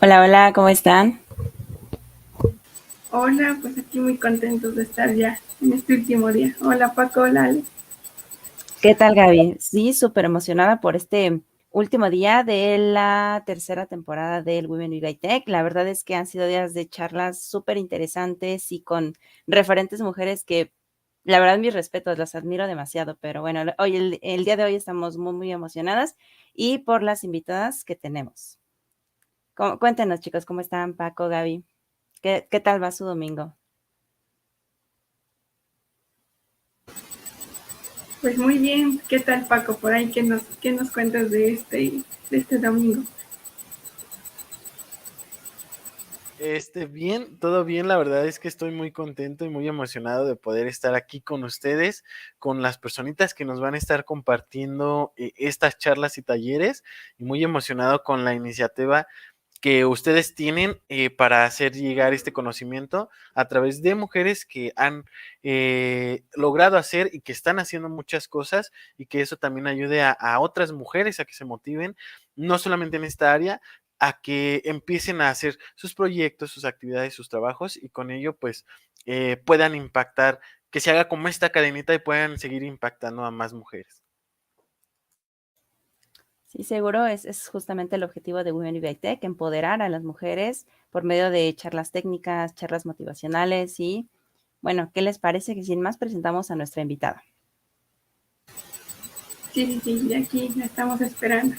Hola, hola, ¿cómo están? Hola, pues aquí muy contentos de estar ya en este último día. Hola Paco, hola Ale. ¿Qué tal, Gaby? Sí, súper emocionada por este último día de la tercera temporada del Women in Tech. La verdad es que han sido días de charlas súper interesantes y con referentes mujeres que, la verdad, mis respetos, las admiro demasiado. Pero bueno, hoy, el día de hoy estamos muy, muy emocionadas y por las invitadas que tenemos. Cuéntenos, chicos, ¿cómo están, Paco, Gaby? ¿Qué tal va su domingo? Pues muy bien, ¿qué tal Paco? Por ahí, ¿qué nos cuentas de este domingo? Bien, todo bien. La verdad es que estoy muy contento y muy emocionado de poder estar aquí con ustedes, con las personitas que nos van a estar compartiendo estas charlas y talleres, y muy emocionado con la iniciativa que ustedes tienen para hacer llegar este conocimiento a través de mujeres que han logrado hacer y que están haciendo muchas cosas y que eso también ayude a otras mujeres a que se motiven, no solamente en esta área, a que empiecen a hacer sus proyectos, sus actividades, sus trabajos y con ello pues puedan impactar, que se haga como esta cadenita y puedan seguir impactando a más mujeres. Sí, seguro es justamente el objetivo de Women in Tech, empoderar a las mujeres por medio de charlas técnicas, charlas motivacionales y, bueno, ¿qué les parece que sin más presentamos a nuestra invitada? Sí, sí, sí, de aquí la estamos esperando.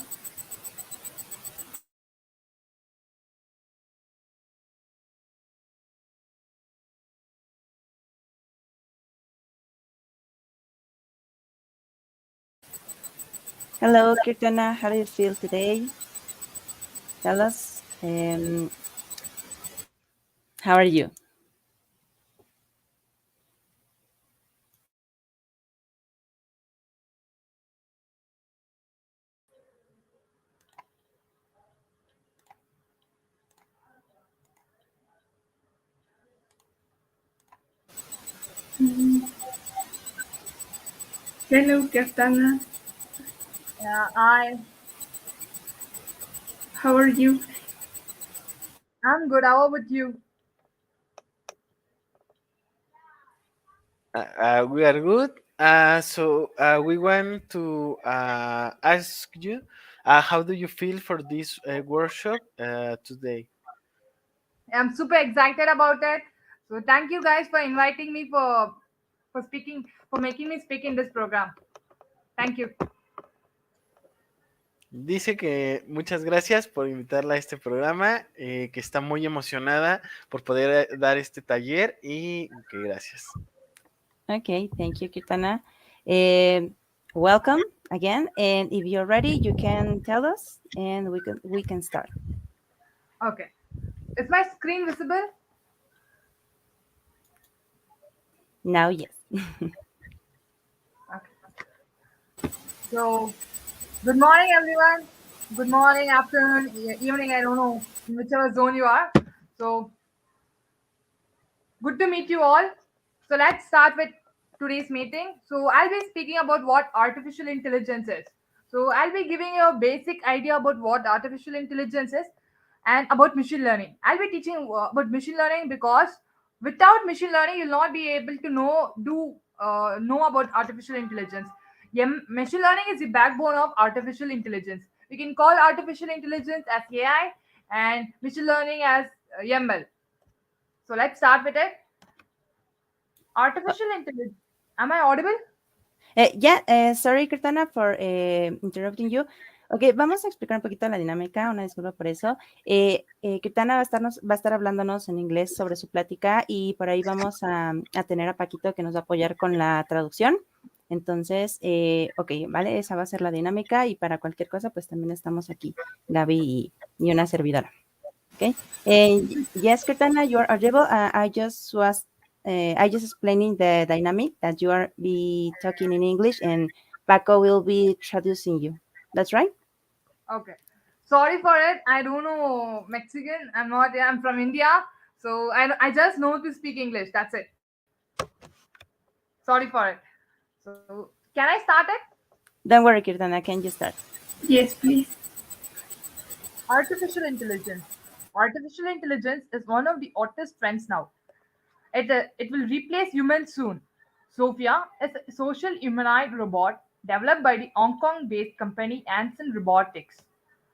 Hello, Kirtana, how do you feel today? Tell us, how are you? Hello, Kirtana, Yeah, how are you? I'm good. How about you? We are good. We want to ask you, how do you feel for this workshop today? I'm super excited about it. So thank you guys for inviting me for speaking for making me speak in this program. Thank you. Dice que muchas gracias por invitarla a este programa, que está muy emocionada por poder dar este taller y que gracias. Okay, thank you, Kirtana. Um, Welcome again, and if you're ready, you can tell us, and we can start. Okay. Is my screen visible? Now, yes. Okay. So good morning everyone. Good morning, afternoon, evening, I don't know, in whichever zone you are. So good to meet you all. So let's start with today's meeting. So I'll be speaking about what artificial intelligence is. So I'll be giving you a basic idea about what artificial intelligence is and about machine learning. I'll be teaching about machine learning because without machine learning, you'll not be able to know about artificial intelligence. Yeah, machine learning is the backbone of artificial intelligence. We can call artificial intelligence as AI and machine learning as ML. So let's start with it. Artificial intelligence. Am I audible? Sorry, Kirtana, for interrupting you. Ok, vamos a explicar un poquito la dinámica, una disculpa por eso. Kirtana va a estar hablándonos en inglés sobre su plática y por ahí vamos a tener a Paquito que nos va a apoyar con la traducción. Entonces, ok, vale, esa va a ser la dinámica y para cualquier cosa, pues también estamos aquí, Gaby y una servidora. Okay. Yes, Kirtana, you are audible. I just explaining the dynamic that you are be talking in English and Paco will be traducing you. That's right? Okay. Sorry for it. I don't know Mexican. I'm not. I'm from India, so I just know to speak English. That's it. Sorry for it. So can I start it? Don't worry, Kirtana, can you start? Yes, please. Artificial intelligence. Artificial intelligence is one of the hottest trends now. It will replace humans soon. Sophia is a social humanoid robot developed by the Hong Kong based company Anson Robotics.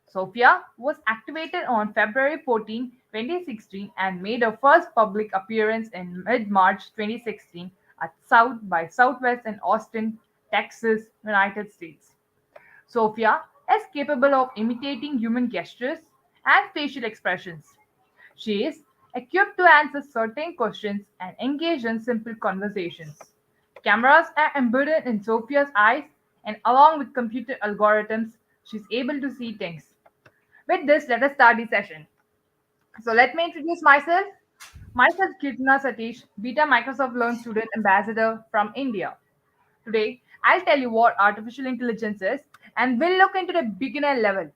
Sophia was activated on February 14, 2016 and made her first public appearance in mid-March 2016 at South by Southwest in Austin, Texas, United States. Sophia is capable of imitating human gestures and facial expressions. She is equipped to answer certain questions and engage in simple conversations. Cameras are embedded in Sophia's eyes, and along with computer algorithms, she's able to see things. With this, let us start the session. So, let me introduce myself. Myself, Kirtana Satish, Beta Microsoft Learn Student Ambassador from India. Today, I'll tell you what artificial intelligence is, and we'll look into the beginner level.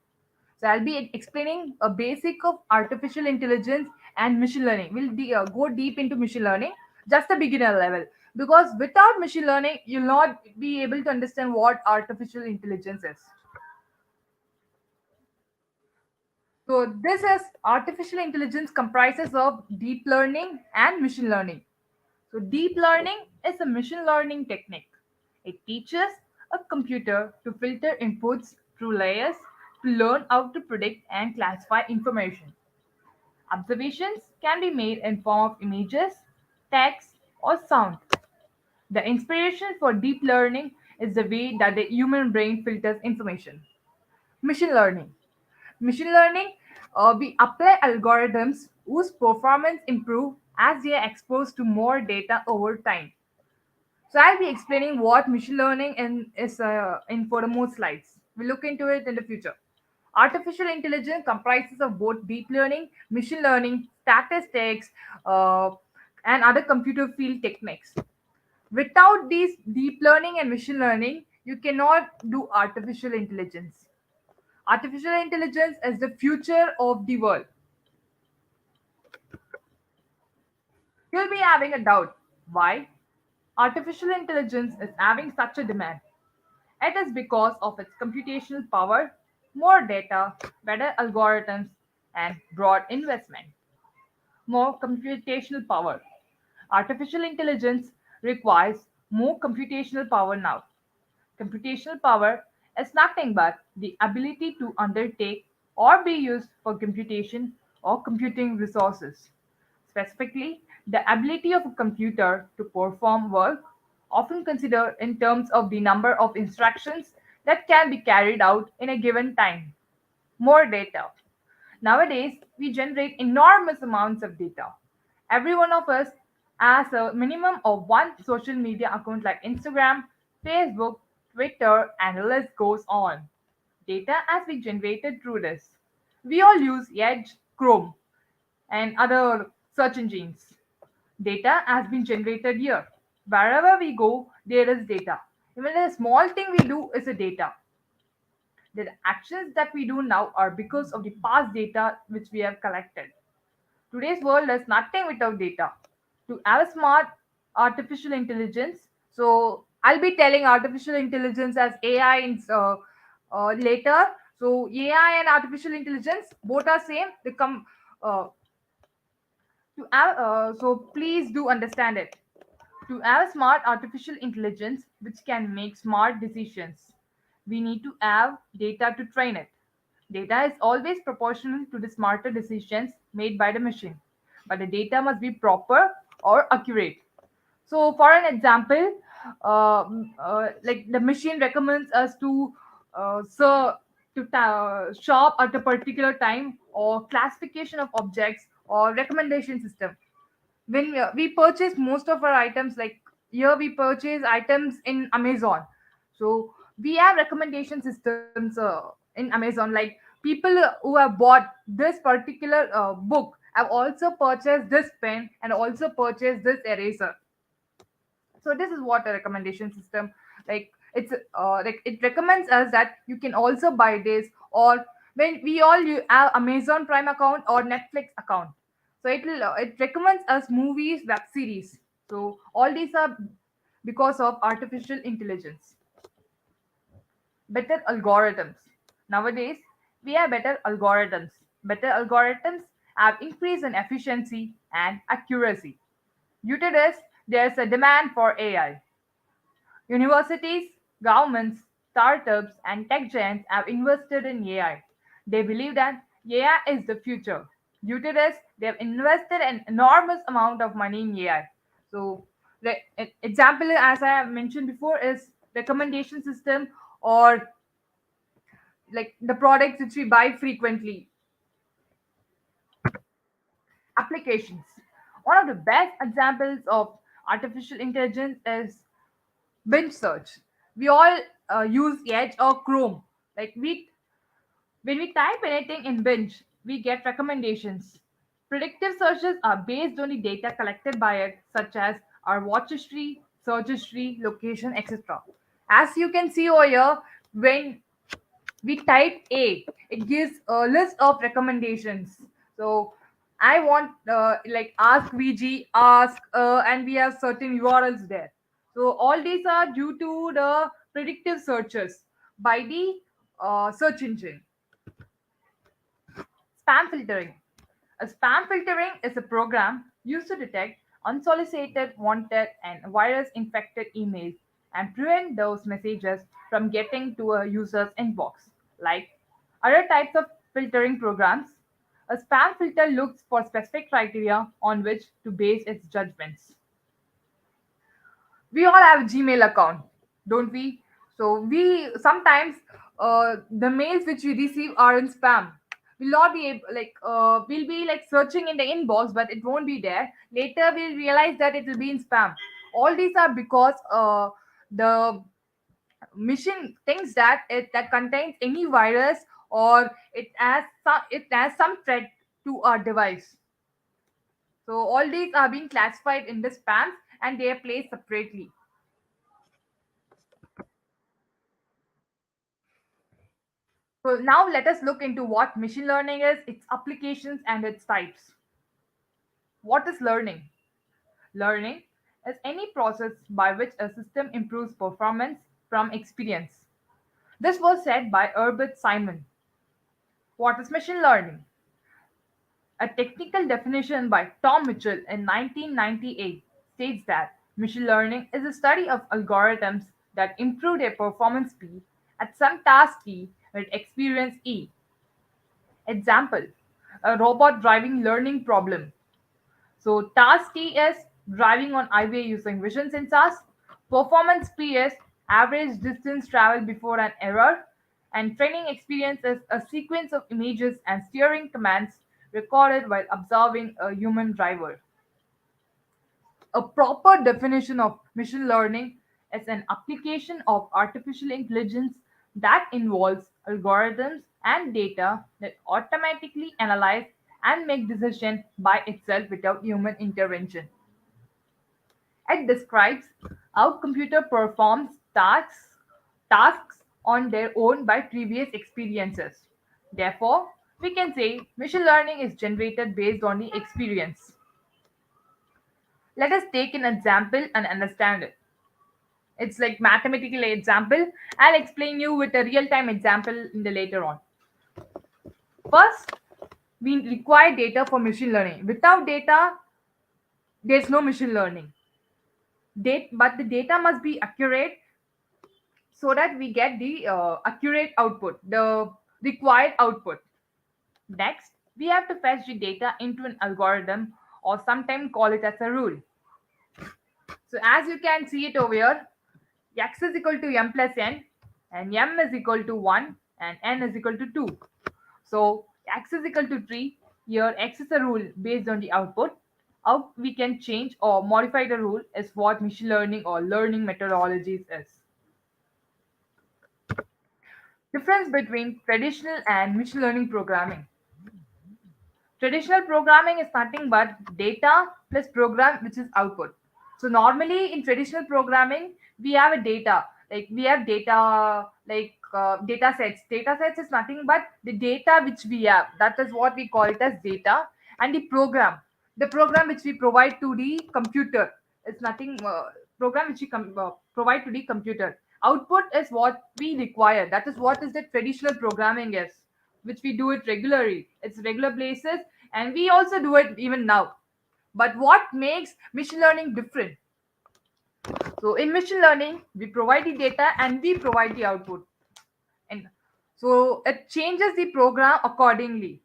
So I'll be explaining a basic of artificial intelligence and machine learning. We'll go deep into machine learning, just the beginner level. Because without machine learning, you'll not be able to understand what artificial intelligence is. So this is artificial intelligence comprises of deep learning and machine learning. So deep learning is a machine learning technique. It teaches a computer to filter inputs through layers to learn how to predict and classify information. Observations can be made in form of images, text, or sound. The inspiration for deep learning is the way that the human brain filters information. Machine learning. Machine learning, we apply algorithms whose performance improve as they are exposed to more data over time. So I'll be explaining what machine learning is in furthermore slides. We'll look into it in the future. Artificial intelligence comprises of both deep learning, machine learning, statistics, uh, and other computer field techniques. Without these deep learning and machine learning, you cannot do artificial intelligence. Artificial intelligence is the future of the world. You'll be having a doubt. Why? Artificial intelligence is having such a demand. It is because of its computational power, more data, better algorithms, and broad investment. More computational power. Artificial intelligence requires more computational power now. Computational power is nothing but the ability to undertake or be used for computation or computing resources. Specifically, the ability of a computer to perform work, often considered in terms of the number of instructions that can be carried out in a given time. More data. Nowadays, we generate enormous amounts of data. Every one of us has a minimum of one social media account like Instagram, Facebook, Twitter, and the list goes on. Data has been generated through this. We all use Edge, Chrome, and other search engines. Data has been generated here. Wherever we go, there is data. Even a small thing we do is a data. The actions that we do now are because of the past data which we have collected. Today's world is nothing without data. To have a smart artificial intelligence, so I'll be telling artificial intelligence as AI later. So AI and artificial intelligence both are same. They come uh, to have, so please do understand it. To have a smart artificial intelligence which can make smart decisions, we need to have data to train it. Data is always proportional to the smarter decisions made by the machine, but the data must be proper or accurate. So, for an example, like the machine recommends us to shop at a particular time, or classification of objects, or recommendation system. When we purchase most of our items, like here we purchase items in Amazon, so we have recommendation systems in Amazon, like people who have bought this particular book have also purchased this pen and also purchased this eraser. So this is what a recommendation system, like like it recommends us that you can also buy this, or when we all have Amazon Prime account or Netflix account, so it recommends us movies, web series. So all these are because of artificial intelligence. Better algorithms. Nowadays, we have better algorithms. Better algorithms have increased in efficiency and accuracy. Due to this, there's a demand for AI. Universities, governments, startups, and tech giants have invested in AI. They believe that AI is the future. Due to this, they have invested an enormous amount of money in AI. So, the example, as I have mentioned before, is recommendation system or like the products which we buy frequently. Applications. One of the best examples of artificial intelligence is binge search. We all use Edge or Chrome. Like when we type anything in binge, we get recommendations. Predictive searches are based on the data collected by it, such as our watch history, search history, location, etc. As you can see over here, when we type A, it gives a list of recommendations. So I want like ask VG, ask, and we have certain URLs there. So all these are due to the predictive searches by the search engine. Spam filtering. A spam filtering is a program used to detect unsolicited, wanted, and virus infected emails and prevent those messages from getting to a user's inbox. Like other types of filtering programs, a spam filter looks for specific criteria on which to base its judgments. We all have a Gmail account, don't we? So we sometimes the mails which we receive are in spam. We'll not be able, like we'll be like searching in the inbox, but it won't be there. Later we'll realize that it will be in spam. All these are because the machine thinks that it that contains any virus or it has some threat to our device. So all these are being classified in the spams and they are placed separately. So now let us look into what machine learning is, its applications and its types. What is learning? Learning is any process by which a system improves performance from experience. This was said by Herbert Simon. What is machine learning? A technical definition by Tom Mitchell in 1998 states that machine learning is a study of algorithms that improve their performance P at some task T with experience E. Example, a robot driving learning problem. So task T is driving on highway using vision sensors. Performance P is average distance traveled before an error. And training experience is a sequence of images and steering commands recorded while observing a human driver. A proper definition of machine learning is an application of artificial intelligence that involves algorithms and data that automatically analyze and make decisions by itself without human intervention. It describes how computer performs tasks on their own by previous experiences. Therefore, we can say machine learning is generated based on the experience. Let us take an example and understand it. It's like mathematical example. I'll explain you with a real-time example in the later on. First, we require data for machine learning. Without data, there's no machine learning. But the data must be accurate so that we get the accurate output, the required output. Next, we have to fetch the data into an algorithm or sometimes call it as a rule. So as you can see it over here, x is equal to m plus n and m is equal to 1 and n is equal to 2. So x is equal to 3. Here x is a rule based on the output. How we can change or modify the rule is what machine learning or learning methodologies is. Difference between traditional and machine learning programming. Traditional programming is nothing but data plus program which is output. So normally in traditional programming we have a data, like we have data like data sets. Data sets is nothing but the data which we have. That is what we call it as data. And the program which we provide to the computer is nothing program which we provide to the computer. Output is what we require. That is what is the traditional programming is, which we do it regularly. It's regular basis. and we also do it even now. But what makes machine learning different? So in machine learning, we provide the data and we provide the output. And so it changes the program accordingly.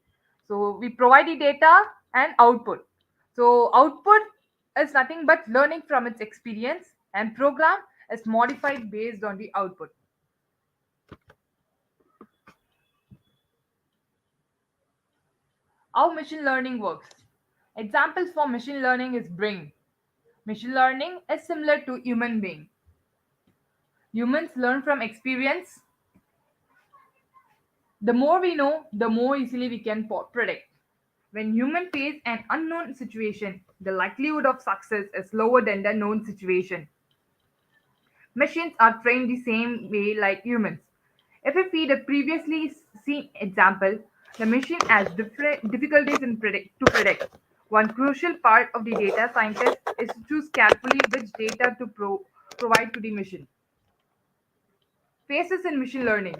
So we provide the data and output. So output is nothing but learning from its experience, and program is modified based on the output. How machine learning works. Examples for machine learning is brain. Machine learning is similar to human being. Humans learn from experience. The more we know, the more easily we can predict. When humans face an unknown situation, the likelihood of success is lower than the known situation. Machines are trained the same way like humans. If we feed a previously seen example, the machine has different difficulties to predict. One crucial part of the data scientist is to choose carefully which data to provide to the machine. Phases in machine learning.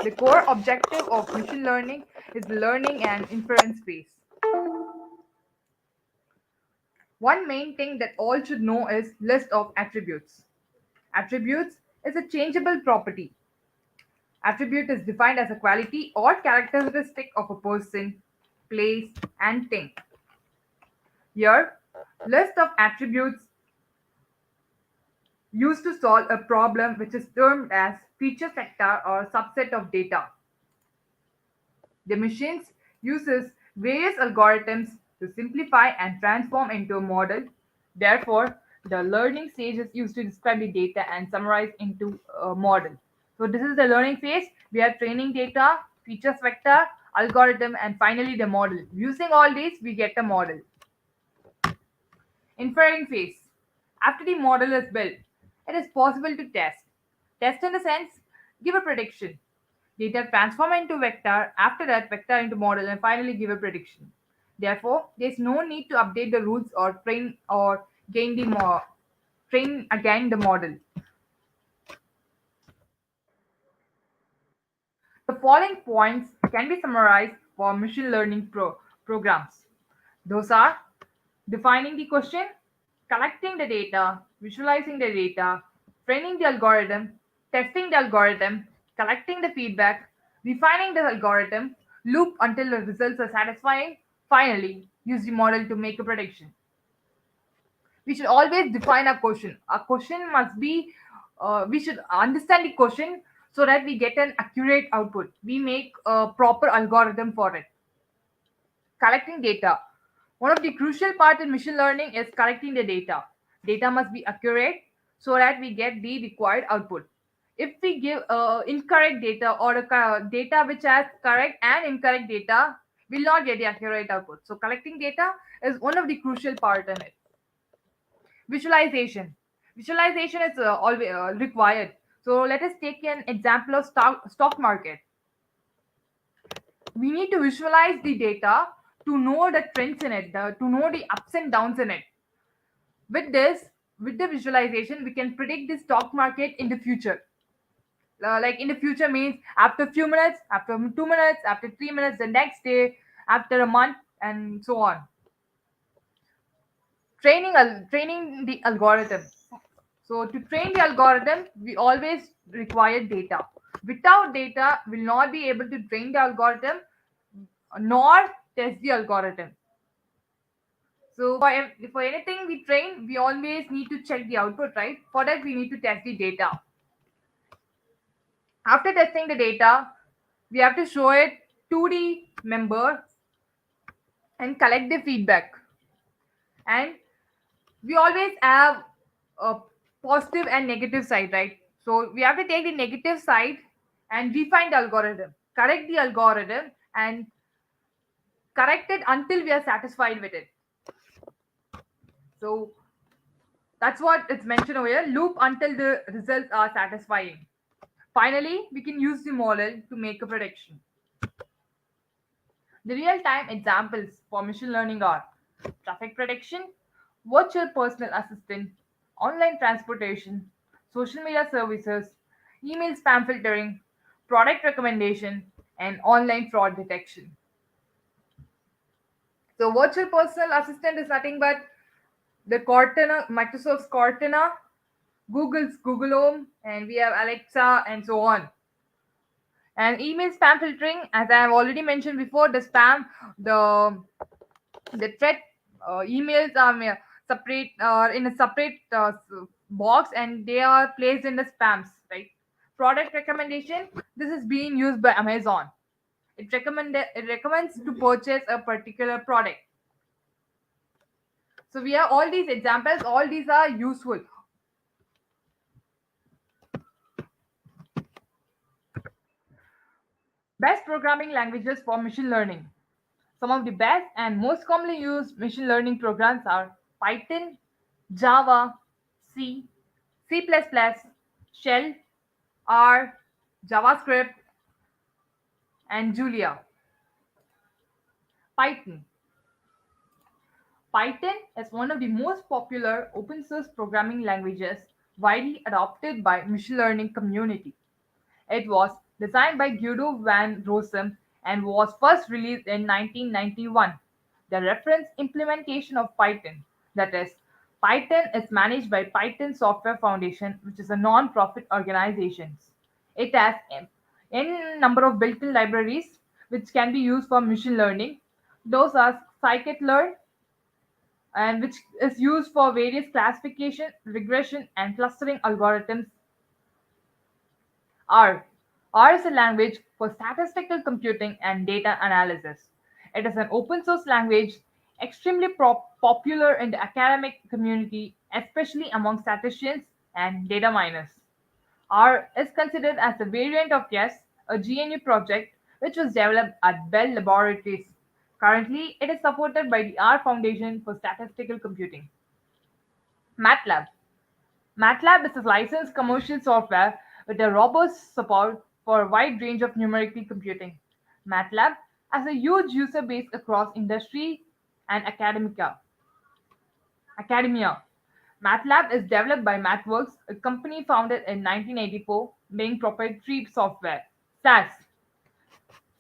The core objective of machine learning is the learning and inference phase. One main thing that all should know is list of attributes. Attributes is a changeable property. Attribute is defined as a quality or characteristic of a person, place, and thing. Here, list of attributes used to solve a problem which is termed as feature sector or subset of data. The machines uses various algorithms to simplify and transform into a model. Therefore, the learning stage is used to describe the data and summarize into a model. So this is the learning phase. We have training data, features vector, algorithm, and finally the model. Using all these, we get a model. Inferring phase. After the model is built, it is possible to test. Test in the sense, give a prediction. Data transform into vector, after that vector into model, and finally give a prediction. Therefore, there is no need to update the rules or train or train again the model. The following points can be summarized for machine learning programs. Those are defining the question, collecting the data, visualizing the data, training the algorithm, testing the algorithm, collecting the feedback, refining the algorithm, loop until the results are satisfying, finally, use the model to make a prediction. We should always define a question. A question must be, we should understand the question so that we get an accurate output. We make a proper algorithm for it. Collecting data. One of the crucial parts in machine learning is collecting the data. Data must be accurate so that we get the required output. If we give incorrect data or data which has correct and incorrect data, we'll not get the accurate output. So collecting data is one of the crucial part in it. Visualization. Visualization is always required. So let us take an example of stock market. We need to visualize the data to know the trends in it, to know the ups and downs in it. With this, with the visualization, we can predict the stock market in the future. Like in the future means after a few minutes, after 2 minutes, after 3 minutes, the next day, after a month, and so on. Training the algorithm. So to train the algorithm, we always require data. Without data, we'll not be able to train the algorithm nor test the algorithm. So for anything we train, we always need to check the output, right? For that, we need to test the data. After testing the data, we have to show it to the member and collect the feedback. And we always have a positive and negative side, right? So we have to take the negative side and refine the algorithm, correct the algorithm, and correct it until we are satisfied with it. So that's what it's mentioned over here. Loop until the results are satisfying. Finally, we can use the model to make a prediction. The real-time examples for machine learning are traffic prediction, virtual personal assistant, online transportation, social media services, email spam filtering, product recommendation, and online fraud detection. So virtual personal assistant is nothing but the Cortana, Microsoft's Cortana, Google's Google Home, and we have Alexa and so on. And email spam filtering, as I have already mentioned before, the the thread emails are separate in a separate box, and they are placed in the spams, right? Product recommendation. This is being used by Amazon. It recommends to purchase a particular product. So we have all these examples. All these are useful. Best programming languages for machine learning. Some of the best and most commonly used machine learning programs are Python, Java, C, C++, Shell, R, JavaScript, and Julia. Python. Python is one of the most popular open source programming languages widely adopted by machine learning community. It was designed by Guido van Rossum and was first released in 1991. The reference implementation of Python, that is, Python is managed by Python Software Foundation, which is a non-profit organization. It has n number of built-in libraries which can be used for machine learning. Those are scikit-learn, and which is used for various classification, regression, and clustering algorithms. R. R is a language for statistical computing and data analysis. It is an open source language extremely popular in the academic community, especially among statisticians and data miners. R is considered as a variant of YES, a GNU project which was developed at Bell Laboratories. Currently, it is supported by the R Foundation for Statistical Computing. MATLAB. MATLAB is a licensed commercial software with a robust support for a wide range of numerical computing. MATLAB has a huge user base across industry and academia. MATLAB is developed by MathWorks, a company founded in 1984, being proprietary software. SAS.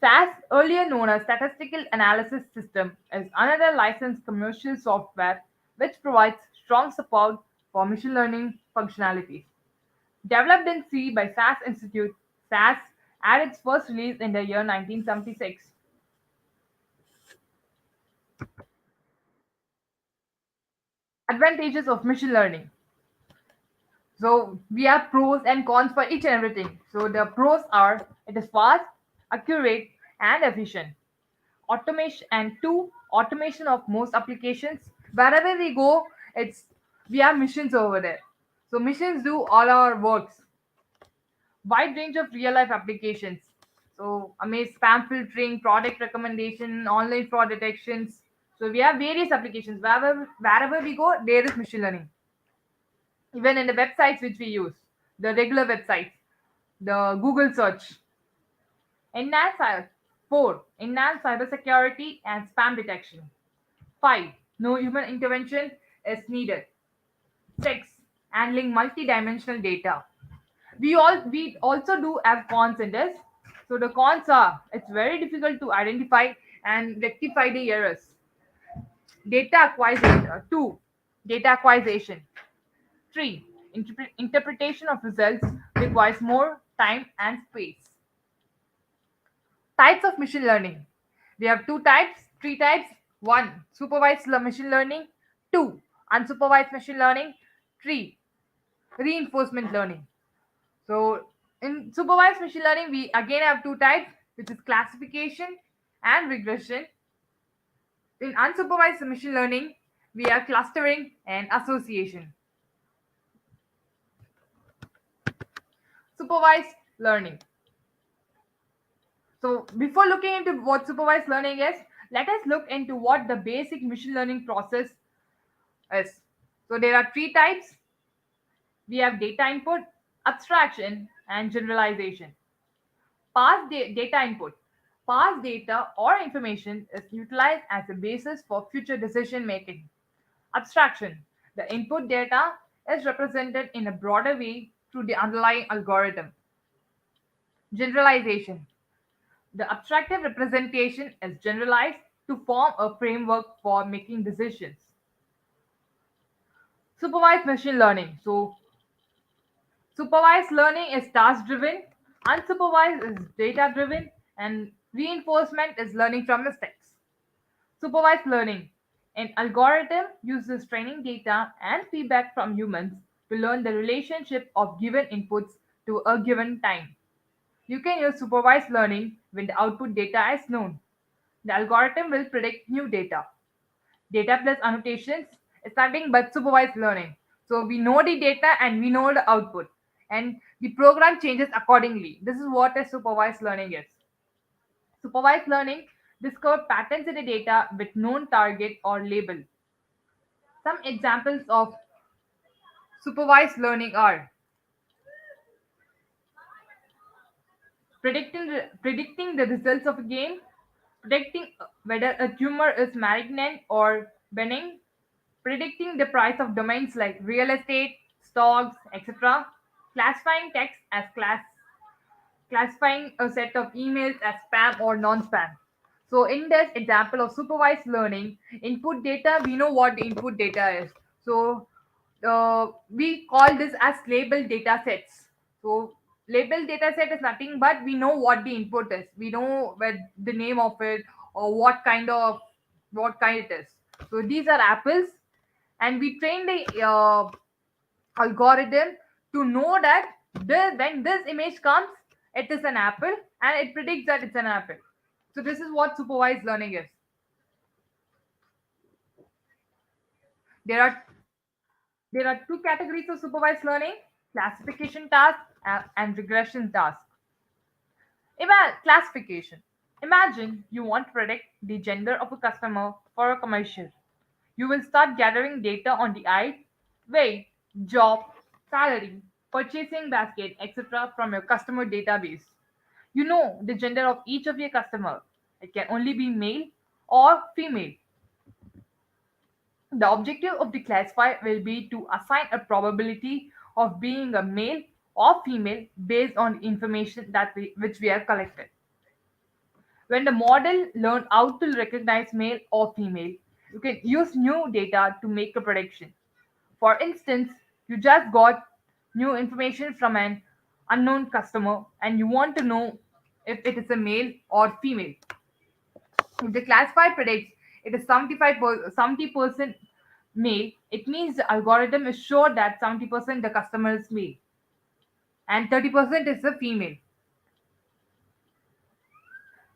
SAS, earlier known as Statistical Analysis System, is another licensed commercial software which provides strong support for machine learning functionalities. Developed in C by SAS Institute, SAS had its first release in the year 1976. Advantages of machine learning. So we have pros and cons for each and everything. So the pros are it is fast, accurate, and efficient. Automation and two, automation of most applications. Wherever we go, it's we have machines over there. So machines do all our works. Wide range of real life applications. So spam filtering, product recommendation, online fraud detections. So we have various applications. Wherever we go, there is machine learning. Even in the websites which we use, the regular websites, the Google search. Enhance cyber 4. Enhance cybersecurity and spam detection. 5. No human intervention is needed. 6. Handling multi-dimensional data. We also do have cons in this. So the cons are it's very difficult to identify and rectify the errors. Data acquisition. 2. Data acquisition. 3. Interpretation of results requires more time and space. Types of machine learning. We have three types. 1. Supervised machine learning. 2. Unsupervised machine learning. 3. Reinforcement learning. So in supervised machine learning, we again have two types, which is classification and regression. In unsupervised machine learning, we have clustering and association. Supervised learning. So before looking into what supervised learning is, let us look into what the basic machine learning process is. So there are three types. We have data input, abstraction, and generalization. Data input. Past data or information is utilized as a basis for future decision making. Abstraction. The input data is represented in a broader way through the underlying algorithm. Generalization. The abstractive representation is generalized to form a framework for making decisions. Supervised machine learning. So, supervised learning is task driven, unsupervised is data driven, and reinforcement is learning from mistakes. Supervised learning. An algorithm uses training data and feedback from humans to learn the relationship of given inputs to a given time. You can use supervised learning when the output data is known. The algorithm will predict new data. Data plus annotations is nothing but supervised learning. So we know the data and we know the output, and the program changes accordingly. This is what a supervised learning is. Supervised learning discover patterns in the data with known target or label. Some examples of supervised learning are predicting the results of a game, predicting whether a tumor is malignant or benign, predicting the price of domains like real estate, stocks, etc., classifying text as classifying a set of emails as spam or non-spam. So in this example of supervised learning, input data, we know what the input data is. So we call this as labeled data sets. So labeled data set is nothing but we know what the input is. We know where the name of it or what kind it is. So these are apples, and we train the algorithm to know that when this image comes, it is an apple, and it predicts that it's an apple. So this is what supervised learning is. There are there are two categories of supervised learning: classification task and regression task. Classification. Imagine you want to predict the gender of a customer for a commercial. You will start gathering data on the height, weight, job, salary, purchasing basket, etc. from your customer database. You know the gender of each of your customer. It can only be male or female. The objective of the classifier will be to assign a probability of being a male or female based on information which we have collected. When the model learned how to recognize male or female, you can use new data to make a prediction. For instance, you just got new information from an unknown customer and you want to know if it is a male or female. If the classifier predicts it is 70% male, it means the algorithm is sure that 70% the customer is male and 30% is a female.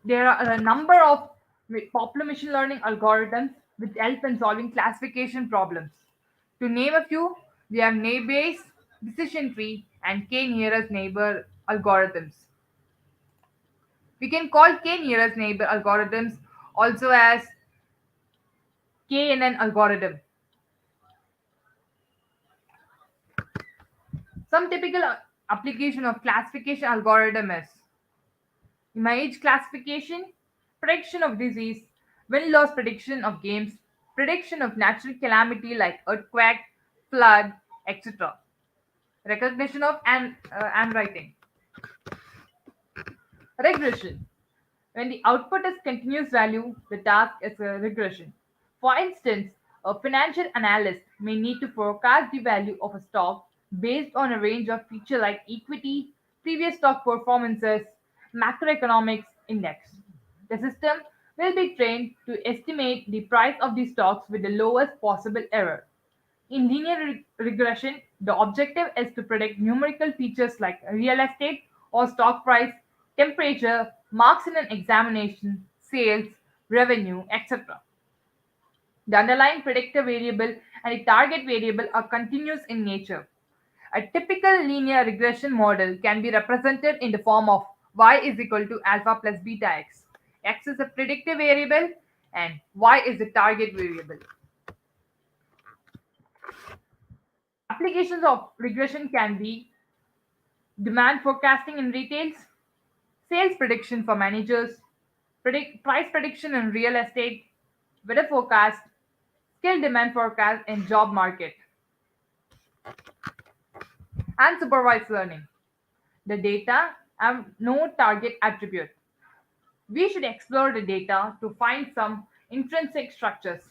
There are a number of popular machine learning algorithms which help in solving classification problems. To name a few, we have naive-Bayes, decision tree, and k-nearest neighbor algorithms. We can call k-nearest neighbor algorithms also as KNN algorithm. Some typical application of classification algorithm is image classification, prediction of disease, win loss prediction of games, prediction of natural calamity like earthquake, flood, etc. Recognition of handwriting. Regression. When the output is continuous value, the task is a regression. For instance, a financial analyst may need to forecast the value of a stock based on a range of features like equity, previous stock performances, macroeconomics index. The system will be trained to estimate the price of the stocks with the lowest possible error. In linear regression, the objective is to predict numerical features like real estate or stock price, temperature, marks in an examination, sales, revenue, etc. The underlying predictor variable and the target variable are continuous in nature. A typical linear regression model can be represented in the form of y is equal to alpha plus beta x. X is a predictor variable and y is the target variable. Applications of regression can be demand forecasting in retails, sales prediction for managers, price prediction in real estate, weather forecast, skill demand forecast in job market, and supervised learning. The data have no target attribute. We should explore the data to find some intrinsic structures.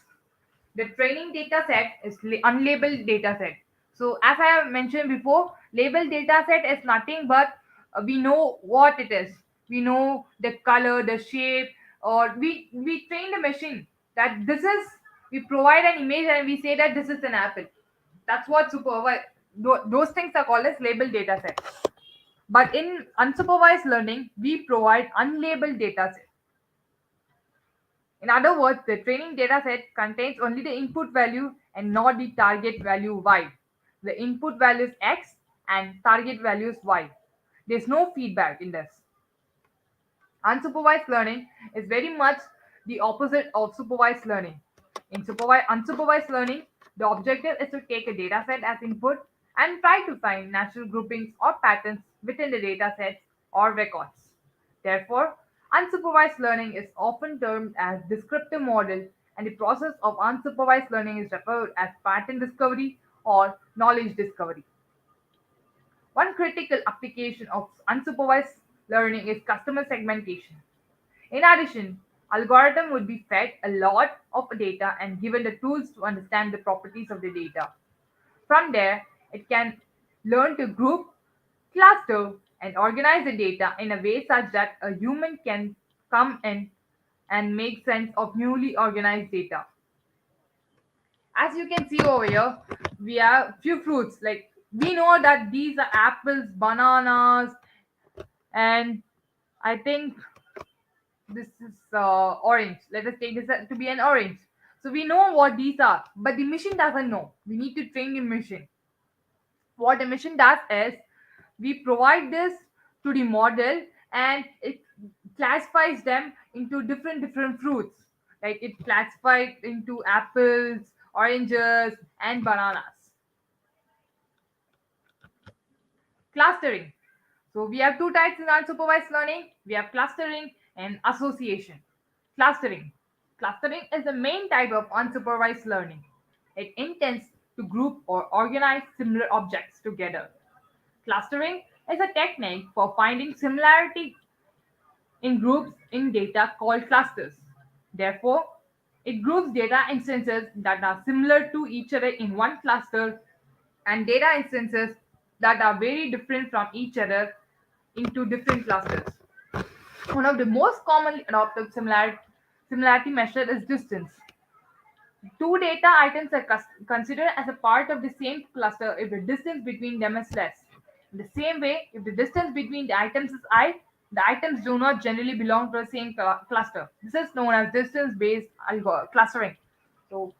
The training data set is unlabeled data set. So as I have mentioned before, labeled data set is nothing but we know what it is. We know the color, the shape, or we train the machine that this is, we provide an image and we say that this is an apple. That's what supervised, those things are called as labeled data set. But in unsupervised learning, we provide unlabeled data set. In other words, the training data set contains only the input value and not the target value y. The input value is x and target value is y. There's no feedback in this. Unsupervised learning is very much the opposite of supervised learning. In unsupervised learning, the objective is to take a data set as input and try to find natural groupings or patterns within the data sets or records. Therefore, unsupervised learning is often termed as descriptive model, and the process of unsupervised learning is referred as pattern discovery or knowledge discovery. One critical application of unsupervised learning is customer segmentation. In addition, algorithm would be fed a lot of data and given the tools to understand the properties of the data. From there, it can learn to group, cluster, and organize the data in a way such that a human can come in and make sense of newly organized data. As you can see over here, we have few fruits. Like we know that these are apples, bananas, and I think this is orange. Let us take this to be an orange. So we know what these are, but the machine doesn't know. We need to train the machine. What the machine does is we provide this to the model and it classifies them into different fruits. Like it classifies into apples, oranges, and bananas. Clustering. So we have two types in unsupervised learning. We have clustering and association. Clustering. Clustering is the main type of unsupervised learning. It intends to group or organize similar objects together. Clustering is a technique for finding similarity in groups in data called clusters. Therefore, it groups data instances that are similar to each other in one cluster and data instances that are very different from each other into different clusters. One of the most commonly adopted similarity measure is distance. Two data items are considered as a part of the same cluster if the distance between them is less. In the same way, if the distance between the items is I, the items do not generally belong to the same cluster. This is known as distance-based clustering. So,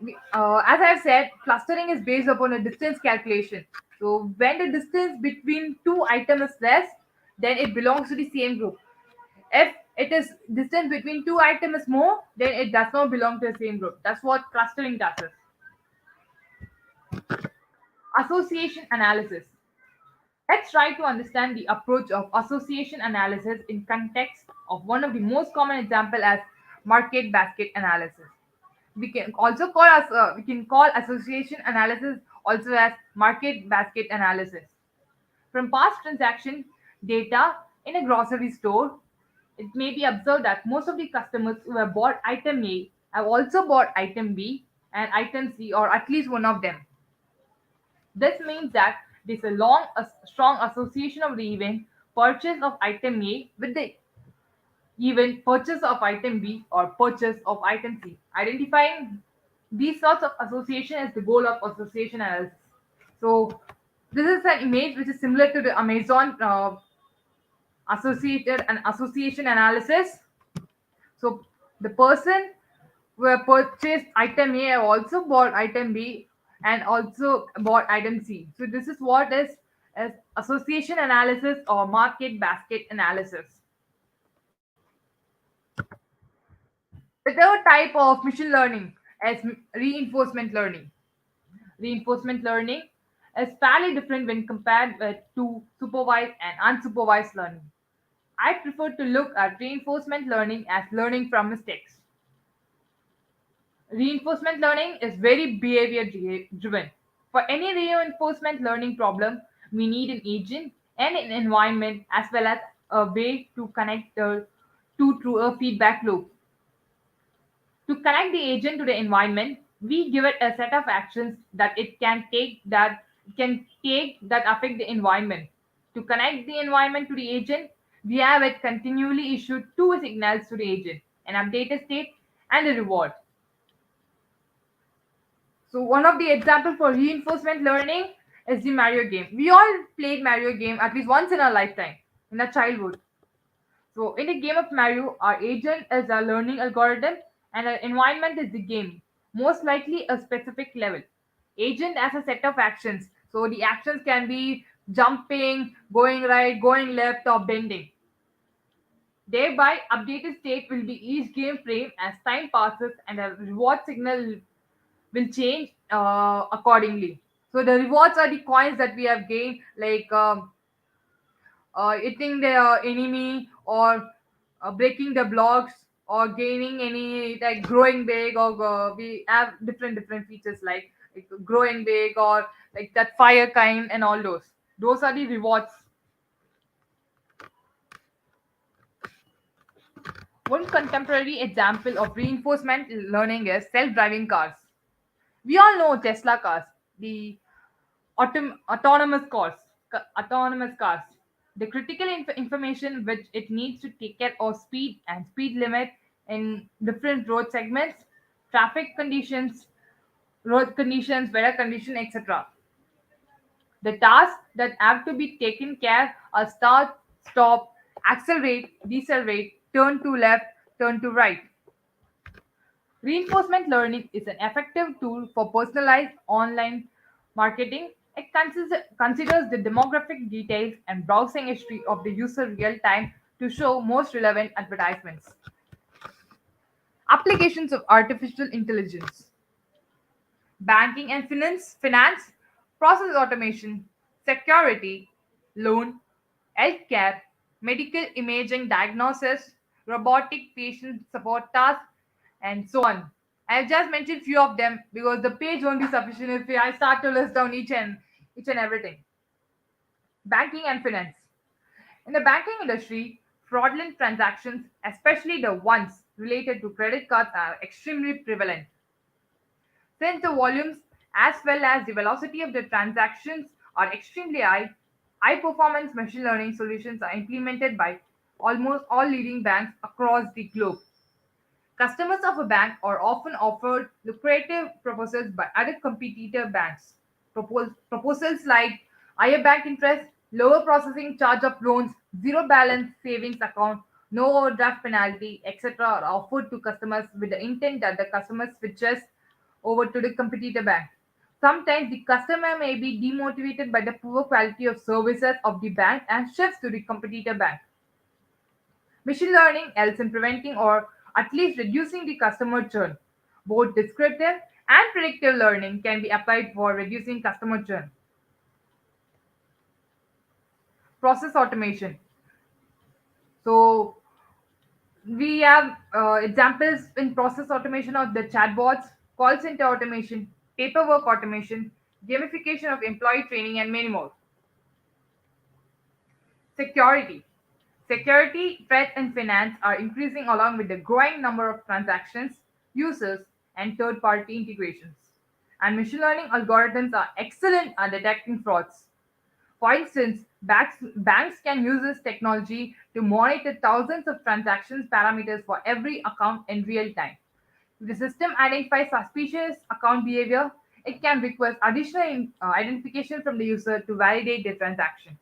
as I have said, clustering is based upon a distance calculation. So, when the distance between two items is less, then it belongs to the same group. If it is distance between two items is more, then it does not belong to the same group. That's what clustering does. Association analysis. Let's try to understand the approach of association analysis in context of one of the most common example as market basket analysis. We can call association analysis also as market basket analysis. From past transaction data in a grocery store, it may be observed that most of the customers who have bought item A have also bought item B and item C, or at least one of them. This means that there's a strong association of the event purchase of item A with the event purchase of item B or purchase of item C. Identifying these sorts of association is the goal of association analysis. So this is an image which is similar to the Amazon associated and association analysis. So the person who have purchased item A have also bought item B and also bought item C. So this is what is as association analysis or market basket analysis. The third type of machine learning is reinforcement learning. Reinforcement learning is fairly different when compared to supervised and unsupervised learning. I prefer to look at reinforcement learning as learning from mistakes. Reinforcement learning is very behavior driven. For any reinforcement learning problem, we need an agent and an environment as well as a way to connect the two through a feedback loop. To connect the agent to the environment, we give it a set of actions that it can take that affect the environment. To connect the environment to the agent, we have it continually issue two signals to the agent: an updated state and a reward. So one of the example for reinforcement learning is the Mario game. We all played Mario game at least once in our lifetime, in our childhood. So in the game of Mario, our agent is a learning algorithm and our environment is the game, most likely a specific level. Agent has a set of actions. So the actions can be jumping, going right, going left, or bending. Thereby, updated state will be each game frame as time passes and a reward signal will change accordingly. So the rewards are the coins that we have gained, like hitting the enemy or breaking the blocks or gaining any like growing big or we have different features like growing big or like that fire kind and all those are the rewards. One contemporary example of reinforcement learning is self-driving cars. We all know Tesla cars, the autonomous cars, autonomous cars. The critical information which it needs to take care of speed and speed limit in different road segments, traffic conditions, road conditions, weather condition, etc. The tasks that have to be taken care are start, stop, accelerate, decelerate, turn to left, turn to right. Reinforcement learning is an effective tool for personalized online marketing. It considers the demographic details and browsing history of the user real time to show most relevant advertisements. Applications of artificial intelligence: banking and finance, process automation, security, loan, healthcare, medical imaging diagnosis, robotic patient support tasks, and so on. I've just mentioned few of them because the page won't be sufficient if I start to list down each and everything. Banking and finance. In the banking industry, fraudulent transactions, especially the ones related to credit cards, are extremely prevalent. Since the volumes as well as the velocity of the transactions are extremely high, high performance machine learning solutions are implemented by almost all leading banks across the globe. Customers of a bank are often offered lucrative proposals by other competitor banks. Proposals like higher bank interest, lower processing charge of loans, zero balance savings account, no overdraft penalty, etc. are offered to customers with the intent that the customer switches over to the competitor bank. Sometimes the customer may be demotivated by the poor quality of services of the bank and shifts to the competitor bank. Machine learning helps in preventing or at least reducing the customer churn. Both descriptive and predictive learning can be applied for reducing customer churn. Process automation. So we have examples in process automation of the chatbots, call center automation, paperwork automation, gamification of employee training, and many more. Security. Security threats in finance are increasing along with the growing number of transactions, users, and third party integrations. And machine learning algorithms are excellent at detecting frauds. For instance, banks can use this technology to monitor thousands of transactions parameters for every account in real time. If the system identifies suspicious account behavior, it can request additional identification from the user to validate the transaction.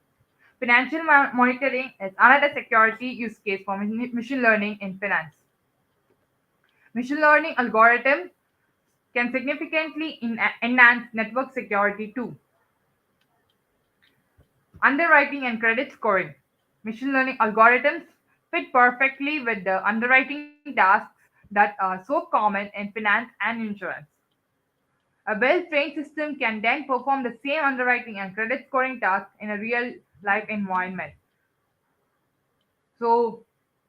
Financial monitoring is another security use case for machine learning in finance. Machine learning algorithms can significantly enhance network security too. Underwriting and credit scoring. Machine learning algorithms fit perfectly with the underwriting tasks that are so common in finance and insurance. A well trained system can then perform the same underwriting and credit scoring tasks in a real life environment. So,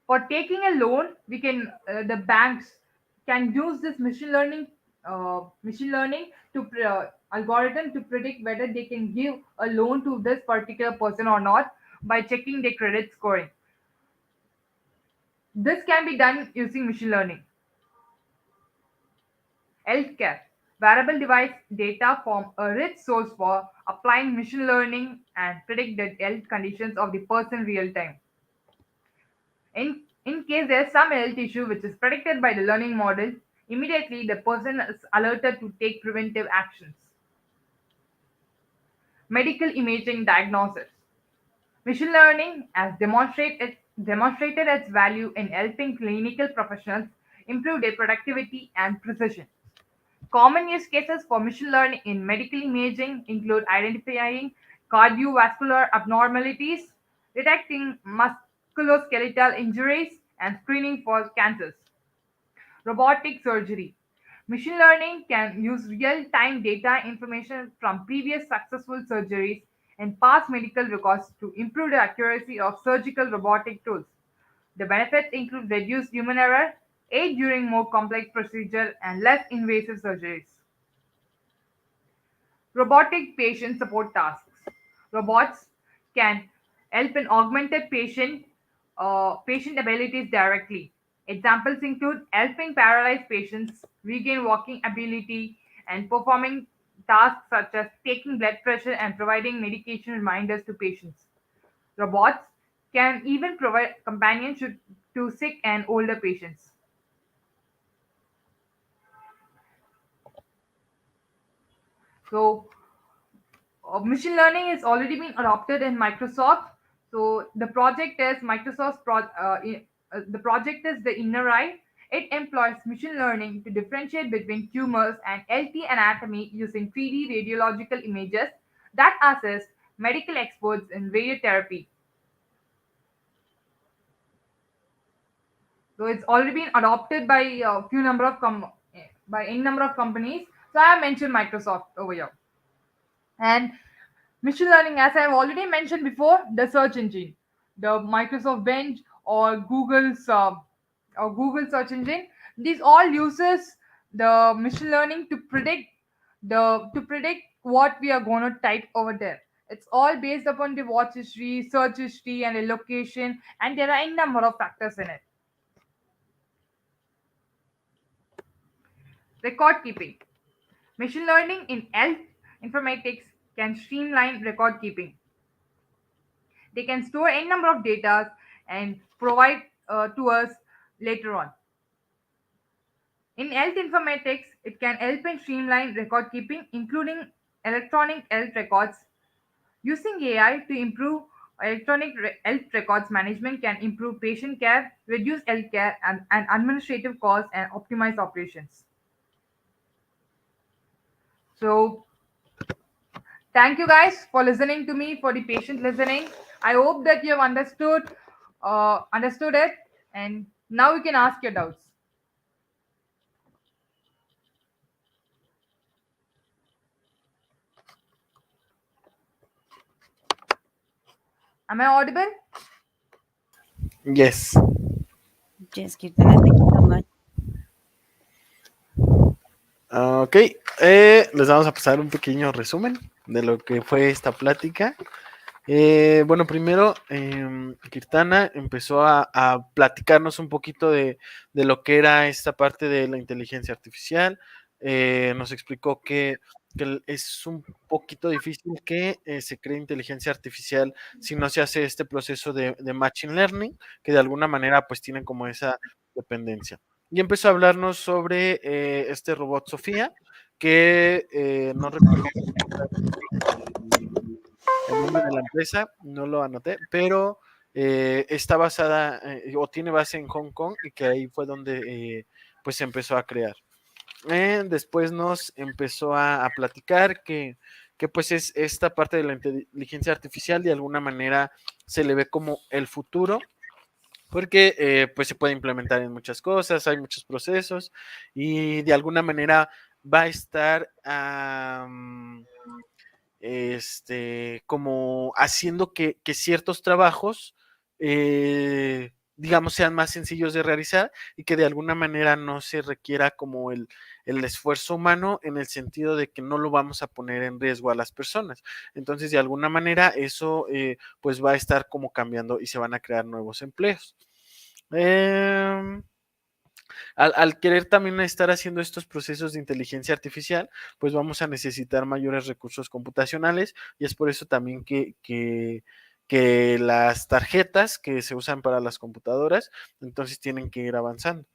for taking a loan, we can the banks can use this machine learning to algorithm to predict whether they can give a loan to this particular person or not by checking their credit scoring. This can be done using machine learning. Healthcare. Wearable device data form a rich source for applying machine learning and predict the health conditions of the person real time. In case there is some health issue which is predicted by the learning model, immediately the person is alerted to take preventive actions. Medical imaging diagnosis. Machine learning has demonstrated its value in helping clinical professionals improve their productivity and precision. Common use cases for machine learning in medical imaging include identifying cardiovascular abnormalities, detecting musculoskeletal injuries, and screening for cancers. Robotic surgery. Machine learning can use real time data information from previous successful surgeries and past medical records to improve the accuracy of surgical robotic tools. The benefits include reduced human error, aid during more complex procedures, and less invasive surgeries. Robotic patient support tasks. Robots can help in augmented patient abilities directly. Examples include helping paralyzed patients regain walking ability and performing tasks such as taking blood pressure and providing medication reminders to patients. Robots can even provide companionship to sick and older patients. So, machine learning is already been adopted in Microsoft. So the project is the project is the inner eye. It employs machine learning to differentiate between tumors and LT anatomy using 3D radiological images that assist medical experts in radiotherapy. So it's already been adopted by a few number of by any number of companies. So I have mentioned Microsoft over here. And machine learning, as I've already mentioned before, the search engine, the Microsoft Bench or Google search engine, these all uses the machine learning to predict what we are going to type over there. It's all based upon the watch history, search history, and the location, and there are a number of factors in it. Record keeping. Machine learning in health informatics can streamline record keeping. They can store any number of data and provide to us later on. In health informatics, it can help in streamline record keeping, including electronic health records. Using AI to improve health records management can improve patient care, reduce healthcare and administrative costs, and optimize operations. So, thank you guys for listening to me, for the patient listening. I hope that you have understood it, and now you can ask your doubts. Am I audible? Yes. Yes, Kirtana, thank you so much. Ok, les vamos a pasar un pequeño resumen de lo que fue esta plática. Bueno, primero, Kirtana empezó a platicarnos un poquito de lo que era esta parte de la inteligencia artificial. Nos explicó que es un poquito difícil que se cree inteligencia artificial si no se hace este proceso de machine learning, que de alguna manera pues tienen como esa dependencia. Y empezó a hablarnos sobre este robot Sofía, que no recuerdo el nombre de la empresa, no lo anoté, pero está basada o tiene base en Hong Kong y que ahí fue donde pues se empezó a crear. Después nos empezó a platicar que pues es esta parte de la inteligencia artificial de alguna manera se le ve como el futuro, porque pues se puede implementar en muchas cosas, hay muchos procesos y de alguna manera va a estar como haciendo que ciertos trabajos, digamos, sean más sencillos de realizar y que de alguna manera no se requiera como el esfuerzo humano en el sentido de que no lo vamos a poner en riesgo a las personas. Entonces, de alguna manera, eso pues va a estar como cambiando y se van a crear nuevos empleos. Al querer también estar haciendo estos procesos de inteligencia artificial, pues vamos a necesitar mayores recursos computacionales y es por eso también que las tarjetas que se usan para las computadoras, entonces tienen que ir avanzando.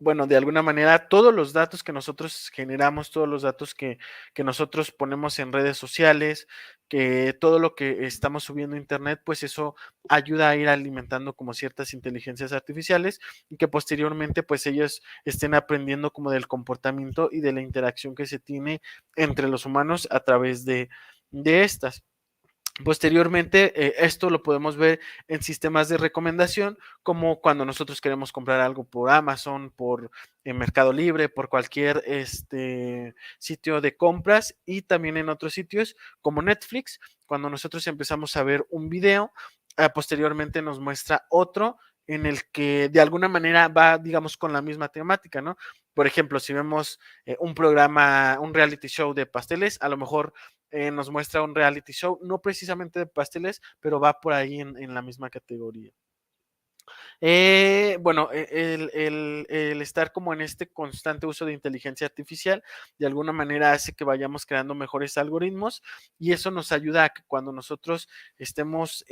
Bueno, de alguna manera, todos los datos que nosotros generamos, todos los datos que nosotros ponemos en redes sociales, que todo lo que estamos subiendo a internet, pues eso ayuda a ir alimentando como ciertas inteligencias artificiales y que posteriormente pues ellos estén aprendiendo como del comportamiento y de la interacción que se tiene entre los humanos a través de estas. Posteriormente, esto lo podemos ver en sistemas de recomendación, como cuando nosotros queremos comprar algo por Amazon, por Mercado Libre, por cualquier sitio de compras y también en otros sitios como Netflix, cuando nosotros empezamos a ver un video, posteriormente nos muestra otro en el que de alguna manera va, digamos, con la misma temática, ¿no? Por ejemplo, si vemos un programa, un reality show de pasteles, a lo mejor nos muestra un reality show, no precisamente de pasteles, pero va por ahí en la misma categoría. Bueno, el estar como en este constante uso de inteligencia artificial, de alguna manera hace que vayamos creando mejores algoritmos y eso nos ayuda a que cuando nosotros estemos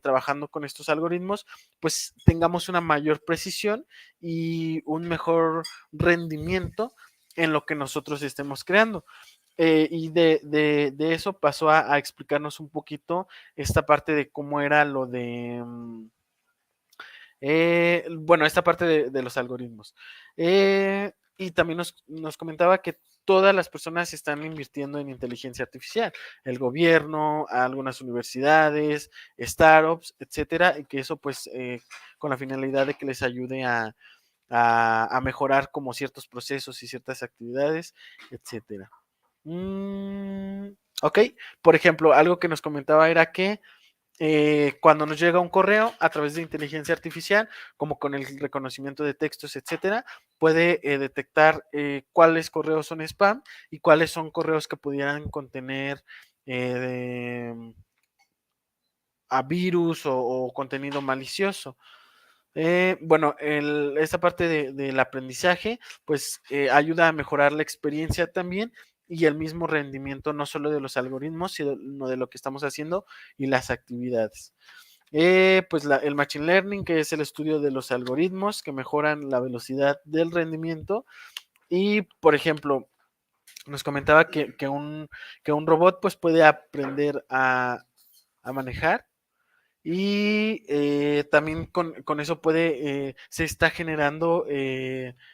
trabajando con estos algoritmos, pues tengamos una mayor precisión y un mejor rendimiento en lo que nosotros estemos creando. Y de eso pasó a explicarnos un poquito esta parte de cómo era lo de, bueno, esta parte de los algoritmos. Y también nos comentaba que todas las personas están invirtiendo en inteligencia artificial, el gobierno, algunas universidades, startups, etcétera, y que eso pues con la finalidad de que les ayude a mejorar como ciertos procesos y ciertas actividades, etcétera. Ok, por ejemplo, algo que nos comentaba era que cuando nos llega un correo a través de inteligencia artificial, como con el reconocimiento de textos, etcétera, puede detectar cuáles correos son spam y cuáles son correos que pudieran contener a virus o contenido malicioso. Bueno, esta parte del aprendizaje, pues ayuda a mejorar la experiencia también y el mismo rendimiento, no solo de los algoritmos, sino de lo que estamos haciendo y las actividades. Pues el Machine Learning, que es el estudio de los algoritmos que mejoran la velocidad del rendimiento. Y, por ejemplo, nos comentaba que un robot pues, puede aprender a manejar y también con eso se está generando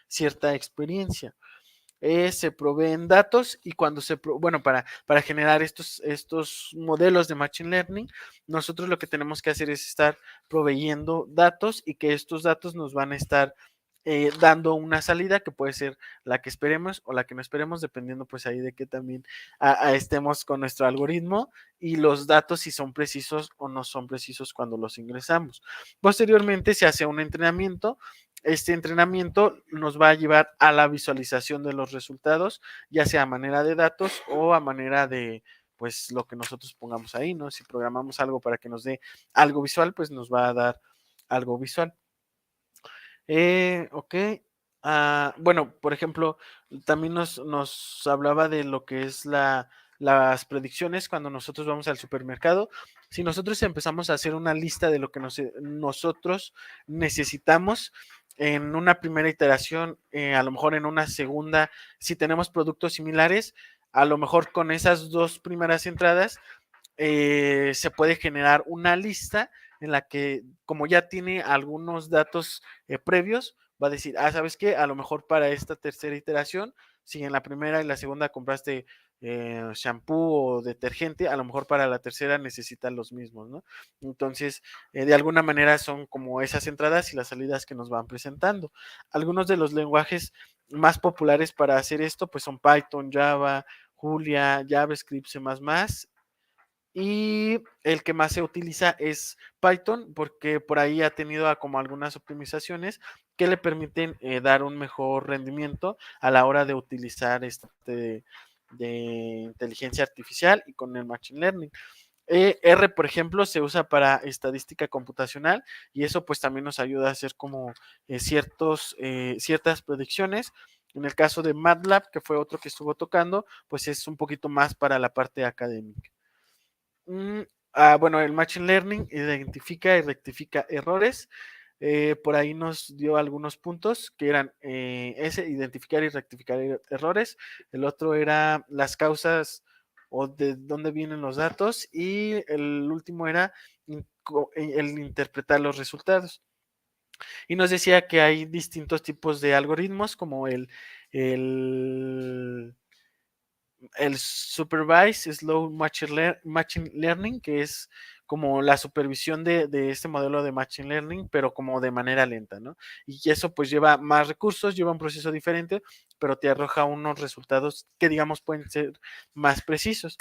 cierta experiencia. Se proveen datos y cuando bueno, para generar estos modelos de Machine Learning, nosotros lo que tenemos que hacer es estar proveyendo datos y que estos datos nos van a estar dando una salida que puede ser la que esperemos o la que no esperemos, dependiendo pues ahí de que también estemos con nuestro algoritmo y los datos si son precisos o no son precisos cuando los ingresamos. Posteriormente se hace un entrenamiento. Este entrenamiento nos va a llevar a la visualización de los resultados, ya sea a manera de datos o a manera de pues lo que nosotros pongamos ahí, ¿no? Si programamos algo para que nos dé algo visual, pues nos va a dar algo visual. Ok. Bueno, por ejemplo, también nos hablaba de lo que es las predicciones cuando nosotros vamos al supermercado. Si nosotros empezamos a hacer una lista de lo que nosotros necesitamos en una primera iteración, a lo mejor en una segunda, si tenemos productos similares, a lo mejor con esas dos primeras entradas se puede generar una lista en la que, como ya tiene algunos datos previos, va a decir, ¿sabes qué? A lo mejor para esta tercera iteración, si en la primera y la segunda compraste shampoo o detergente, a lo mejor para la tercera necesitas los mismos, ¿no? Entonces, de alguna manera son como esas entradas y las salidas que nos van presentando. Algunos de los lenguajes más populares para hacer esto, pues son Python, Java, Julia, JavaScript, C++, y el que más se utiliza es Python porque por ahí ha tenido como algunas optimizaciones que le permiten dar un mejor rendimiento a la hora de utilizar de inteligencia artificial y con el Machine Learning. R, por ejemplo, se usa para estadística computacional y eso pues también nos ayuda a hacer como ciertas predicciones. En el caso de MATLAB, que fue otro que estuvo tocando, pues es un poquito más para la parte académica. Bueno, el Machine Learning identifica y rectifica errores. Por ahí nos dio algunos puntos que eran identificar y rectificar errores. El otro era las causas o de dónde vienen los datos. Y el último era el interpretar los resultados. Y nos decía que hay distintos tipos de algoritmos, como el Supervised Slow Machine Learning, que es como la supervisión de este modelo de Machine Learning, pero como de manera lenta, ¿no? Y eso pues lleva más recursos, lleva un proceso diferente, pero te arroja unos resultados que digamos pueden ser más precisos.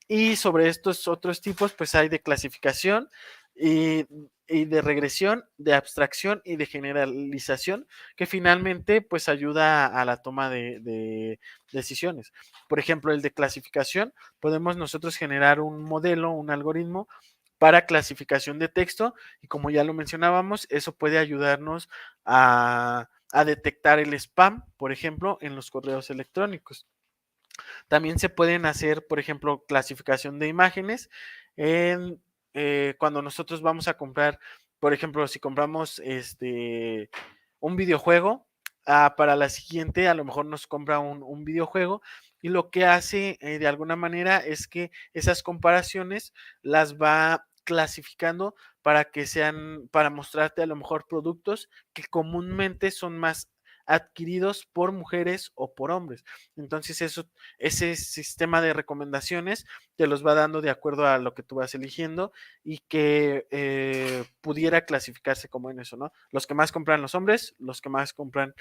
Y sobre estos otros tipos, pues hay de clasificación y de regresión, de abstracción y de generalización, que finalmente pues ayuda a la toma de decisiones. Por ejemplo, el de clasificación, podemos nosotros generar un modelo, un algoritmo para clasificación de texto y como ya lo mencionábamos, eso puede ayudarnos a detectar el spam, por ejemplo, en los correos electrónicos. También se pueden hacer, por ejemplo, clasificación de imágenes cuando nosotros vamos a comprar, por ejemplo, si compramos un videojuego, para la siguiente a lo mejor nos compra un videojuego y lo que hace de alguna manera es que esas comparaciones las va clasificando para mostrarte a lo mejor productos que comúnmente son más adquiridos por mujeres o por hombres. Entonces ese sistema de recomendaciones te los va dando de acuerdo a lo que tú vas eligiendo y que pudiera clasificarse como en eso, ¿no? Los que más compran los hombres, los que más compran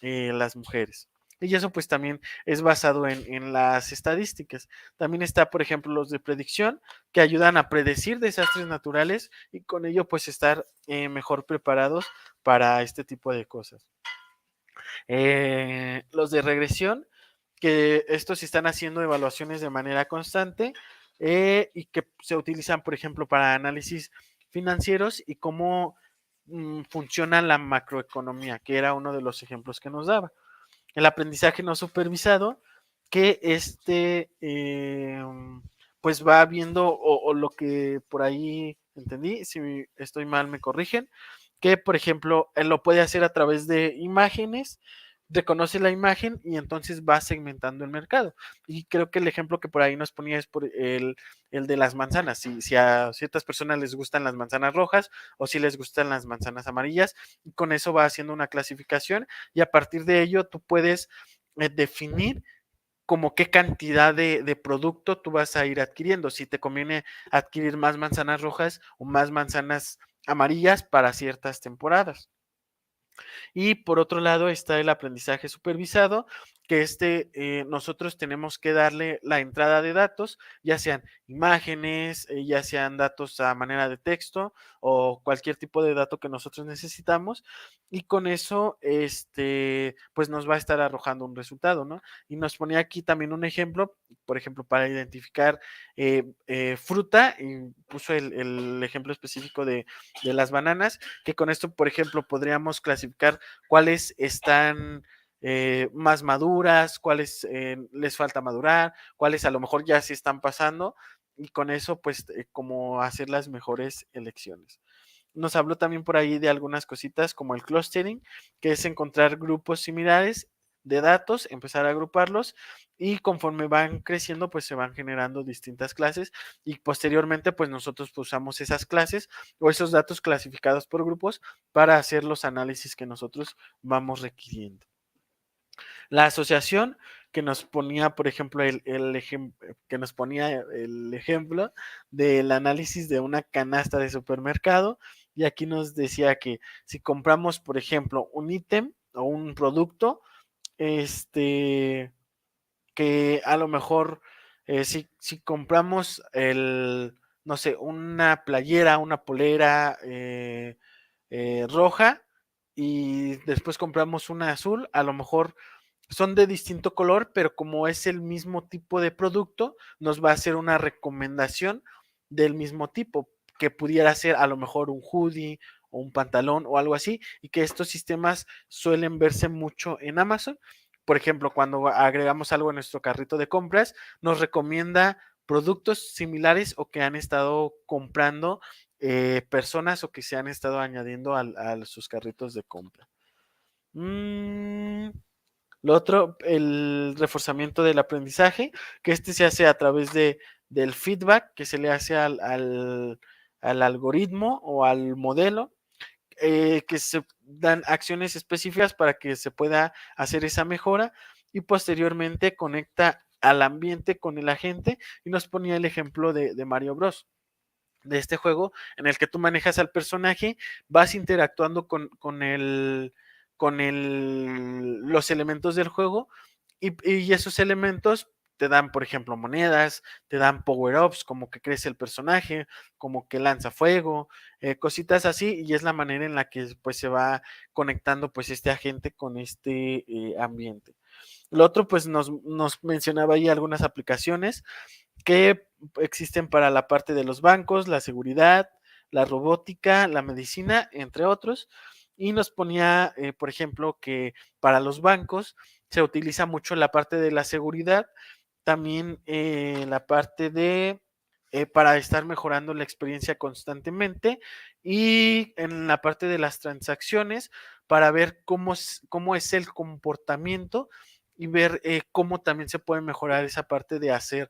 las mujeres. Y eso pues también es basado en las estadísticas. También está, por ejemplo, los de predicción que ayudan a predecir desastres naturales y con ello pues estar mejor preparados para este tipo de cosas. Los de regresión, que estos están haciendo evaluaciones de manera constante y que se utilizan, por ejemplo, para análisis financieros y cómo funciona la macroeconomía, que era uno de los ejemplos que nos daba. El aprendizaje no supervisado, que pues va viendo, o lo que por ahí entendí, si estoy mal me corrigen, que por ejemplo él lo puede hacer a través de imágenes, reconoce la imagen y entonces va segmentando el mercado. Y creo que el ejemplo que por ahí nos ponía es por el de las manzanas. Si a ciertas personas les gustan las manzanas rojas o si les gustan las manzanas amarillas, y con eso va haciendo una clasificación y a partir de ello tú puedes definir como qué cantidad de producto tú vas a ir adquiriendo, si te conviene adquirir más manzanas rojas o más manzanas amarillas para ciertas temporadas. Y por otro lado está el aprendizaje supervisado, que nosotros tenemos que darle la entrada de datos, ya sean imágenes, ya sean datos a manera de texto o cualquier tipo de dato que nosotros necesitamos y con eso pues nos va a estar arrojando un resultado, ¿no? Y nos ponía aquí también un ejemplo, por ejemplo, para identificar fruta, y puso el ejemplo específico de las bananas, que con esto, por ejemplo, podríamos clasificar cuáles están más maduras, cuáles les falta madurar, cuáles a lo mejor ya se están pasando y con eso pues como hacer las mejores elecciones. Nos habló también por ahí de algunas cositas como el clustering, que es encontrar grupos similares de datos, empezar a agruparlos y conforme van creciendo pues se van generando distintas clases y posteriormente pues nosotros usamos esas clases o esos datos clasificados por grupos para hacer los análisis que nosotros vamos requiriendo. La asociación que nos ponía, por ejemplo, que nos ponía el ejemplo del análisis de una canasta de supermercado y aquí nos decía que si compramos, por ejemplo, un ítem o un producto, que a lo mejor si compramos no sé, una playera, una polera roja y después compramos una azul, a lo mejor son de distinto color, pero como es el mismo tipo de producto, nos va a hacer una recomendación del mismo tipo, que pudiera ser a lo mejor un hoodie o un pantalón o algo así, y que estos sistemas suelen verse mucho en Amazon. Por ejemplo, cuando agregamos algo en nuestro carrito de compras, nos recomienda productos similares o que han estado comprando personas o que se han estado añadiendo a sus carritos de compra. Lo otro, el reforzamiento del aprendizaje, que este se hace a través del feedback que se le hace al algoritmo o al modelo, que se dan acciones específicas para que se pueda hacer esa mejora y posteriormente conecta al ambiente con el agente y nos ponía el ejemplo de Mario Bros. De este juego en el que tú manejas al personaje, vas interactuando los elementos del juego y esos elementos te dan, por ejemplo, monedas, te dan power-ups, como que crece el personaje, como que lanza fuego, cositas así, y es la manera en la que pues se va conectando pues este agente con este ambiente. Lo otro, pues nos mencionaba ahí algunas aplicaciones que existen para la parte de los bancos, la seguridad, la robótica, la medicina, entre otros. Y nos ponía, por ejemplo, que para los bancos se utiliza mucho la parte de la seguridad, también la parte de para estar mejorando la experiencia constantemente y en la parte de las transacciones para ver cómo es el comportamiento y ver cómo también se puede mejorar esa parte de hacer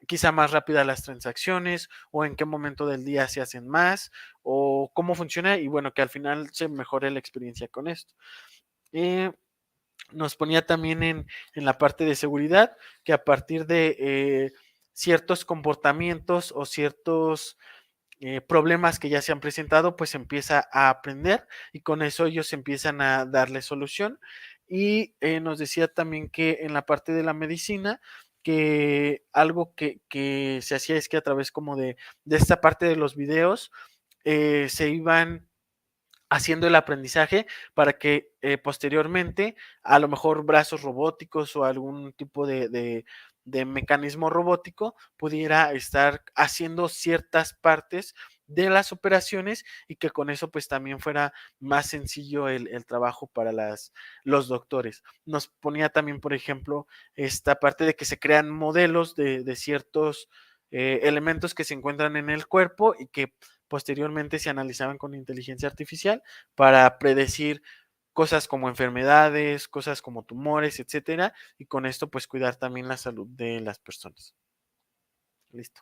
quizá más rápidas las transacciones o en qué momento del día se hacen más o cómo funciona y bueno, que al final se mejore la experiencia con esto. Nos ponía también en la parte de seguridad que a partir de ciertos comportamientos o ciertos problemas que ya se han presentado, pues empieza a aprender y con eso ellos empiezan a darle solución. Y nos decía también que en la parte de la medicina, que algo que se hacía es que a través como de esta parte de los videos se iban haciendo el aprendizaje para que posteriormente a lo mejor brazos robóticos o algún tipo de mecanismo robótico pudiera estar haciendo ciertas partes de las operaciones y que con eso pues también fuera más sencillo el trabajo para los doctores. Nos ponía también, por ejemplo, esta parte de que se crean modelos de ciertos elementos que se encuentran en el cuerpo y que posteriormente se analizaban con inteligencia artificial para predecir cosas como enfermedades, cosas como tumores, etcétera, y con esto pues cuidar también la salud de las personas. Listo.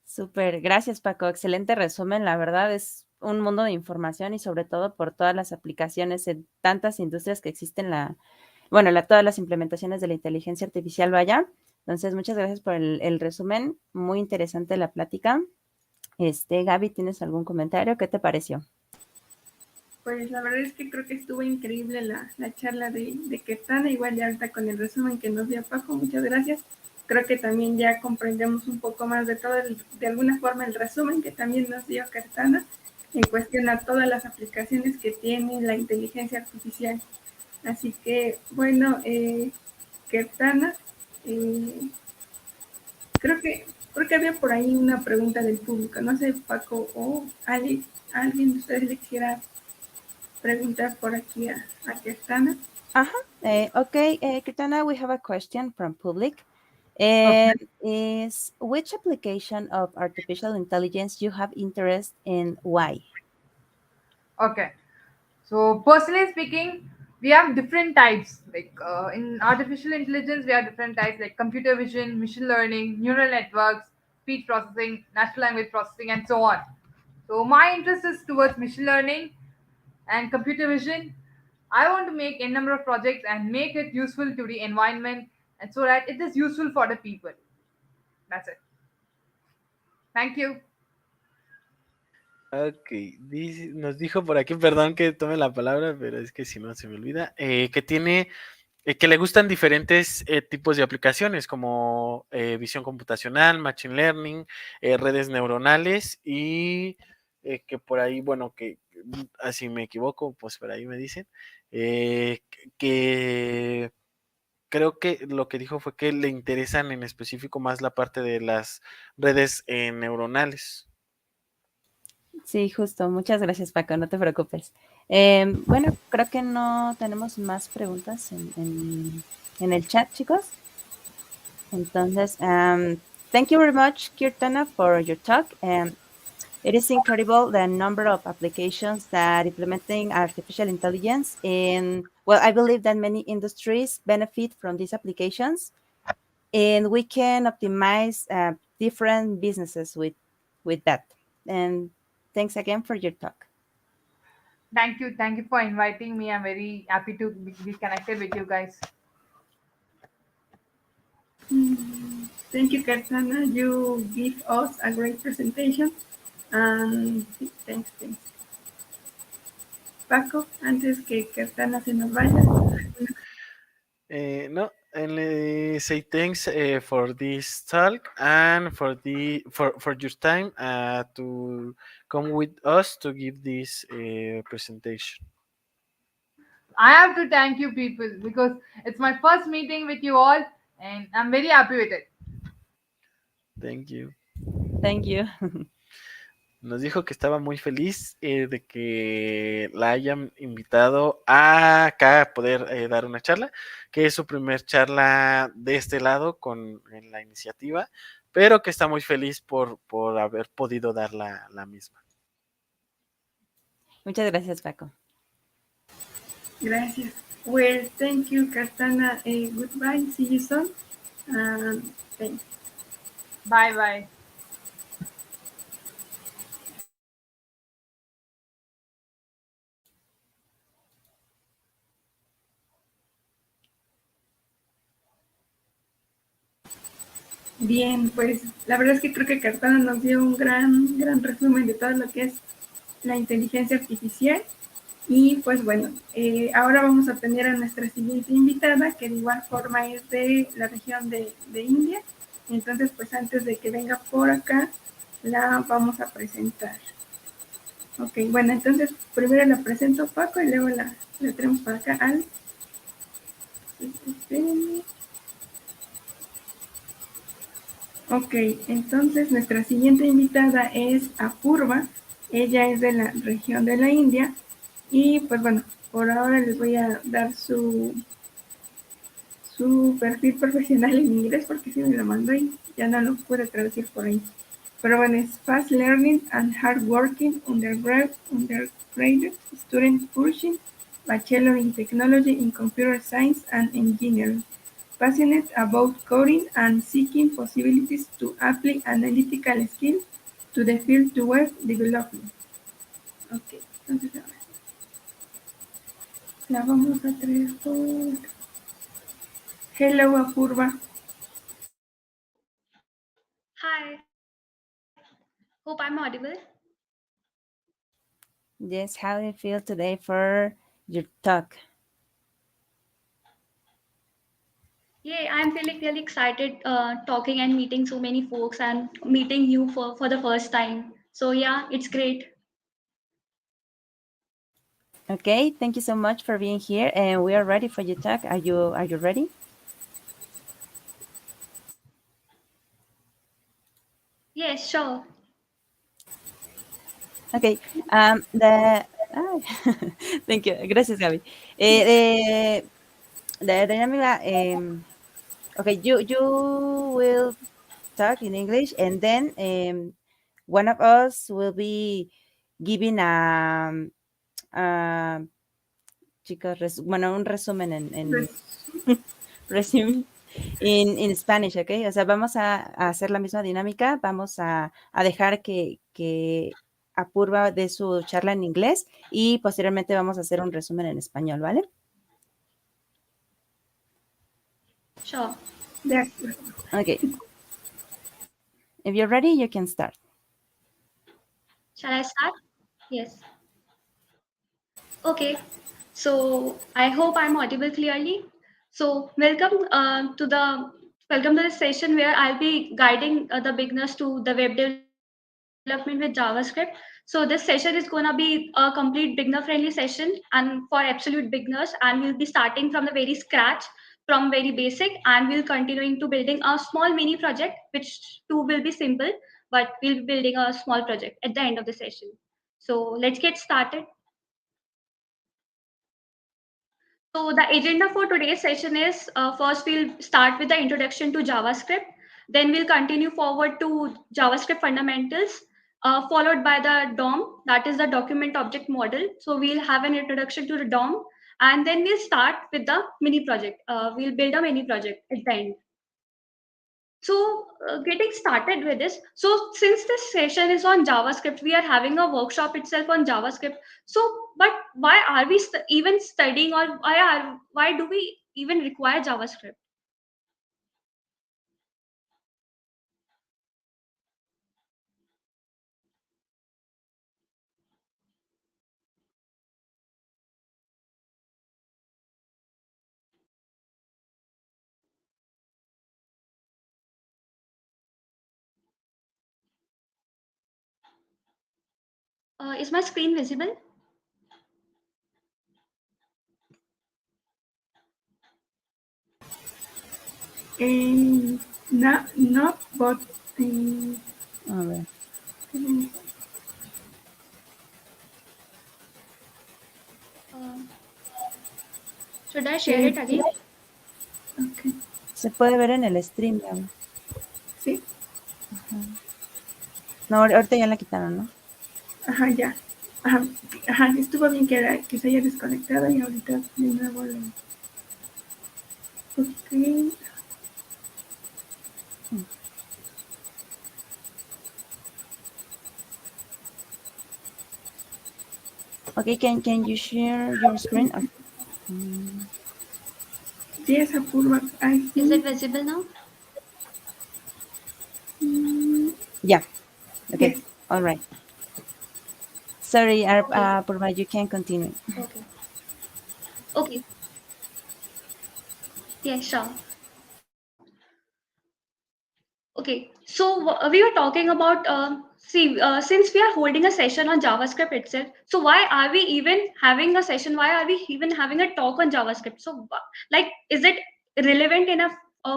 Súper, gracias Paco, excelente resumen, la verdad es un mundo de información y sobre todo por todas las aplicaciones en tantas industrias que existen, todas las implementaciones de la inteligencia artificial, vaya. Entonces, muchas gracias por el resumen, muy interesante la plática. Gaby, ¿tienes algún comentario? ¿Qué te pareció? Pues la verdad es que creo que estuvo increíble la charla de Ketana, igual ya ahorita con el resumen que nos dio Paco, muchas gracias. Creo que también ya comprendemos un poco más de todo, de alguna forma el resumen que también nos dio Ketana en cuestión a todas las aplicaciones que tiene la inteligencia artificial. Así que, bueno, Ketana, creo que había por ahí una pregunta del público. No sé, Paco o alguien de ustedes le quisiera preguntar por aquí a Ketana. Okay, Kirtana, we have a question from public. Okay. Is which application of artificial intelligence you have interest in? Why? Okay. So personally speaking, we have different types. Like in artificial intelligence, we have different types like computer vision, machine learning, neural networks, speech processing, natural language processing, and so on. So my interest is towards machine learning and computer vision. I want to make a number of projects and make it useful to the environment and so that it is useful for the people. That's it. Thank you. Ok, nos dijo por aquí, perdón que tome la palabra, pero es que si no se me olvida, que tiene, que le gustan diferentes tipos de aplicaciones como visión computacional, machine learning, redes neuronales y que por ahí, bueno, que si me equivoco, pues por ahí me dicen, que creo que lo que dijo fue que le interesan en específico más la parte de las redes neuronales. Sí, justo. Muchas gracias, Paco. No te preocupes. Bueno, creo que no tenemos más preguntas en el chat, chicos. Entonces, thank you very much, Kirtana, for your talk. It is incredible the number of applications that implementing artificial intelligence in, well, I believe that many industries benefit from these applications, and we can optimize different businesses with that. And thanks again for your talk. Thank you for inviting me. I'm very happy to be connected with you guys. Thank you, Kartana. You give us a great presentation. Thanks. Paco, antes que Kartana se nos vaya. No, and say thanks for this talk and for your time to come with us to give this presentation. I have to thank you people because it's my first meeting with you all and I'm very happy with it. Thank you. Thank you. Nos dijo que estaba muy feliz de que la hayan invitado a acá a poder dar una charla, que es su primer charla de este lado en la iniciativa, pero que está muy feliz por haber podido dar la misma. Muchas gracias, Paco. Gracias. Well, thank you, Kartana. Goodbye. See you soon. Thanks. Bye. Bien, pues la verdad es que creo que Kartana nos dio un gran resumen de todo lo que es la inteligencia artificial. Y pues bueno, ahora vamos a tener a nuestra siguiente invitada, que de igual forma es de la región de India. Entonces, pues antes de que venga por acá, la vamos a presentar. Ok, bueno, entonces primero la presento Paco y luego la traemos para acá al... Ok, entonces nuestra siguiente invitada es Apurva. Ella es de la región de la India. Y pues bueno, por ahora les voy a dar su perfil profesional en inglés porque si me lo mandó y ya no lo pude traducir por ahí. Pero bueno, es fast learning and hard working undergraduate student pursuing bachelor in technology in computer science and engineering. Passionate about coding and seeking possibilities to apply analytical skills to the field to web development. Ok, entonces ahora la vamos a traer por... Hello, Apurva. Hi. Hope I'm audible. Yes, how do you feel today for your talk? Yeah, I'm feeling really excited talking and meeting so many folks and meeting you for the first time. So yeah, it's great. Okay, thank you so much for being here, and we are ready for your talk. Are you ready? Yes, sure. Okay. Thank you. Gracias, Gaby. La dinámica. Okay, you will talk in English, and then one of us will be giving chicos, bueno, un resumen en resumen in Spanish, ¿ok? O sea, vamos a hacer la misma dinámica, vamos a dejar que Apurva de su charla en inglés y posteriormente vamos a hacer un resumen en español, ¿vale? Sure. De acuerdo. Okay. If you're ready, you can start. Shall I start? Yes. Okay. So I hope I'm audible clearly. So welcome to the session where I'll be guiding the beginners to the web development with JavaScript. So this session is going to be a complete beginner friendly session and for absolute beginners, and we'll be starting from the very scratch. from very basic, and we'll continuing to building a small mini project, which too will be simple, but we'll be building a small project at the end of the session. So let's get started. So the agenda for today's session is first we'll start with the introduction to JavaScript. Then we'll continue forward to JavaScript fundamentals, followed by the DOM, that is the document object model. So we'll have an introduction to the DOM, and then we'll start with the mini project. We'll build a mini project at the end. So getting started with this, so since this session is on JavaScript, we are having a workshop itself on JavaScript. So, but why are we even studying, or why do we even require JavaScript? Is my screen visible? No, but A ver. Should I share it again? Okay. Se puede ver en el stream, ya. Sí. Ajá. No, ahorita ya la quitaron, ¿no? Ajá, ya. Ajá, estuvo bien que se haya desconectado y ahorita de nuevo lo... Ok. Okay, can you share your screen? Okay. Yes, Apurva. Is it visible now? Yeah. Okay. Yes. All right. Sorry, Purva, you can continue. Okay. Okay. Yeah, sure. Okay, so we were talking about, since we are holding a session on JavaScript itself, so why are we even having a session? Why are we even having a talk on JavaScript? So, like, is it relevant enough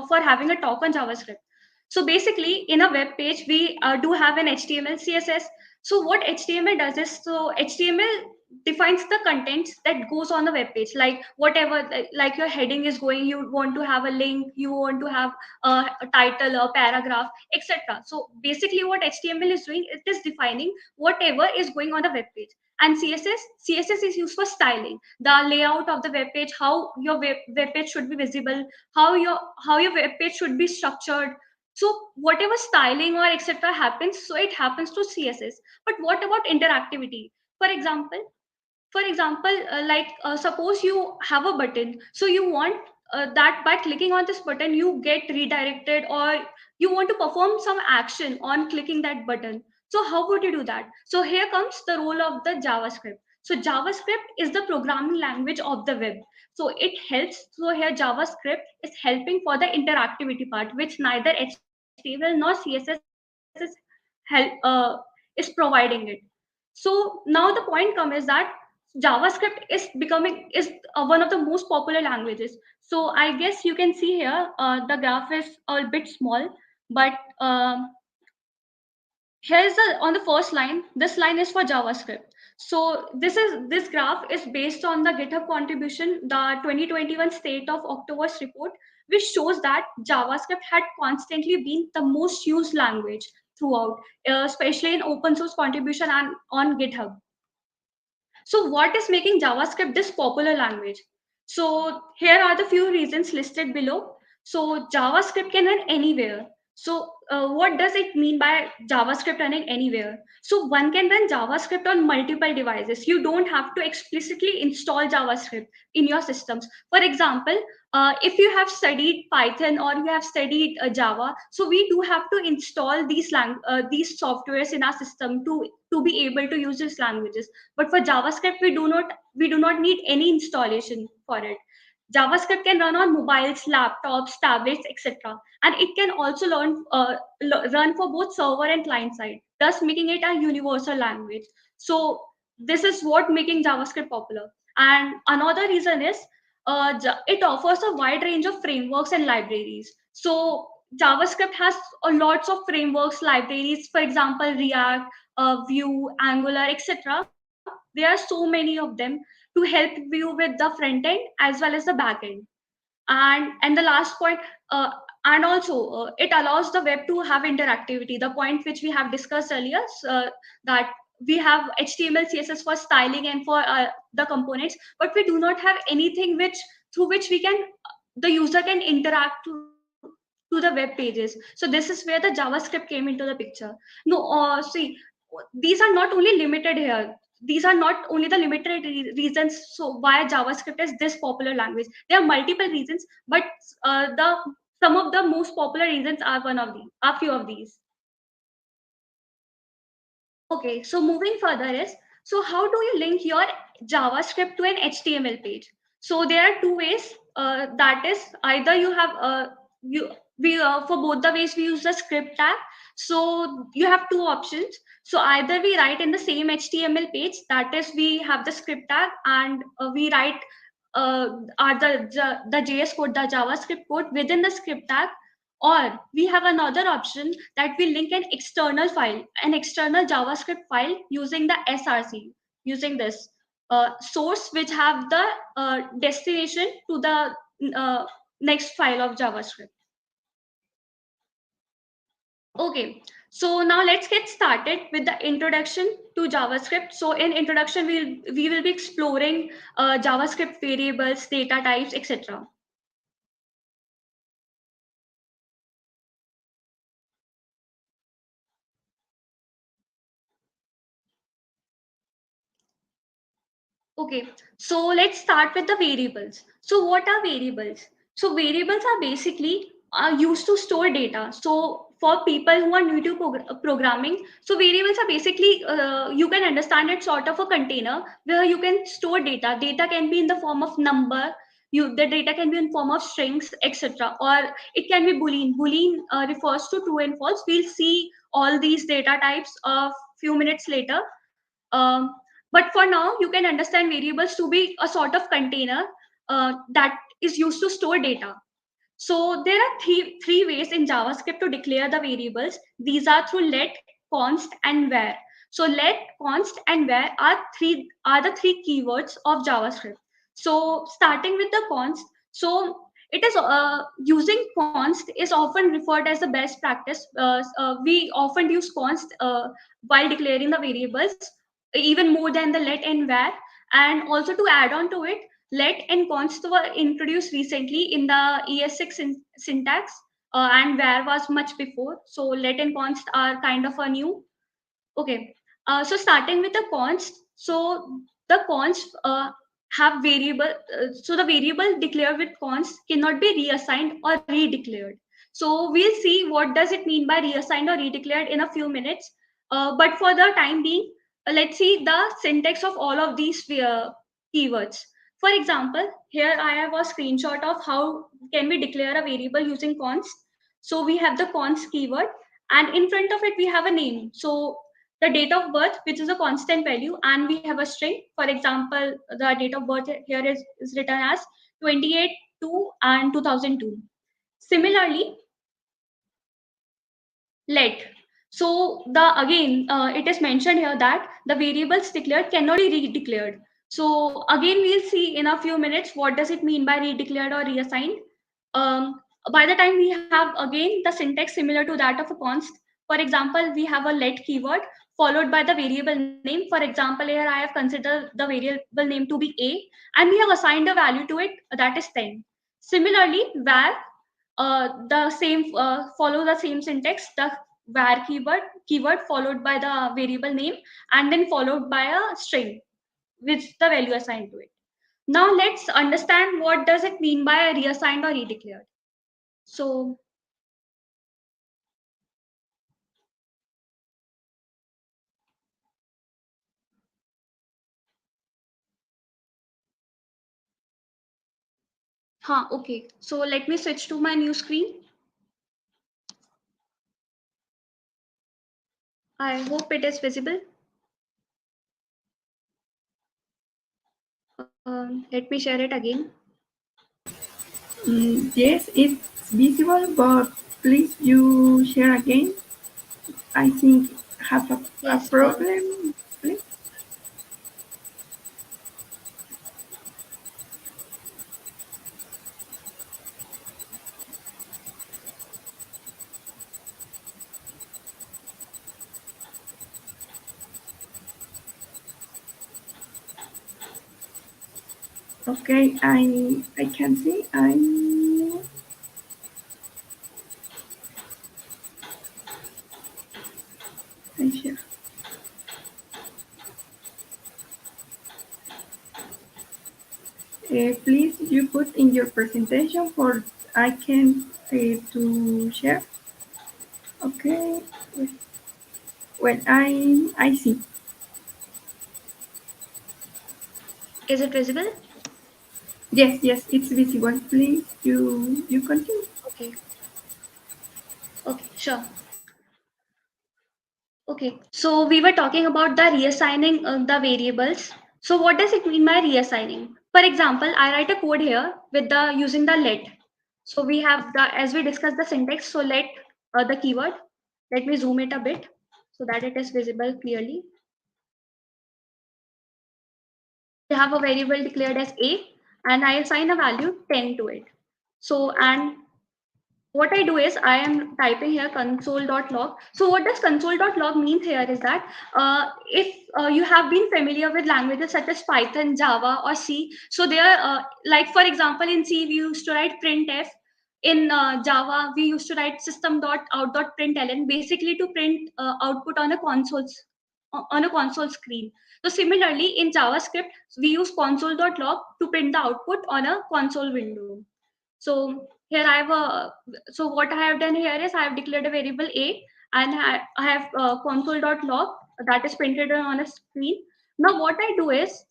for having a talk on JavaScript? So basically, in a web page, we do have an HTML, CSS. So what HTML does is, so HTML defines the contents that goes on the web page, like whatever, like your heading is going, you want to have a link, you want to have a title, a paragraph, etc. So basically what HTML is doing, it is defining whatever is going on the web page. And CSS is used for styling the layout of the web page, how your web page should be visible, how your web page should be structured. So whatever styling or etc happens, so it happens to CSS. But what about interactivity? For example, suppose you have a button, so you want that by clicking on this button you get redirected, or you want to perform some action on clicking that button. So how would you do that? So here comes the role of the JavaScript. So JavaScript is the programming language of the web. So it helps. So here JavaScript is helping for the interactivity part, which neither HTML nor CSS is is providing it. So now the point comes is that JavaScript is one of the most popular languages. So I guess you can see here the graph is a bit small, but here's on the first line. This line is for JavaScript. So this graph is based on the GitHub contribution, the 2021 State of October's report, which shows that JavaScript had constantly been the most used language throughout, especially in open source contribution and on GitHub. So what is making JavaScript this popular language? So here are the few reasons listed below. So JavaScript can run anywhere. So what does it mean by JavaScript running anywhere? So one can run JavaScript on multiple devices. You don't have to explicitly install JavaScript in your systems. For example, if you have studied Python or you have studied Java, so we do have to install these softwares in our system to be able to use these languages. But for JavaScript, we do not need any installation for it. JavaScript can run on mobiles, laptops, tablets, etc. And it can also run for both server and client side, thus making it a universal language. So this is what making JavaScript popular. And another reason is it offers a wide range of frameworks and libraries. So JavaScript has lots of frameworks, libraries, for example, React, Vue, Angular, etc. There are so many of them to help you with the front end as well as the back end. And the last point, and also it allows the web to have interactivity, the point which we have discussed earlier, that we have HTML, CSS for styling and for the components, but we do not have anything which through which we can the user can interact to the web pages. So this is where the JavaScript came into the picture. No, see, these are not only limited here. These are not only the limited reasons so why JavaScript is this popular language. There are multiple reasons, but the some of the most popular reasons are one of these, a few of these. Okay, so moving further is, so how do you link your JavaScript to an HTML page? So there are two ways. That is, either you have you we for both the ways we use the script tag. So you have two options. So either we write in the same HTML page, that is, we have the script tag and we write the JS code, the JavaScript code within the script tag, or we have another option that we link an external file, an external JavaScript file using the SRC, using this source which have the destination to the next file of JavaScript. Okay, so now let's get started with the introduction to JavaScript. So in introduction, we will be exploring JavaScript variables, data types, etc. Okay, so let's start with the variables. So what are variables? So variables are basically used to store data. So for people who are new to programming, so variables are basically, you can understand it sort of a container where you can store data. Data can be in the form of number, the data can be in form of strings, etc. Or it can be Boolean. Boolean refers to true and false. We'll see all these data types a few minutes later. Um, but for now, you can understand variables to be a sort of container that is used to store data. So there are three ways in JavaScript to declare the variables. These are through let, const, and var. So let, const, and var are the three keywords of JavaScript. So starting with the const, so it is using const is often referred as the best practice. We often use const while declaring the variables, even more than the let and var. And also to add on to it, let and const were introduced recently in the ES6 syntax, and var was much before. So let and const are kind of a new. Okay, so starting with the const, so the const have variable, so the variable declared with const cannot be reassigned or redeclared. So we'll see what does it mean by reassigned or redeclared in a few minutes. But for the time being, let's see the syntax of all of these keywords. For example, here I have a screenshot of how can we declare a variable using const. So we have the const keyword, and in front of it we have a name. So the date of birth, which is a constant value, and we have a string. For example, the date of birth here is written as 28/2 and 2002. Similarly, let. So the again, it is mentioned here that the variables declared cannot be redeclared. So again, we'll see in a few minutes what does it mean by redeclared or reassigned. Um, by the time we have again the syntax similar to that of a const. For example, we have a let keyword followed by the variable name. For example, here I have considered the variable name to be a, and we have assigned a value to it, that is 10. Similarly, var, the same follow the same syntax, the var keyword followed by the variable name and then followed by a string with the value assigned to it. Now let's understand what does it mean by reassigned or redeclared. So okay, so let me switch to my new screen. I hope it is visible. Let me share it again. Yes, it's visible, but please you share again. I think have a Yes. problem, please. Okay, I can see. I share. Please you put in your presentation for I can to share. Okay. Well, I see. Is it visible? Yes, yes, it's visible. Please you continue. Okay. Okay, sure. Okay, so we were talking about the reassigning the variables. So what does it mean by reassigning? For example, I write a code here with the using the let. So we have the, as we discussed the syntax, so let the keyword. Let me zoom it a bit so that it is visible clearly. We have a variable declared as a, and I assign a value 10 to it. So, and what I do is I am typing here console.log. So what does console.log mean here is that if you have been familiar with languages such as Python, Java, or C, so there, like for example, in C we used to write printf. In Java, we used to write system.out.println, basically to print output on a console screen. So similarly, in JavaScript, we use console.log to print the output on a console window. So here I have a, so what I have done here is I have declared a variable a, and I have console.log that is printed on a screen. Now what I do is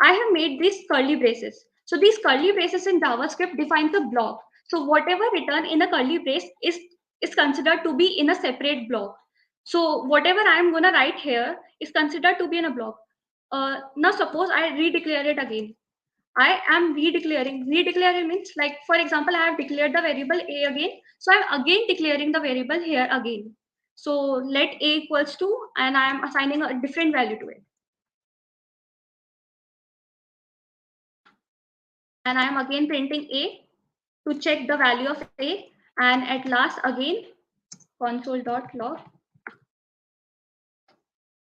I have made these curly braces. So these curly braces in JavaScript defines a block. So whatever written in a curly brace is considered to be in a separate block. So whatever I am gonna write here is considered to be in a block. Now suppose I redeclare it again. I am redeclaring. Redeclaring means, like, for example, I have declared the variable a again. So I'm again declaring the variable here again. So let a equals to, and I am assigning a different value to it. And I am again printing a to check the value of a. And at last, again, console.log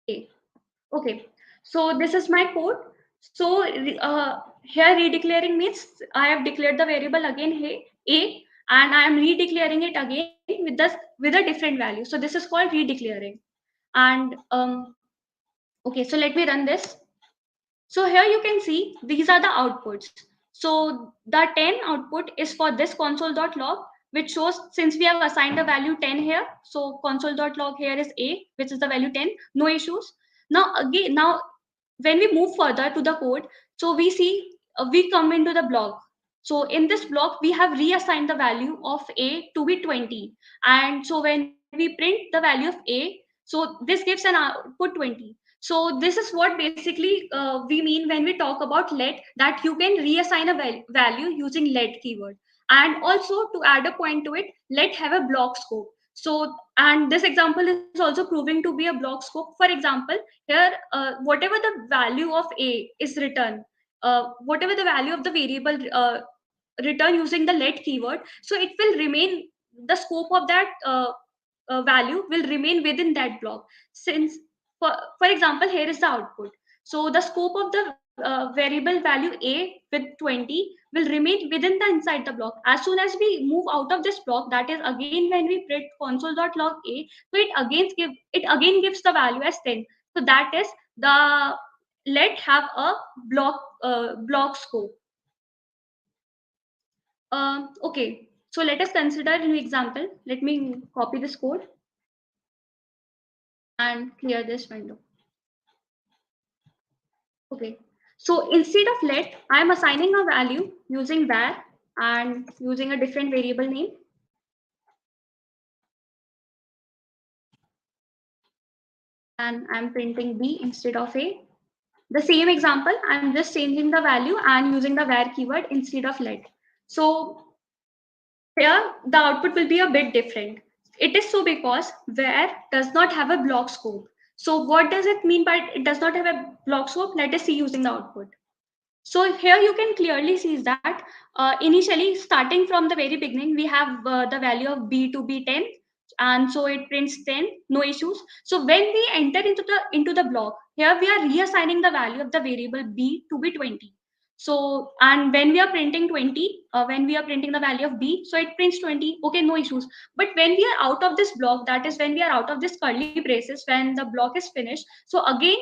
a. Okay. So this is my code. So here redeclaring means I have declared the variable again a, and I am redeclaring it again with a different value. So this is called redeclaring. And okay, so let me run this. So here you can see these are the outputs. So the 10 output is for this console.log, which shows since we have assigned a value 10 here. So console.log here is a, which is the value 10, no issues. Now again, now when we move further to the code, so we see we come into the block. So in this block, we have reassigned the value of a to be 20. And so when we print the value of a, so this gives an output 20. So this is what basically we mean when we talk about let, that you can reassign a value using let keyword. And also to add a point to it, let have a block scope. So, and this example is also proving to be a block scope. For example, here whatever the value of a is written, whatever the value of the variable return using the let keyword, so it will remain, the scope of that value will remain within that block. Since for example, here is the output. So the scope of the variable value a with 20 will remain within the inside the block. As soon as we move out of this block, that is again when we print console.log a, so it again gives the value as 10. So that is the let have a block scope. Okay, so let us consider an example. Let me copy this code and clear this window. Okay, so instead of let, I am assigning a value using var and using a different variable name. And I'm printing b instead of a. The same example, I'm just changing the value and using the var keyword instead of let. So here the output will be a bit different. It is so because where does not have a block scope. So what does it mean by it does not have a block scope? Let us see using the output. So here you can clearly see that initially starting from the very beginning, we have the value of b to be 10, and so it prints 10, no issues. So when we enter into the block, here we are reassigning the value of the variable b to be 20. So, and when we are printing 20, when we are printing the value of b, so it prints 20, okay, no issues. But when we are out of this block, that is when we are out of this curly braces, when the block is finished, so again,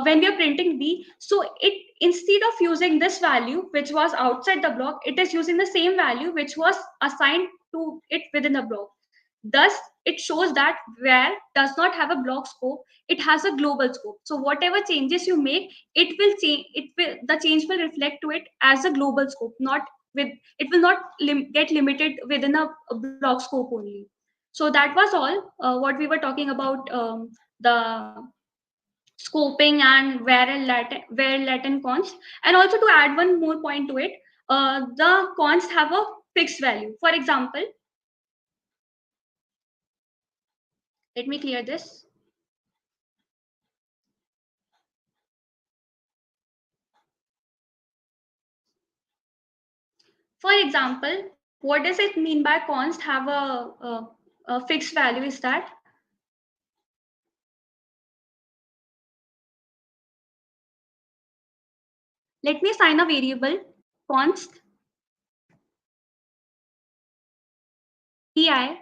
when we are printing b, so it, instead of using this value which was outside the block, it is using the same value which was assigned to it within the block. Thus it shows that where does not have a block scope, it has a global scope. So whatever changes you make, it will change, it will, the change will reflect to it as a global scope, not with, it will not get limited within a block scope only. So that was all what we were talking about, the scoping and where Latin const. And also to add one more point to it, the const have a fixed value. For example, let me clear this. For example, what does it mean by const have a fixed value is that let me assign a variable const pi,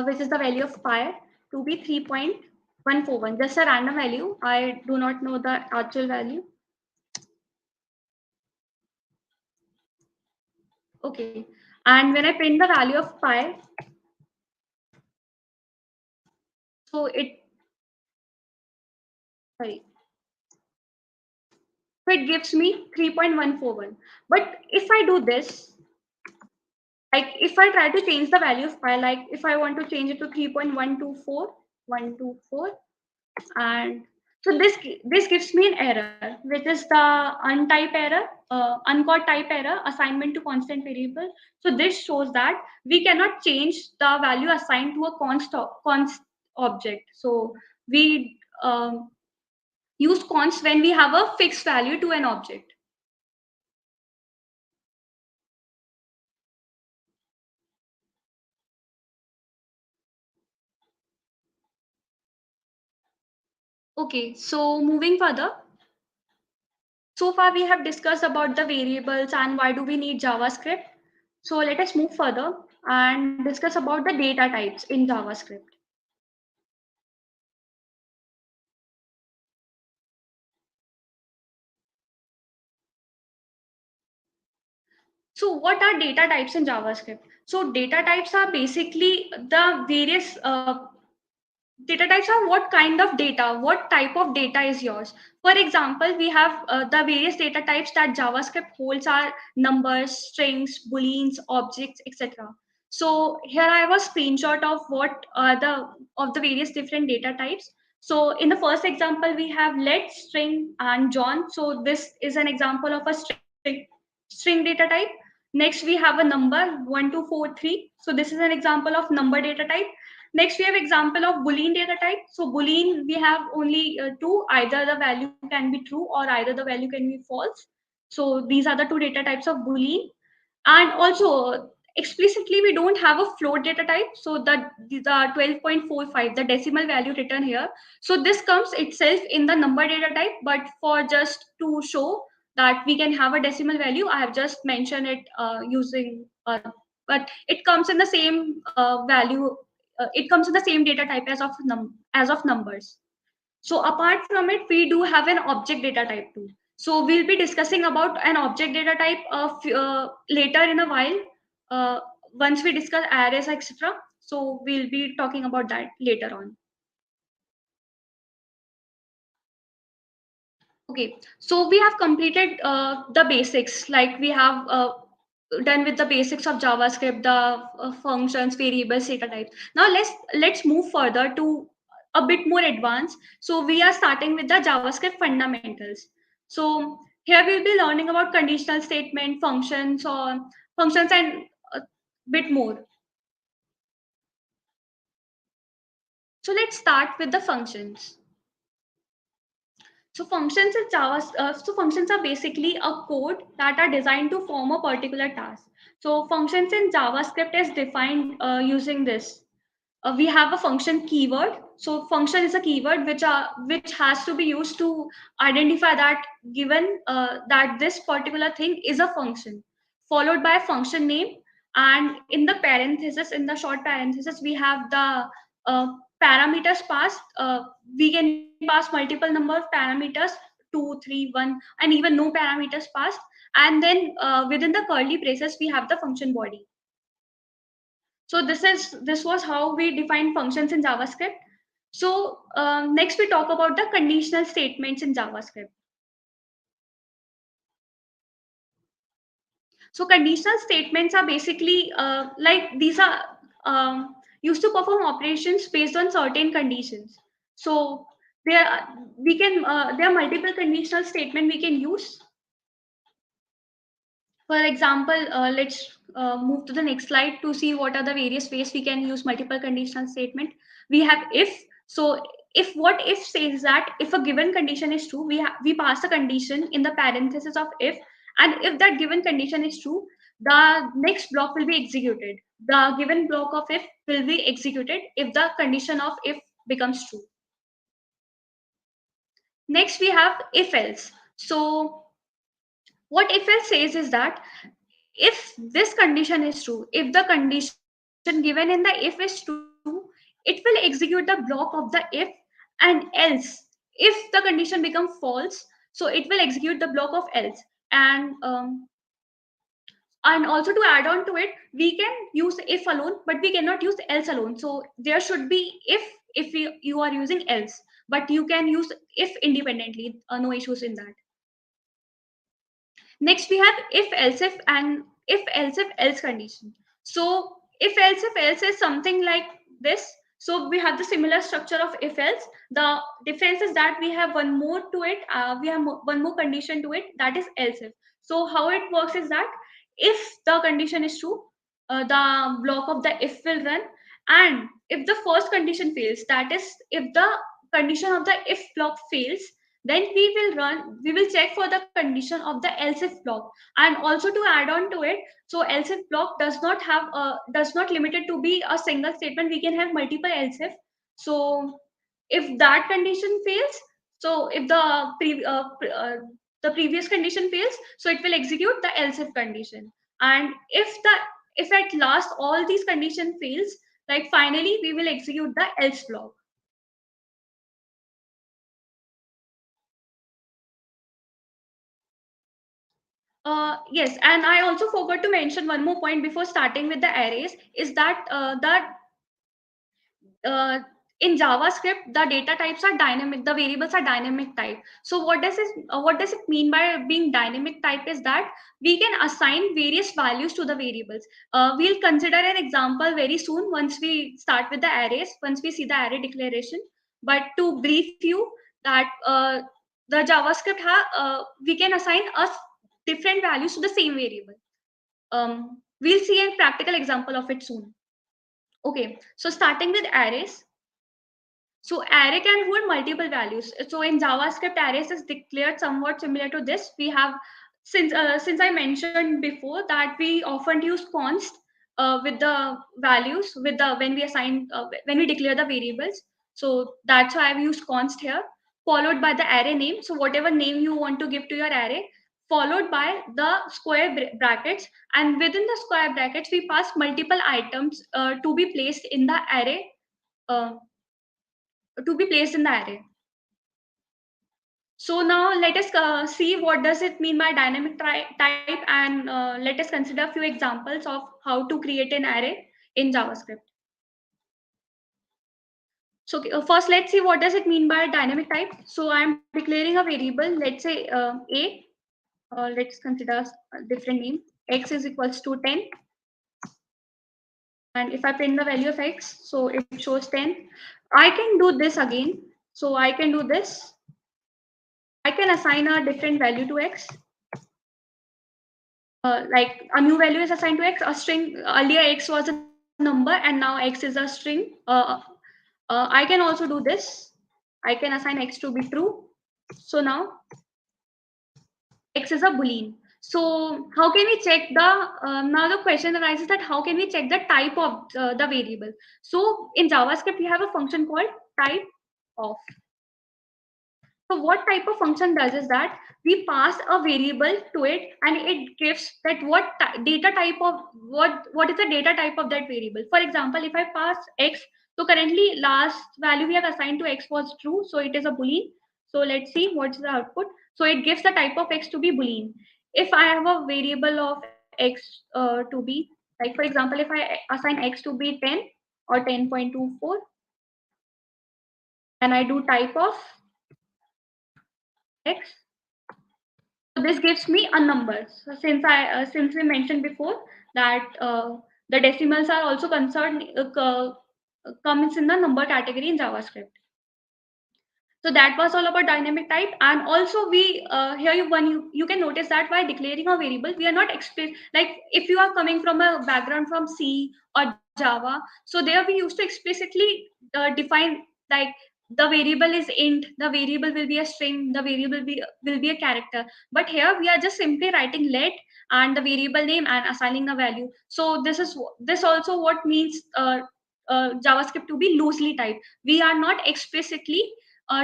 which is the value of pi, to be 3.141. Just a random value. I do not know the actual value. Okay. And when I print the value of pi, so sorry, so it gives me 3.141. But if I do this, like if I try to change the value of pi, like if I want to change it to 3.124, and so this gives me an error, which is the untype error, uncaught type error, assignment to constant variable. So this shows that we cannot change the value assigned to a const object. So we use const when we have a fixed value to an object. Okay, so moving further. So far we have discussed about the variables and why do we need JavaScript. So let us move further and discuss about the data types in JavaScript. So what are data types in JavaScript? So data types are basically the various data types are what kind of data, what type of data is yours. For example, we have the various data types that JavaScript holds are numbers, strings, booleans, objects, etc. So here I have a screenshot of what the various different data types. So in the first example, we have let, string, and John. So this is an example of a string data type. Next, we have a number 1243. So this is an example of number data type. Next, we have example of Boolean data type. So Boolean, we have only two, either the value can be true or either the value can be false. So these are the two data types of Boolean. And also explicitly, we don't have a float data type. So the 12.45, the decimal value written here. So this comes itself in the number data type, but for just to show that we can have a decimal value, I have just mentioned it using, but it comes in the same value. It comes in the same data type as of numbers. So apart from it, we do have an object data type too. So we'll be discussing about an object data type later in a while, once we discuss arrays, etc. So we'll be talking about that later on. Okay, so we have completed the basics, like we have done with the basics of JavaScript, the functions, variables, data types. Now let's move further to a bit more advanced. So we are starting with the JavaScript fundamentals. So here we'll be learning about conditional statement, functions, and bit more. So let's start with the functions. So functions in Java, so functions are basically a code that are designed to form a particular task. So functions in JavaScript is defined using this. We have a function keyword. So function is a keyword which has to be used to identify that given that this particular thing is a function, followed by a function name, and in the parenthesis, in the short parenthesis, we have the uh, parameters passed. We can pass multiple number of parameters, 2, 3, 1, and even no parameters passed. And then within the curly braces, we have the function body. So this was how we define functions in JavaScript. So next we talk about the conditional statements in JavaScript. So conditional statements are basically like these are used to perform operations based on certain conditions. So there are multiple conditional statement we can use. For example, let's move to the next slide to see what are the various ways we can use multiple conditional statement. We have if. So if what if says that if a given condition is true, we pass a condition in the parenthesis of if, and if that given condition is true, the next block will be executed. The given block of if will be executed if the condition of if becomes true. Next we have if else. So what if else says is that if this condition is true, if the condition given in the if is true, it will execute the block of the if, and else if the condition becomes false, so it will execute the block of else. And and also to add on to it, we can use if alone, but we cannot use else alone. So there should be if you are using else, but you can use if independently, no issues in that. Next, we have if else if and if else condition. So if else is something like this. So we have the similar structure of if else. The difference is that we have one more to it. We have one more condition to it, that is else if. So how it works is that if the condition is true, the block of the if will run, and if the first condition fails, that is if the condition of the if block fails, then we will check for the condition of the else if block. And also to add on to it, so else if block does not limit it to be a single statement. We can have multiple else if. So if that condition fails, so if the previous condition fails, so it will execute the else if condition. And if at last all these condition fails, like finally we will execute the else block. Yes, and I also forgot to mention one more point before starting with the arrays, is that in JavaScript, the data types are dynamic, the variables are dynamic type. So what does it mean by being dynamic type is that we can assign various values to the variables. We'll consider an example very soon once we start with the arrays, once we see the array declaration. But to brief you that the JavaScript we can assign us different values to the same variable. We'll see a practical example of it soon. Okay, so starting with arrays. So array can hold multiple values. So in JavaScript, arrays is declared somewhat similar to this. We have, since I mentioned before that we often use const with the values when we declare the variables. So that's why I've used const here, followed by the array name. So whatever name you want to give to your array, followed by the square brackets, and within the square brackets we pass multiple items to be placed in the array. Uh, to be placed in the array. So now let us see what does it mean by dynamic type, and let us consider a few examples of how to create an array in JavaScript. So first let's see what does it mean by dynamic type. So I'm declaring a variable, let's say a, let's consider a different name, x is equals to 10. And if I print the value of x, so it shows 10. I can do this again. So I can do this. I can assign a different value to x. like a new value is assigned to x, a string. Earlier x was a number and now x is a string. I can also do this. I can assign x to be true. So now x is a boolean. So how can we check the now the question arises that how can we check the type of the variable? So in JavaScript we have a function called type of. So what type of function does is that we pass a variable to it and it gives that data type of what is the data type of that variable. For example, if I pass x, so currently last value we have assigned to x was true, so it is a boolean. So let's see what's the output. So it gives the type of x to be boolean. If I have a variable of x to be, like for example, if I assign x to be 10 or 10.24 and I do type of x, so this gives me a number. So since we mentioned before that the decimals are also concerned comes in the number category in JavaScript. So that was all about dynamic type. And also we here you can notice that by declaring a variable, we are not like if you are coming from a background from C or Java, so there we used to explicitly define like the variable is int, the variable will be a string, the variable will be a character. But here we are just simply writing let and the variable name and assigning the value. So this also what means JavaScript to be loosely typed. We are not explicitly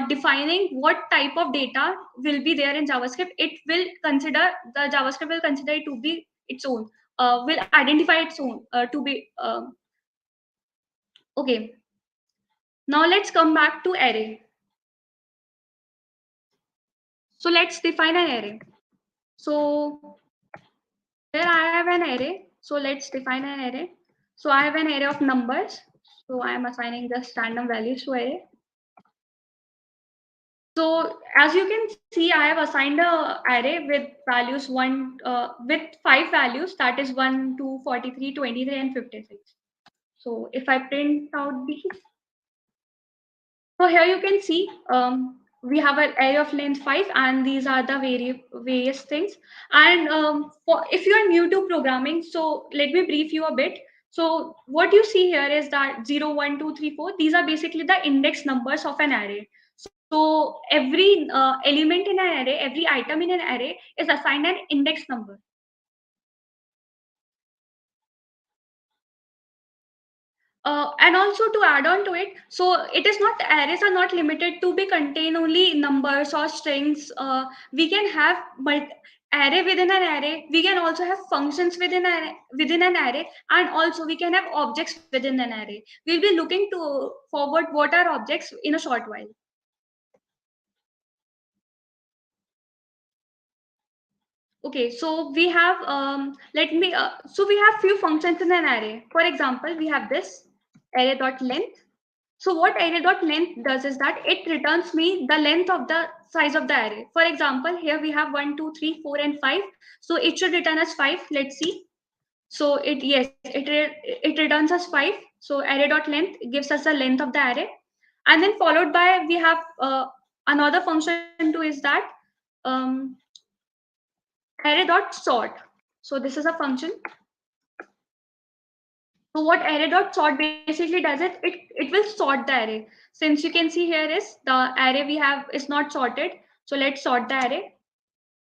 defining what type of data will be there in JavaScript. The JavaScript will consider it to be its own, will identify its own to be okay. Now let's come back to array. So let's define an array. So here I have an array. So let's define an array. So I have an array of numbers. So I am assigning just random values to array. So as you can see, I have assigned a array with values with 5 values, that is 1, 2, 43, 23, and 56. So if I print out these, so here you can see we have an array of length 5, and these are the various things. And if you are new to programming, so let me brief you a bit. So what you see here is that 0, 1, 2, 3, 4. These are basically the index numbers of an array. So every element in an array, every item in an array is assigned an index number. And also to add on to it, so arrays are not limited to be contain only numbers or strings. We can have array within an array. We can also have functions within an array, and also we can have objects within an array. We'll be looking to forward what are objects in a short while. Okay, so we have so we have few functions in an array. For example, we have this array.length. So what array.length does is that it returns me the length of the size of the array. For example, here we have 1, 2, 3, 4, and 5. So it should return as 5. Let's see. So it returns as 5. So array.length gives us the length of the array, and then followed by we have another function too, is that array.sort. So this is a function. So what array.sort basically does it will sort the array. Since you can see here is the array we have is not sorted. So let's sort the array.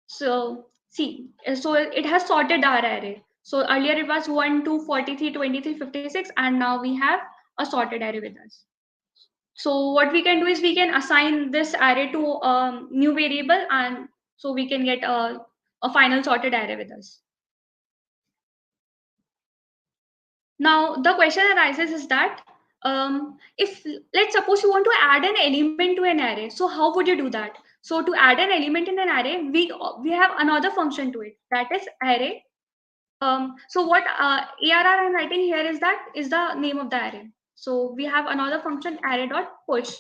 So see, so it has sorted our array. So earlier it was 1, 2, 43, 23, 56, and now we have a sorted array with us. So what we can do is we can assign this array to a new variable, and so we can get a final sorted array with us. Now the question arises is that if let's suppose you want to add an element to an array, so how would you do that? So to add an element in an array, we have another function to it, that is array. So what ARR I'm writing here is the name of the array. So we have another function array.push.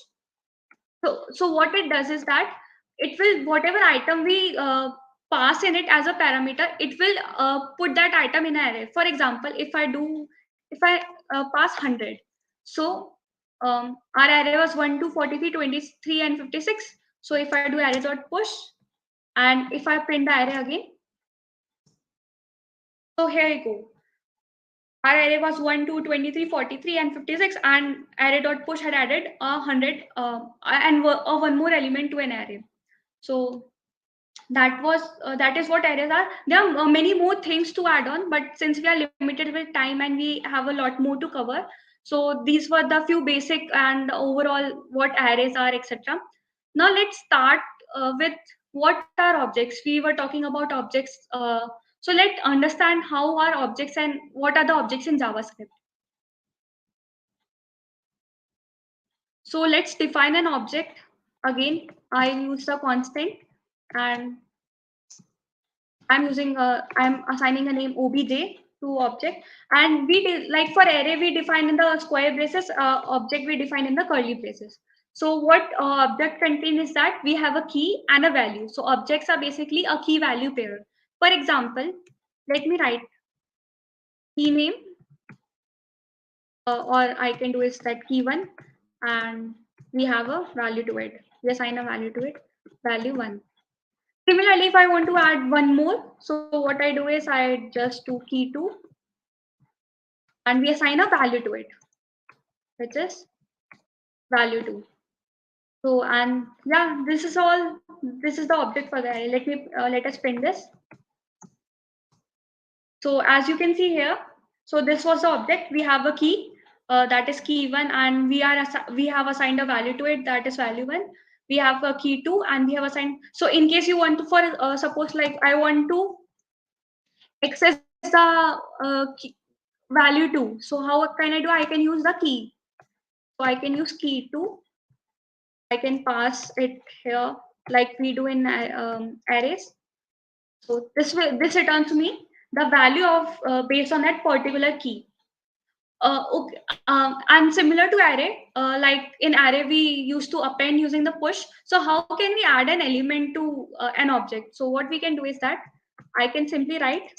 So what it does is that it will, whatever item we pass in it as a parameter, it will put that item in an array. For example, if I pass 100, so our array was 1, 2, 43, 23, and 56. So if I do array.push, and if I print the array again, So here you go. Our array was 1, 2, 23, 43, and 56, and array.push had added 100 and one more element to an array. So that is what arrays are. There are many more things to add on, but since we are limited with time and we have a lot more to cover, so these were the few basic and overall what arrays are, etc. Now let's start with what are objects. We were talking about objects. So let's understand how are objects and what are the objects in JavaScript. So let's define an object. Again, I use the constant, and I'm assigning a name obj to object, and like for array we define in the square braces, object we define in the curly braces. So what object contains is that we have a key and a value. So objects are basically a key value pair. For example, let me write key name, or I can do is that key one, and we have a value to it. We assign a value to it, value 1. Similarly, if I want to add one more, so what I do is I just do key 2, and we assign a value to it, which is value 2. So, and yeah, this is all. This is the object for the array. Let us print this. So as you can see here, so this was the object. We have a key, that is key 1, and we have assigned a value to it, that is value 1. We have a key 2, and we have assigned. So in case you want to, for suppose like I want to access the value 2. So how can I do? I can use the key. So I can use key 2. I can pass it here like we do in arrays. So this returns me the value of based on that particular key. Okay. And similar to array, like in array we used to append using the push. So how can we add an element to an object? So what we can do is that I can simply write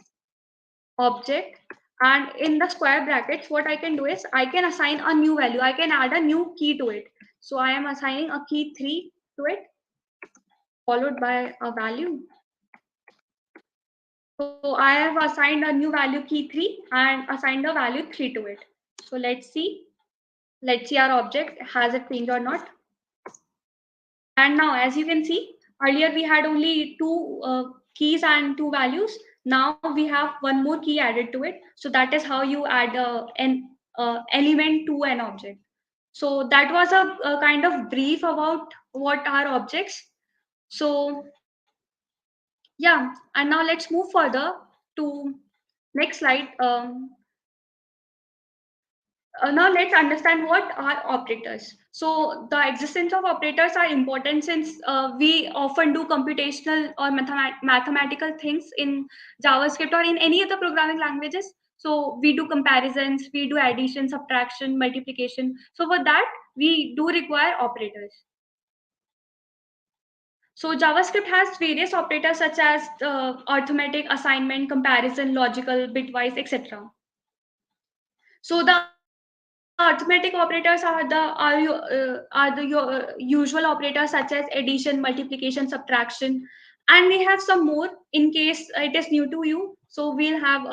object, and in the square brackets what I can do is I can assign a new value. I can add a new key to it. So I am assigning a key 3 to it, followed by a value. So I have assigned a new value key 3 and assigned a value 3 to it. So let's see our object, has it changed or not. And now as you can see, earlier we had only two keys and two values. Now we have one more key added to it. So that is how you add an element to an object. So that was a kind of brief about what are objects. So yeah, and now let's move further to next slide. Now let's understand what are operators. So the existence of operators are important since we often do computational or mathematical things in JavaScript or in any other programming languages. So we do comparisons, we do addition, subtraction, multiplication. So for that, we do require operators. So JavaScript has various operators such as arithmetic, assignment, comparison, logical, bitwise, etc. So the arithmetic operators are your usual operators such as addition, multiplication, subtraction, and we have some more in case it is new to you. So we'll have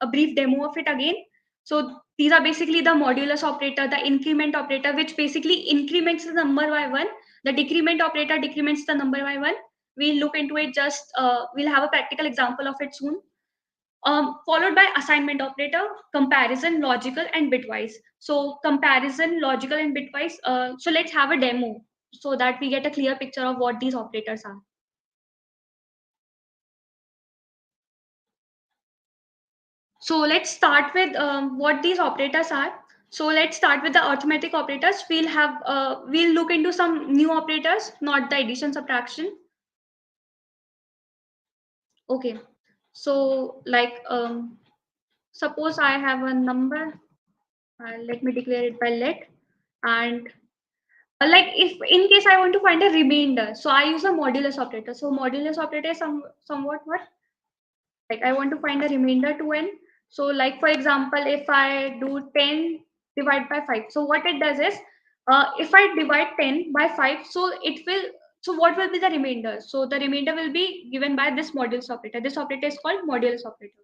a brief demo of it again. So these are basically the modulus operator, the increment operator, which basically increments the number by 1. The decrement operator decrements the number by 1. We'll look into it we'll have a practical example of it soon. Followed by assignment operator, comparison, logical, and bitwise. So comparison, logical, and bitwise. So let's have a demo so that we get a clear picture of what these operators are. So let's start with what these operators are. So let's start with the arithmetic operators. We'll look into some new operators, not the addition, subtraction. Okay. So like suppose I have a number. Let me declare it by let, and like if in case I want to find a remainder, so I use a modulus operator. So modulus operator is somewhat what, like I want to find a remainder to n. So like for example, if I do 10 divided by 5, so what it does is if I divide 10 by 5, so what will be the remainder? So the remainder will be given by this modulus operator. This operator is called modulus operator.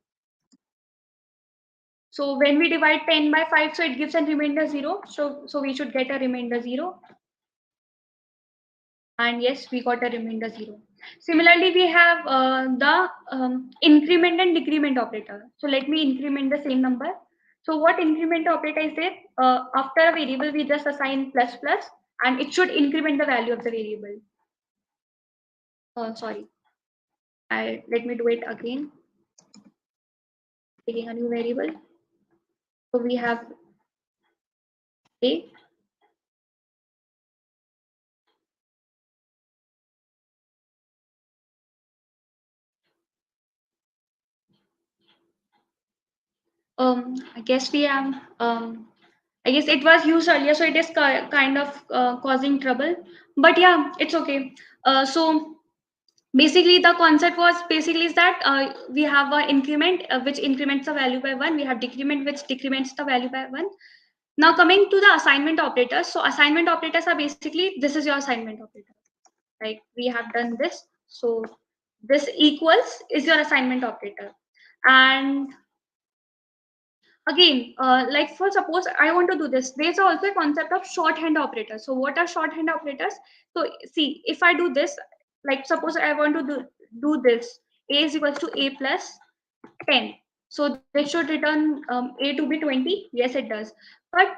So when we divide 10 by 5, so it gives a remainder 0. So we should get a remainder 0. And yes, we got a remainder 0. Similarly, we have the increment and decrement operator. So let me increment the same number. So what increment operator is it? After a variable, we just assign plus plus, and it should increment the value of the variable. Sorry, let me do it again. Taking a new variable. So we have a. I guess we have. I guess it was used earlier, so it is kind of causing trouble. But yeah, it's okay. So basically, the concept was basically is that we have an increment which increments the value by 1. We have decrement which decrements the value by 1. Now coming to the assignment operators. So assignment operators are basically, this is your assignment operator. Like we have done this. So this equals is your assignment operator. And again, like for suppose I want to do this, there's also a concept of shorthand operators. So what are shorthand operators? So see, if I do this, like suppose I want to do this, a is equals to a plus 10. So this should return a to be 20. Yes, it does. But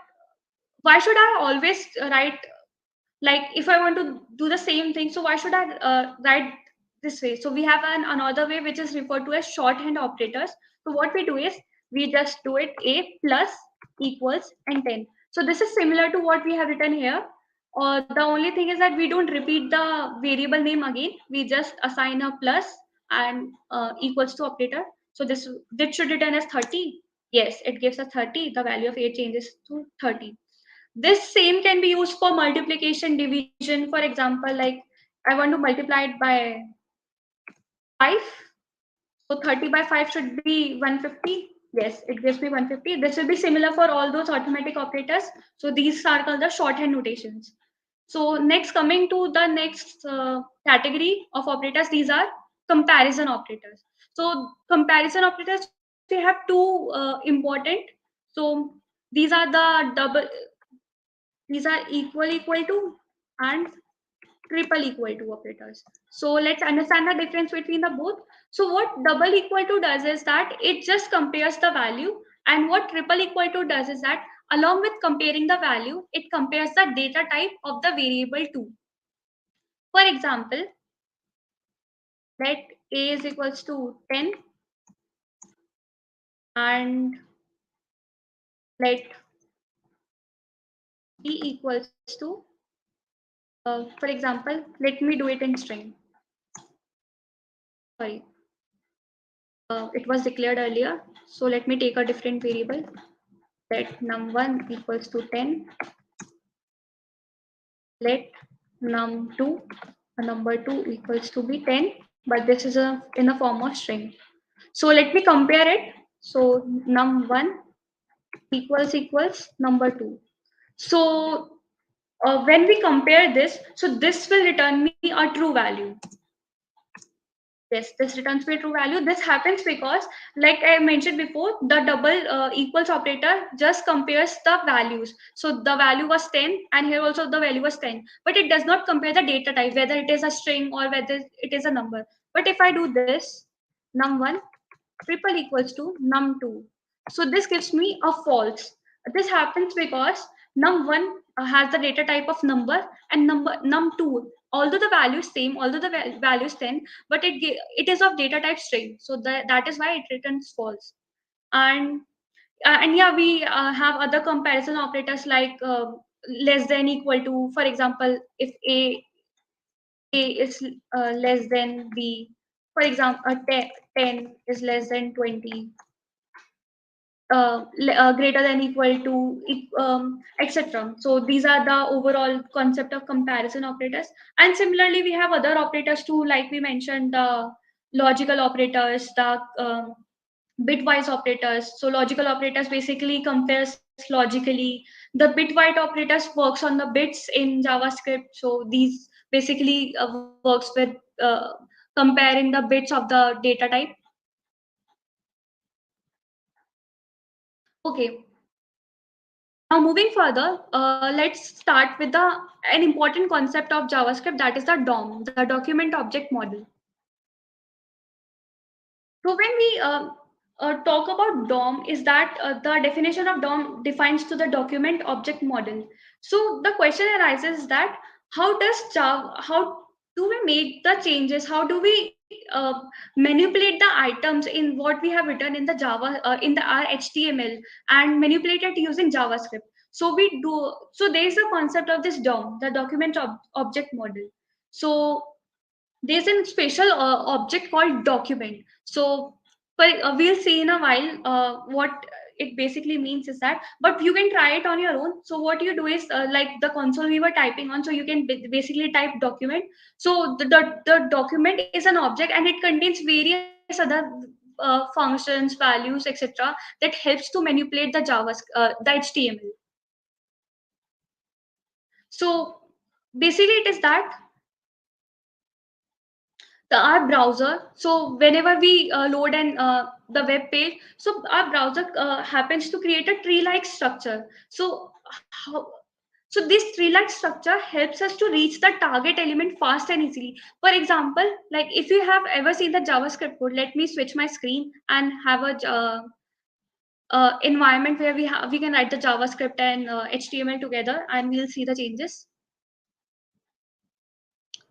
why should I always write, like if I want to do the same thing, so why should I write this way? So we have another way which is referred to as shorthand operators. So what we do is we just do it a plus equals and 10. So this is similar to what we have written here. The only thing is that we don't repeat the variable name again. We just assign a plus and equals to operator. So this should return as 30. Yes, it gives us 30. The value of a changes to 30. This same can be used for multiplication, division. For example, like I want to multiply it by 5. So 30 by 5 should be 150. Yes, it gives me 150. This will be similar for all those arithmetic operators. So these are called the shorthand notations. So next, coming to the next category of operators, these are comparison operators. So comparison operators, we have two important. So these are the these are equal to and triple equal to operators. So let's understand the difference between the both. So what double equal to does is that it just compares the value, and what triple equal to does is that along with comparing the value, it compares the data type of the variable too. For example, let a is equals to 10 and let b equals to, for example, let me do it in string. Sorry. It was declared earlier. So let me take a different variable. Let num1 equals to 10. Let num2, number 2 equals to be 10, but this is in a form of string. So let me compare it. So num1 equals number 2. So when we compare this, so this will return me a true value. Yes, this returns me a true value. This happens because, like I mentioned before, the double equals operator just compares the values. So the value was 10 and here also the value was 10. But it does not compare the data type, whether it is a string or whether it is a number. But if I do this, num1 triple equals to num2. So this gives me a false. This happens because num1 has the data type of number and num2, although the value is same, although the value is 10, but it is of data type string. So that is why it returns false. And yeah, we have other comparison operators like less than equal to. For example, if a is less than b, for example, 10 is less than 20, greater than equal to, etc. So these are the overall concept of comparison operators. And similarly, we have other operators too, like we mentioned, the logical operators, the bitwise operators. So logical operators basically compares logically. The bitwise operators works on the bits in JavaScript. So these basically works with comparing the bits of the data type. Okay. Now moving further, let's start with an important concept of JavaScript, that is the DOM, the document object model. So when we talk about DOM, is that the definition of DOM defines to the document object model. So the question arises that how do we make the changes? How do we manipulate the items in what we have written in the Java in the our HTML and manipulate it using JavaScript? So we do. So there is a concept of this DOM, the document object model. So there's a special object called document. So but we'll see in a while what it basically means is that, but you can try it on your own. So what you do is like the console we were typing on, so you can basically type document. So the document is an object and it contains various other functions, values, etc., that helps to manipulate the the HTML. So basically it is that our browser, so whenever we load the web page, so our browser happens to create a tree like structure. So so this tree like structure helps us to reach the target element fast and easily. For example, like if you have ever seen the JavaScript code, let me switch my screen and have a environment where we can write the JavaScript and HTML together, and we'll see the changes.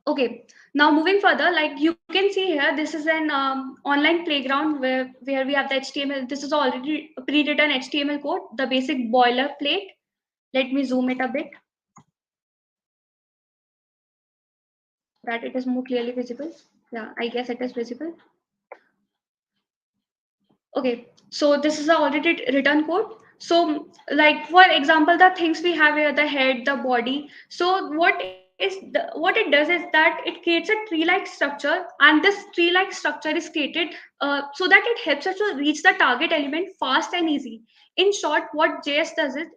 Okay, now moving further, like you can see here, this is an online playground where we have the HTML. This is already pre-written HTML code, the basic boilerplate. Let me zoom it a bit, that it is more clearly visible. Yeah, I guess it is visible. Okay, so this is the already written code. So like for example, the things we have here, the head, the body. So what it does is that it creates a tree-like structure, and this tree-like structure is created so that it helps us to reach the target element fast and easy. In short, what JS does is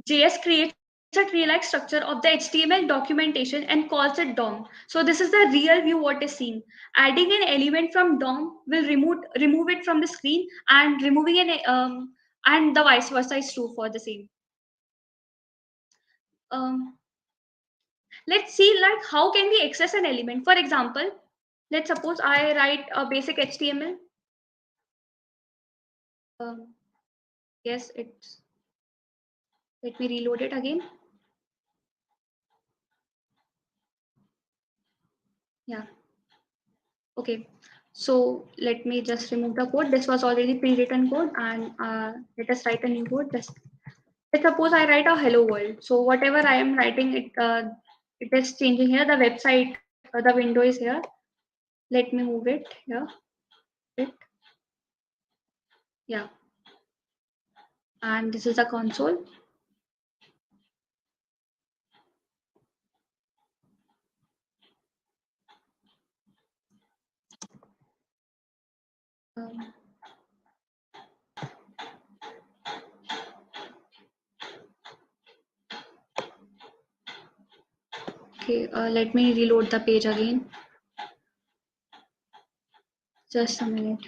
JS creates a tree-like structure of the HTML documentation and calls it DOM. So this is the real view what is seen. Adding an element from DOM will remove it from the screen, and removing and the vice versa is true for the same. Um, let's see like how can we access an element. For example, let's suppose I write a basic HTML. Um, yes, it's. Let me reload it again. Yeah. Okay, so let me just remove the code. This was already pre-written code, and let us write a new code. Let's suppose I write a hello world. So whatever I am writing, it is changing here. The website, the window is here. Let me move it here. It, yeah, and this is the console. Um, okay, let me reload the page again. Just a minute.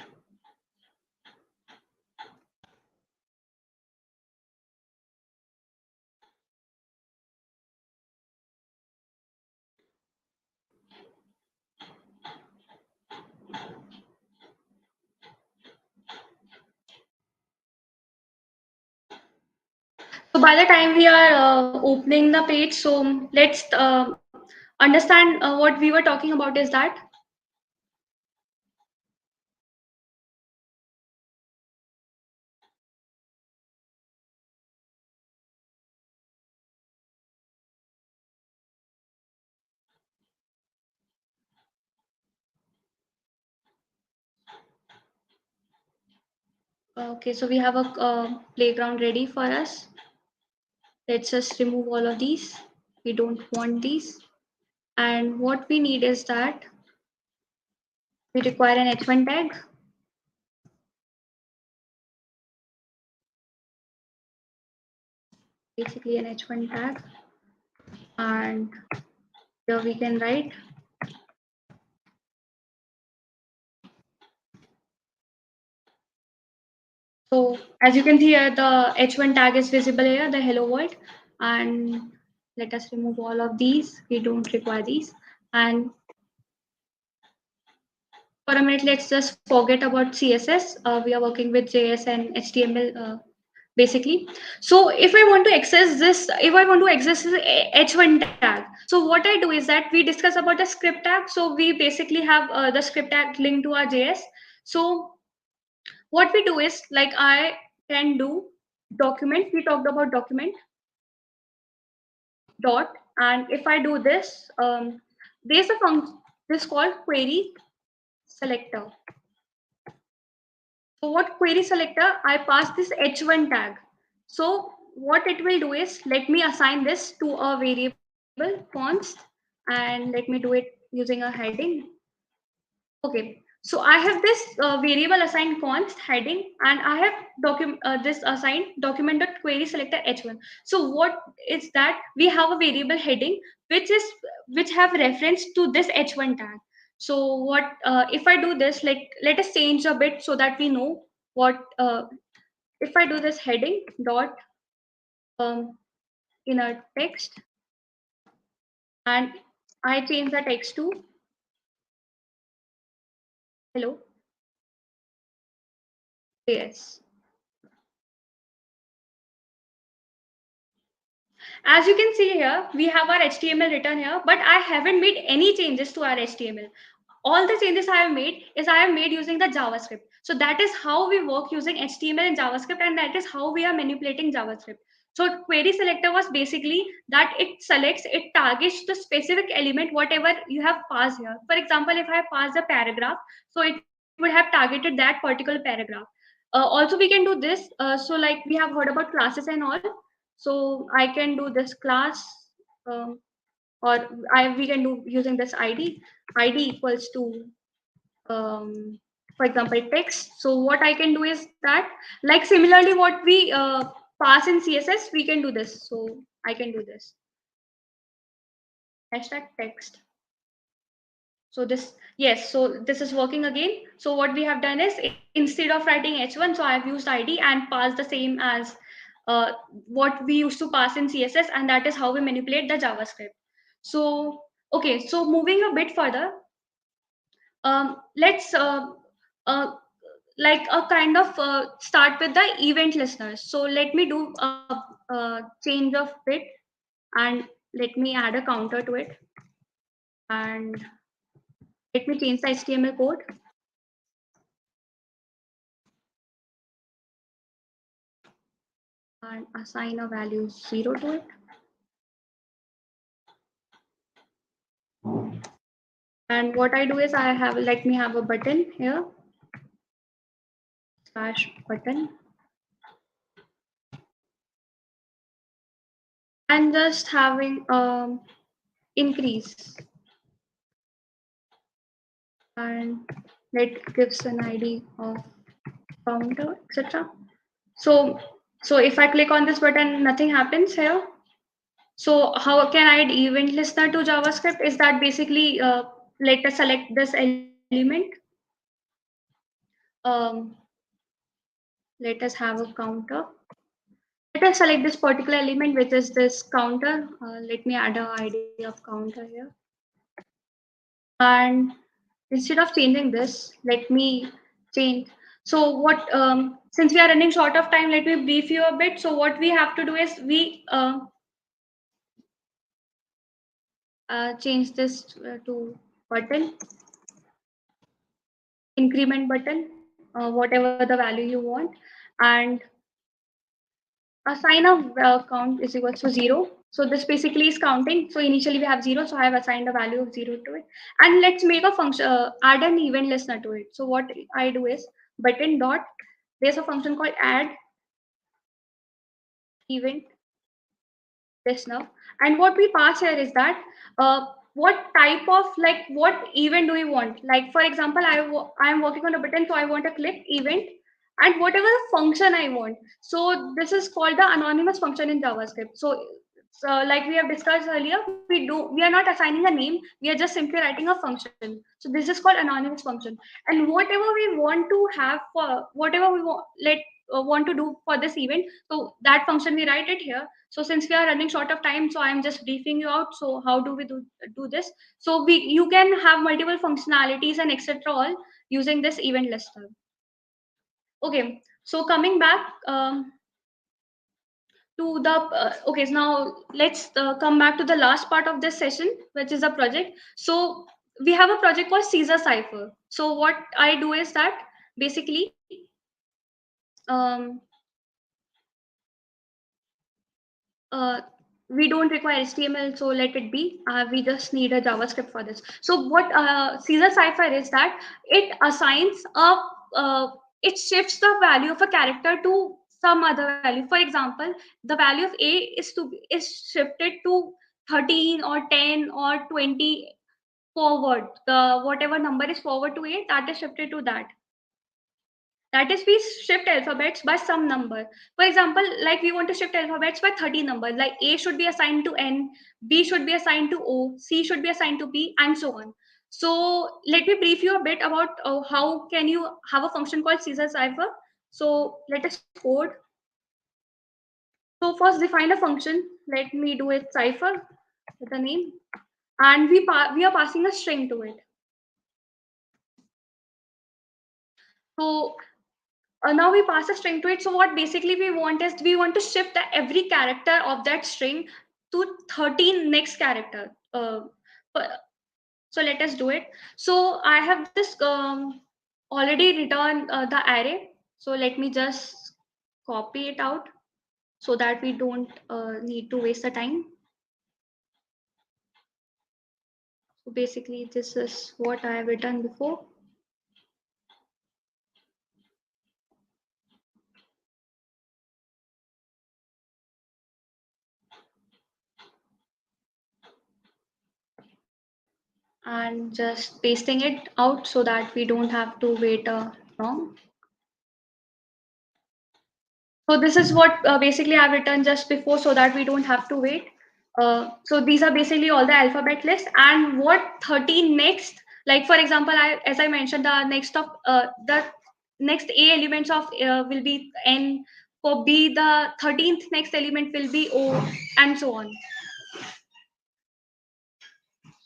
So by the time we are opening the page, so let's understand what we were talking about is that. Okay, so we have a playground ready for us. Let's just remove all of these. We don't want these. And what we need is that we require an h1 tag. Basically an h1 tag. And here we can write So as you can see here, the H1 tag is visible here, the hello world. And let us remove all of these. We don't require these. And for a minute, let's just forget about CSS. We are working with JS and HTML basically. So if I want to access this, H1 tag, so what I do is that we discuss about the script tag. So we basically have the script tag linked to our JS. So what we do is, like, I can do document. We talked about document dot, and if I do this, there's a function. This called query selector. So what query selector? I pass this H1 tag. So what it will do is, let me assign this to a variable const, and let me do it using a heading. Okay, so I have this variable assigned const heading, and I have this assigned document.query selector h1. So what is that? We have a variable heading which have reference to this h1 tag. So what if I do this? Like, let us change a bit so that we know what. If I do this heading dot inner text, and I change the text to hello. Yes. As you can see here, we have our HTML written here, but I haven't made any changes to our HTML. All the changes I have made using the JavaScript. So that is how we work using HTML and JavaScript, and that is how we are manipulating JavaScript. So query selector was basically that it targets the specific element, whatever you have passed here. For example, if I pass a paragraph, so it would have targeted that particular paragraph. Also, we can do this. So like we have heard about classes and all. So I can do this class, or we can do using this ID equals to, for example, text. So what I can do is that, like similarly what we pass in CSS, we can do this. So I can do this hashtag text. So this, yes, so this is working again. So what we have done is, instead of writing h1, so I have used id and passed the same as what we used to pass in CSS, and that is how we manipulate the JavaScript. So okay, so moving a bit further, let's like a kind of start with the event listeners. So let me do a change of bit, and let me add a counter to it, and let me change the HTML code. And assign a value 0 to it. And what I do is, let me have a button here, /button, and just having increase, and let gives an ID of counter, etc. So if I click on this button, nothing happens here. So how can I add event listener to JavaScript? Is that basically let us select this element. Let us have a counter. Let us select this particular element, which is this counter. Let me add an ID of counter here. And instead of changing this, let me change. So what, since we are running short of time, let me brief you a bit. So what we have to do is, we change this to button, increment button, whatever the value you want, and assign a count is equals to 0. So this basically is counting. So initially we have 0, so I have assigned a value of 0 to it. And let's make a function, add an event listener to it. So what I do is, button dot, there's a function called add event listener. And what we pass here is that what type of, like, what event do we want? Like, for example, I am working on a button, so I want a clip event, and whatever the function I want. So this is called the anonymous function in JavaScript. So like we have discussed earlier, we are not assigning a name, we are just simply writing a function. So this is called anonymous function. And whatever we want to have, for whatever we want, want to do for this event. So that function we write it here. So since we are running short of time, so I'm just briefing you out. So how do we do this? So you can have multiple functionalities and etc. all using this event lister. Okay, so coming back to the okay, so now let's come back to the last part of this session, which is a project. So we have a project called Caesar Cipher. So what I do is that basically um, we don't require HTML, so let it be. We just need a JavaScript for this. So what Caesar Cipher is that it assigns it shifts the value of a character to some other value. For example, the value of A is shifted to 13 or 10 or 20 forward. The whatever number is forward to A, that is shifted to that. That is, we shift alphabets by some number. For example, like we want to shift alphabets by 30 numbers, like A should be assigned to N, B should be assigned to O, C should be assigned to B, and so on. So let me brief you a bit about how can you have a function called Caesar Cipher. So let us code. So first define a function. Let me do it cipher with a name, and we are passing a string to it. So now we pass a string to it. So what basically we want is we want to shift every character of that string to 13 next character. So let us do it. So I have this already written the array. So let me just copy it out so that we don't need to waste the time. So basically this is what I have written before. And just pasting it out so that we don't have to wait long. So this is what basically I've written just before so that we don't have to wait. So these are basically all the alphabet list, and what 13 next, like for example, as I mentioned, the next A elements of will be N. For B, the 13th next element will be O, and so on.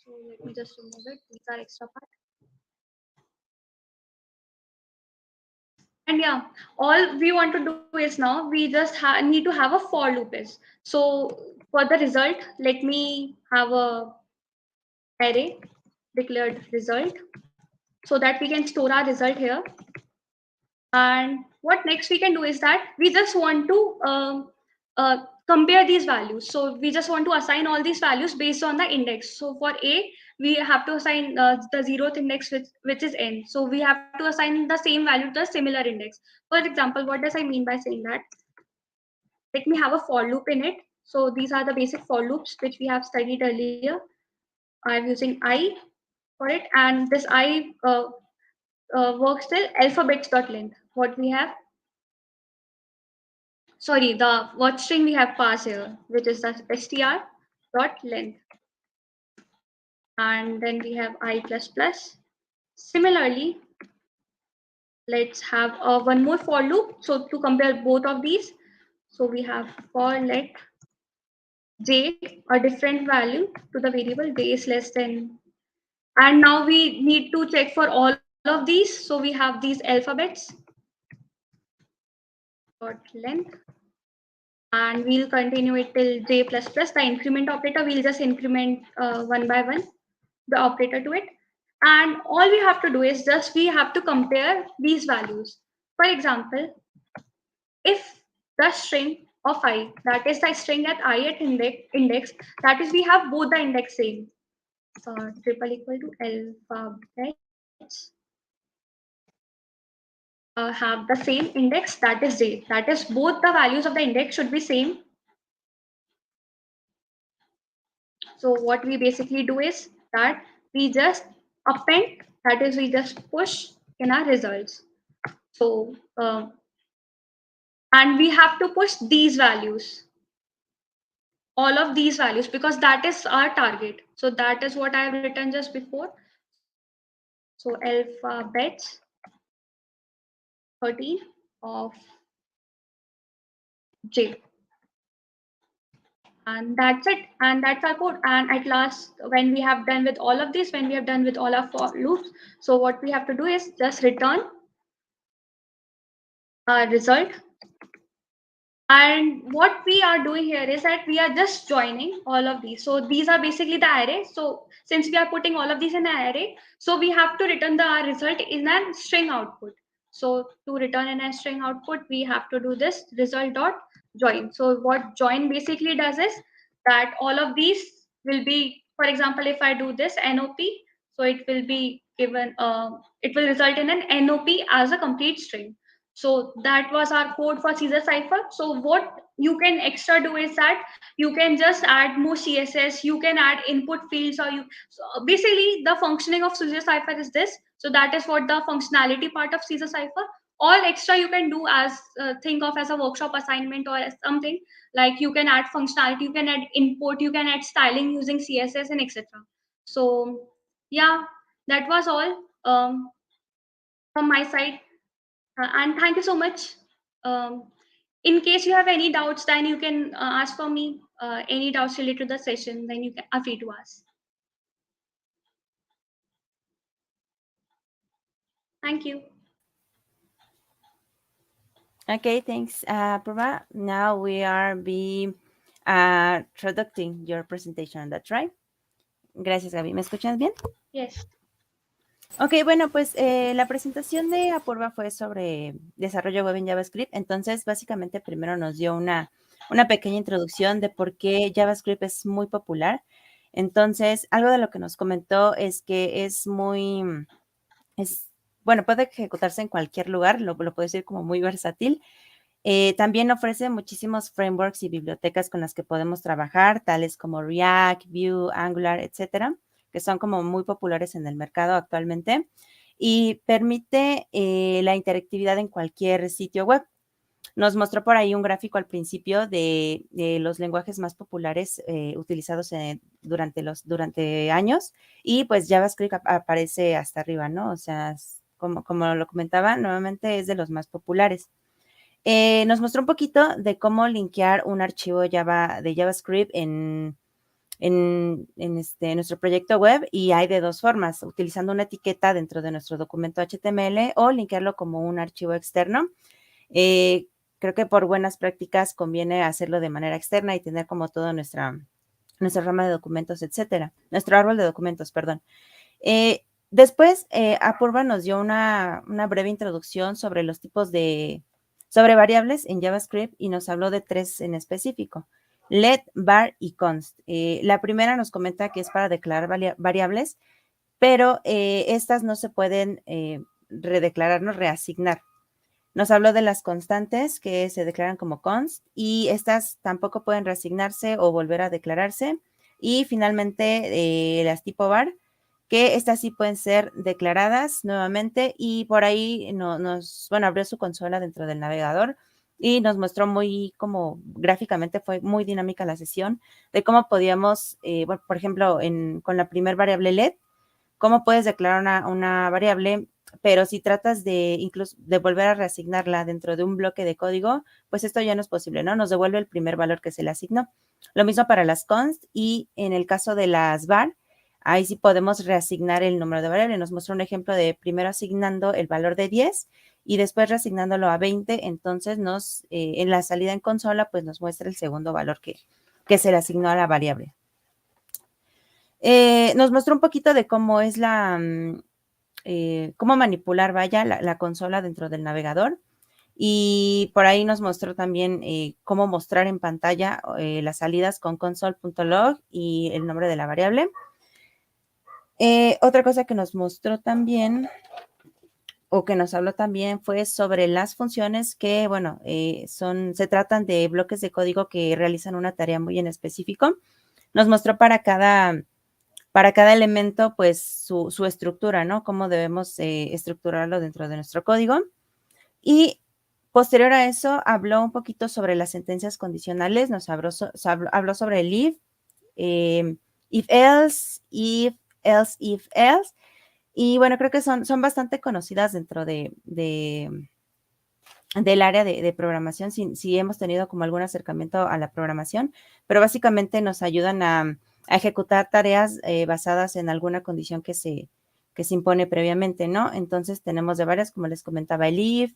So let me just remove it. These are extra part. And yeah, all we want to do is now we just need to have a for loop is. So for the result, let me have a array declared result so that we can store our result here. And what next we can do is that we just want to compare these values. So we just want to assign all these values based on the index. So for A, we have to assign the 0th index, which is N. So we have to assign the same value to a similar index. For example, what does I mean by saying that? Let me have a for loop in it. So these are the basic for loops which we have studied earlier. I'm using I for it, and this I works till alphabets.length. What we have, sorry, the what string we have passed here, which is the str.length, and then we have I plus plus. Similarly, let's have one more for loop. So to compare both of these, so we have for let j a different value to the variable j is less than, and now we need to check for all of these. So we have these alphabets dot length, and we'll continue it till j plus plus. The increment operator, we'll just increment one by one the operator to it. And all we have to do is just we have to compare these values. For example, if the string of I, that is the string at I at index, that is we have both the index same. So triple equal to alphabets have the same index, that is j. That is both the values of the index should be same. So what we basically do is that we just append, that is we just push in our results. So and we have to push these values, all of these values, because that is our target. So that is what I have written just before. So alphabets 13 of J. And that's it. And that's our code. And at last, when we have done with all of this, when we have done with all our for loops, so what we have to do is just return our result. And what we are doing here is that we are just joining all of these. So these are basically the array. So since we are putting all of these in an array, so we have to return the result in a string output. So to return in a string output, we have to do this result dot join. So what join basically does is that all of these will be, for example, if I do this NOP, so it will be given, it will result in an NOP as a complete string. So that was our code for Caesar cipher. So what you can extra do is that you can just add more CSS, you can add input fields, or you, so basically the functioning of Caesar cipher is this. So that is what the functionality part of Caesar cipher. All extra you can do as think of as a workshop assignment or as something like you can add functionality, you can add input, you can add styling using CSS and etc. So yeah, that was all from my side. And thank you so much. Um, in case you have any doubts, then you can ask for me any doubts related to the session, then you can, are free to ask. Thank you. Okay, thanks, Prabha. Now we are traducing your presentation, that's right? Gracias, Gaby. ¿Me escuchas bien? Yes. Ok, bueno, pues la presentación de Apurva fue sobre desarrollo web en JavaScript. Entonces, básicamente, primero nos dio una pequeña introducción de por qué JavaScript es muy popular. Entonces, algo de lo que nos comentó es que bueno, puede ejecutarse en cualquier lugar, lo puedo decir como muy versátil. También ofrece muchísimos frameworks y bibliotecas con las que podemos trabajar, tales como React, Vue, Angular, etcétera, que son como muy populares en el mercado actualmente, y permite la interactividad en cualquier sitio web. Nos mostró por ahí un gráfico al principio de los lenguajes más populares utilizados durante años, y pues JavaScript aparece hasta arriba, ¿no? O sea, como lo comentaba, nuevamente es de los más populares. Nos mostró un poquito de cómo linkear un archivo de JavaScript en nuestro proyecto web, y hay de dos formas: utilizando una etiqueta dentro de nuestro documento HTML o linkearlo como un archivo externo. Creo que por buenas prácticas conviene hacerlo de manera externa y tener como toda nuestra rama de documentos, etcétera, nuestro árbol de documentos, perdón. Después, Apurva nos dio una breve introducción sobre los tipos sobre variables en JavaScript, y nos habló de tres en específico: let, var y const. La primera nos comenta que es para declarar variables, pero estas no se pueden redeclarar, no reasignar. Nos habló de las constantes, que se declaran como const, y estas tampoco pueden reasignarse o volver a declararse. Y finalmente, las tipo var, que estas sí pueden ser declaradas nuevamente, y por ahí abrió su consola dentro del navegador y nos mostró muy como gráficamente, fue muy dinámica la sesión de cómo podíamos, por ejemplo, con la primer variable let, cómo puedes declarar una variable, pero si tratas incluso de volver a reasignarla dentro de un bloque de código, pues esto ya no es posible, ¿no? Nos devuelve el primer valor que se le asignó. Lo mismo para las const, y en el caso de las var, ahí sí podemos reasignar el número de variable. Nos muestra un ejemplo de primero asignando el valor de 10 y después reasignándolo a 20. Entonces en la salida en consola, pues nos muestra el segundo valor que se le asignó a la variable. Nos mostró un poquito de cómo es cómo manipular, la consola dentro del navegador. Y por ahí nos mostró también cómo mostrar en pantalla las salidas con console.log y el nombre de la variable. Otra cosa que nos mostró también, o que nos habló también, fue sobre las funciones que, bueno, se tratan de bloques de código que realizan una tarea muy en específico. Nos mostró para cada elemento, pues, su estructura, ¿no? Cómo debemos estructurarlo dentro de nuestro código. Y posterior a eso, habló un poquito sobre las sentencias condicionales. Nos habló sobre el if else, if else. Y bueno, creo que son bastante conocidas dentro de del área de programación, si hemos tenido como algún acercamiento a la programación, pero básicamente nos ayudan a ejecutar tareas basadas en alguna condición que se impone previamente, ¿no? Entonces tenemos de varias, como les comentaba, el if,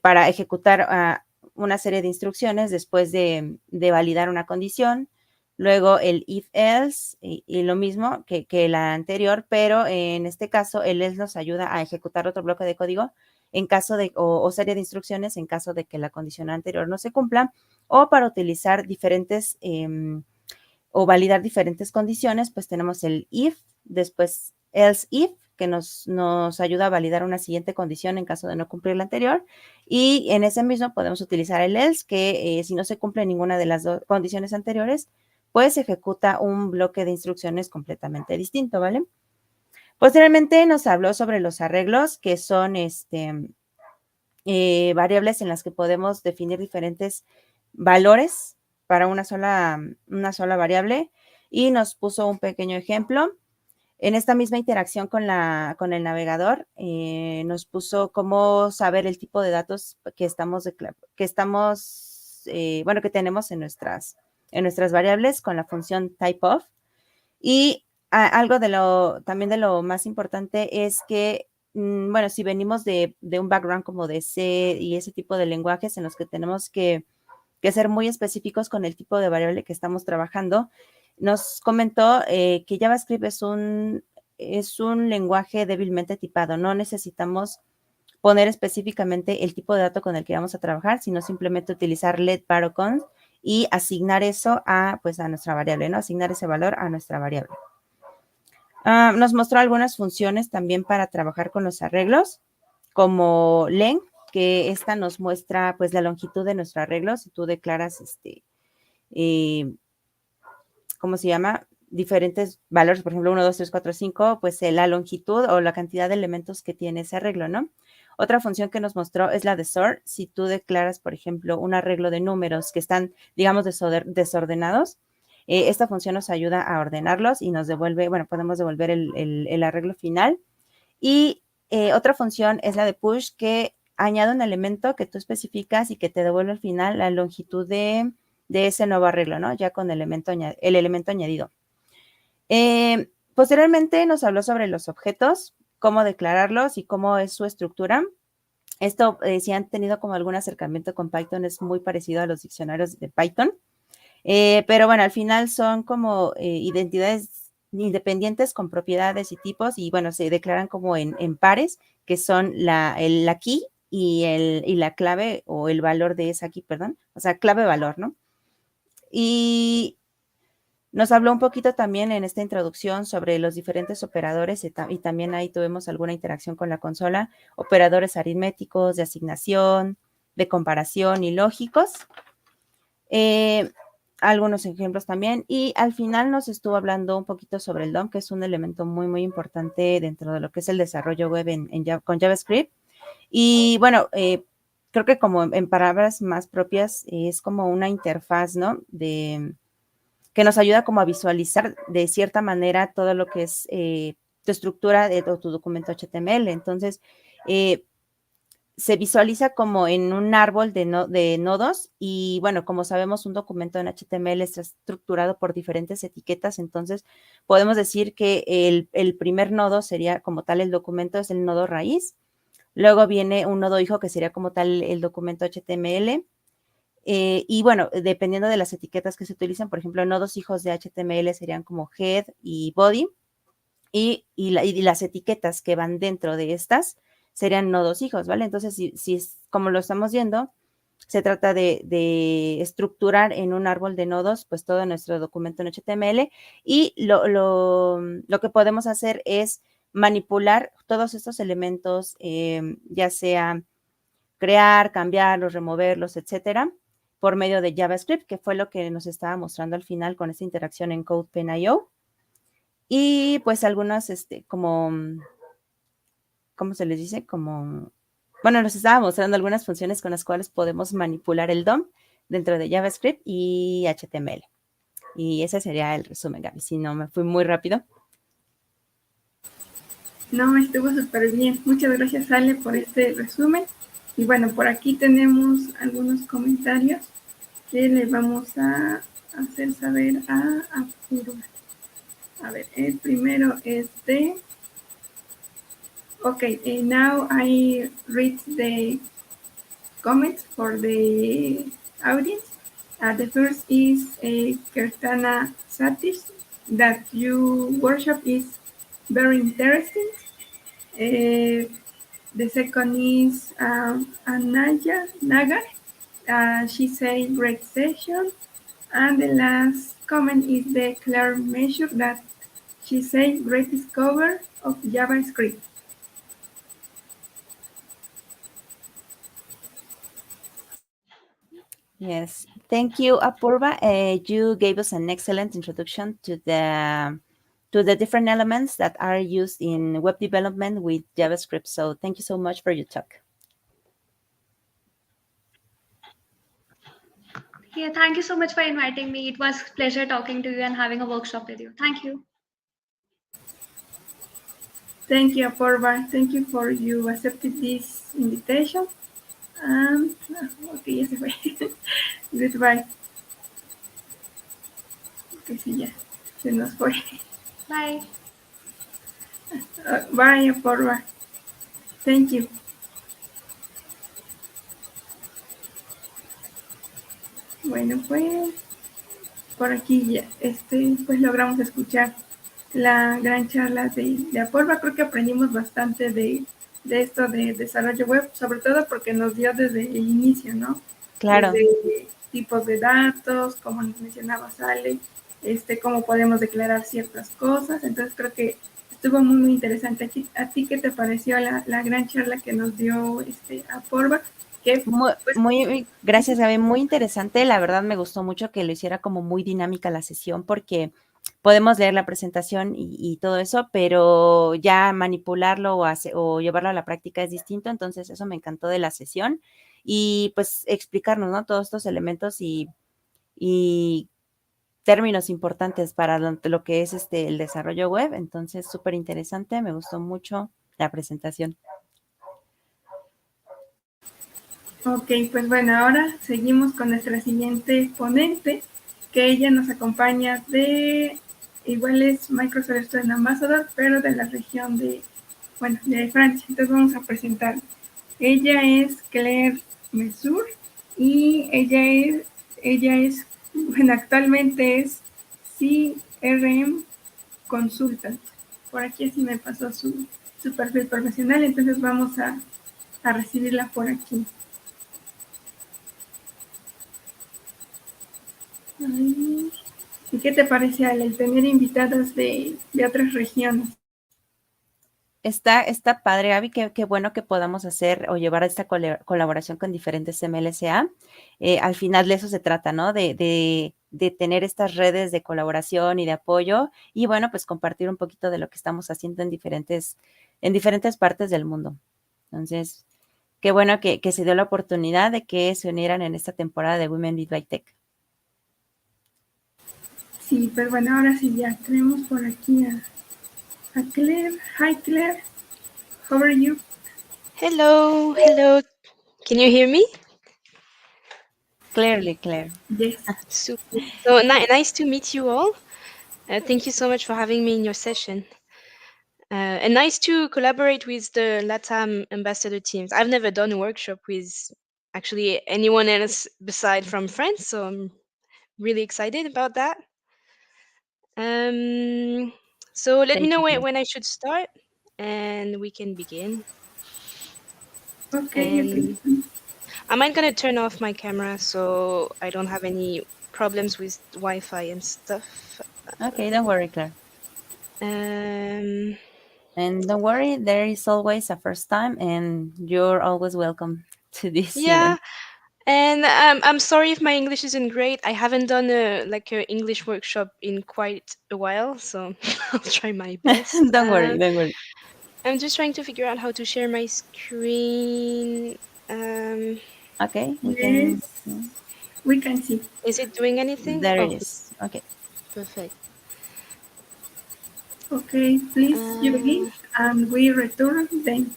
para ejecutar una serie de instrucciones después de validar una condición. Luego el if-else y lo mismo que la anterior, pero en este caso el else nos ayuda a ejecutar otro bloque de código en caso de, o serie de instrucciones en caso de que la condición anterior no se cumpla, o para utilizar diferentes o validar diferentes condiciones, pues tenemos el if, después else if, que nos ayuda a validar una siguiente condición en caso de no cumplir la anterior, y en ese mismo podemos utilizar el else, que si no se cumple ninguna de las dos condiciones anteriores, pues ejecuta un bloque de instrucciones completamente distinto, ¿vale? Posteriormente nos habló sobre los arreglos, que son variables en las que podemos definir diferentes valores para una sola variable, y nos puso un pequeño ejemplo. En esta misma interacción con el navegador, nos puso cómo saber el tipo de datos que tenemos en nuestras variables con la función typeof. Y algo también de lo más importante es que, bueno, si venimos de un background como de C y ese tipo de lenguajes en los que tenemos que ser muy específicos con el tipo de variable que estamos trabajando, nos comentó que JavaScript es un lenguaje débilmente tipado. No necesitamos poner específicamente el tipo de dato con el que vamos a trabajar, sino simplemente utilizar let var o const y asignar eso a nuestra variable, ¿no? Asignar ese valor a nuestra variable. Nos mostró algunas funciones también para trabajar con los arreglos, como len, que esta nos muestra pues la longitud de nuestro arreglo. Si tú declaras ¿cómo se llama? Diferentes valores, por ejemplo, 1, 2, 3, 4, 5, pues la longitud o la cantidad de elementos que tiene ese arreglo, ¿no? Otra función que nos mostró es la de sort. Si tú declaras, por ejemplo, un arreglo de números que están, digamos, desordenados, esta función nos ayuda a ordenarlos y nos devuelve, bueno, podemos devolver el arreglo final. Y otra función es la de push, que añade un elemento que tú especificas y que te devuelve al final la longitud de ese nuevo arreglo, ¿no? Ya con el elemento añadido. Posteriormente nos habló sobre los objetos, cómo declararlos y cómo es su estructura. Esto, si han tenido como algún acercamiento con Python, es muy parecido a los diccionarios de Python. Pero bueno, al final son como identidades independientes con propiedades y tipos, y bueno, se declaran como en pares, que son la key y la clave o el valor de esa key, perdón, o sea, clave-valor, ¿no? Y nos habló un poquito también en esta introducción sobre los diferentes operadores y también ahí tuvimos alguna interacción con la consola, operadores aritméticos, de asignación, de comparación y lógicos. Algunos ejemplos también, y al final nos estuvo hablando un poquito sobre el DOM, que es un elemento muy, muy importante dentro de lo que es el desarrollo web con JavaScript. Y bueno, creo que como en palabras más propias, es como una interfaz, ¿no? Que nos ayuda como a visualizar de cierta manera todo lo que es tu estructura de tu documento HTML. Entonces, se visualiza como en un árbol de nodos, y bueno, como sabemos, un documento en HTML está estructurado por diferentes etiquetas. Entonces podemos decir que el primer nodo sería como tal el documento, es el nodo raíz. Luego viene un nodo hijo que sería como tal el documento HTML. Y bueno, dependiendo de las etiquetas que se utilizan, por ejemplo, nodos hijos de HTML serían como head y body, y las etiquetas que van dentro de estas serían nodos hijos, ¿vale? Entonces, si es como lo estamos viendo, se trata de estructurar en un árbol de nodos, pues todo nuestro documento en HTML, y lo que podemos hacer es manipular todos estos elementos, ya sea crear, cambiarlos, removerlos, etcétera, por medio de JavaScript, que fue lo que nos estaba mostrando al final con esta interacción en CodePen.io. Y pues algunas, como, ¿cómo se les dice? Como, bueno, nos estaba mostrando algunas funciones con las cuales podemos manipular el DOM dentro de JavaScript y HTML. Y ese sería el resumen, Gaby, si no me fui muy rápido. No, estuvo súper bien. Muchas gracias, Ale, por este resumen. Y bueno, por aquí tenemos algunos comentarios que le vamos a hacer saber a Apurva. A ver, el primero es de... Okay, now I read the comments for the audience. The first is Kirtana Satish, that your workshop is very interesting. The second is Anaya Nagar. She said great session. And the last comment is the Claire Measure, that she said great discover of JavaScript. Yes, thank you, Apurva. You gave us an excellent introduction to the different elements that are used in web development with JavaScript. So thank you so much for your talk. Yeah, thank you so much for inviting me. It was a pleasure talking to you and having a workshop with you. Thank you. Thank you, Apurva. Thank you for you accepting this invitation. Okay, ya se fue. Goodbye. Ok, sí, ya. Se nos fue. Bye. Bye, Apurva. Thank you. Bueno, pues por aquí ya, pues logramos escuchar la gran charla de Apurva. Creo que aprendimos bastante de esto de desarrollo web, sobre todo porque nos dio desde el inicio, ¿no? Claro. Desde tipos de datos, como nos mencionaba Sale, cómo podemos declarar ciertas cosas. Entonces creo que estuvo muy, muy interesante. ¿A ti qué te pareció la gran charla que nos dio Apurva? Muy, gracias, Gaby. Muy interesante. La verdad me gustó mucho que lo hiciera como muy dinámica la sesión, porque podemos leer la presentación y todo eso, pero ya manipularlo o llevarlo a la práctica es distinto. Entonces eso me encantó de la sesión y pues explicarnos, ¿no? Todos estos elementos y términos importantes para lo que es el desarrollo web. Entonces súper interesante. Me gustó mucho la presentación. Ok, pues bueno, ahora seguimos con nuestra siguiente ponente, que ella nos acompaña igual es Microsoft Student Ambassador, pero de la región de Francia. Entonces vamos a presentar. Ella es Claire Mesur y ella es, bueno, actualmente es CRM Consultant. Por aquí así me pasó su perfil profesional, entonces vamos a recibirla por aquí. ¿Y qué te parece, Ale, el tener invitadas de otras regiones? Está padre, Gaby, qué bueno que podamos hacer o llevar esta colaboración con diferentes MLSA. Al final de eso se trata, ¿no? De tener estas redes de colaboración y de apoyo y, bueno, pues compartir un poquito de lo que estamos haciendo en diferentes partes del mundo. Entonces, qué bueno que se dio la oportunidad de que se unieran en esta temporada de Women Lead by Tech. Sí, pero bueno, ahora sí ya tenemos por aquí a Claire. Hi, Claire. How are you? Hello. Can you hear me? Clearly, Claire. Yes. Super. So nice to meet you all. Thank you so much for having me in your session. And nice to collaborate with the LATAM ambassador teams. I've never done a workshop with actually anyone else beside from France, so I'm really excited about that. So let me know when I should start, and we can begin. Okay. I'm gonna turn off my camera so I don't have any problems with Wi-Fi and stuff. Okay, don't worry, Claire. And don't worry, there is always a first time, and you're always welcome to this event. And I'm sorry if my English isn't great. I haven't done a English workshop in quite a while, so I'll try my best. Don't worry. I'm just trying to figure out how to share my screen. Okay, we can see. Is it doing anything? There it is. Okay. Perfect. Okay, please you begin and we return then.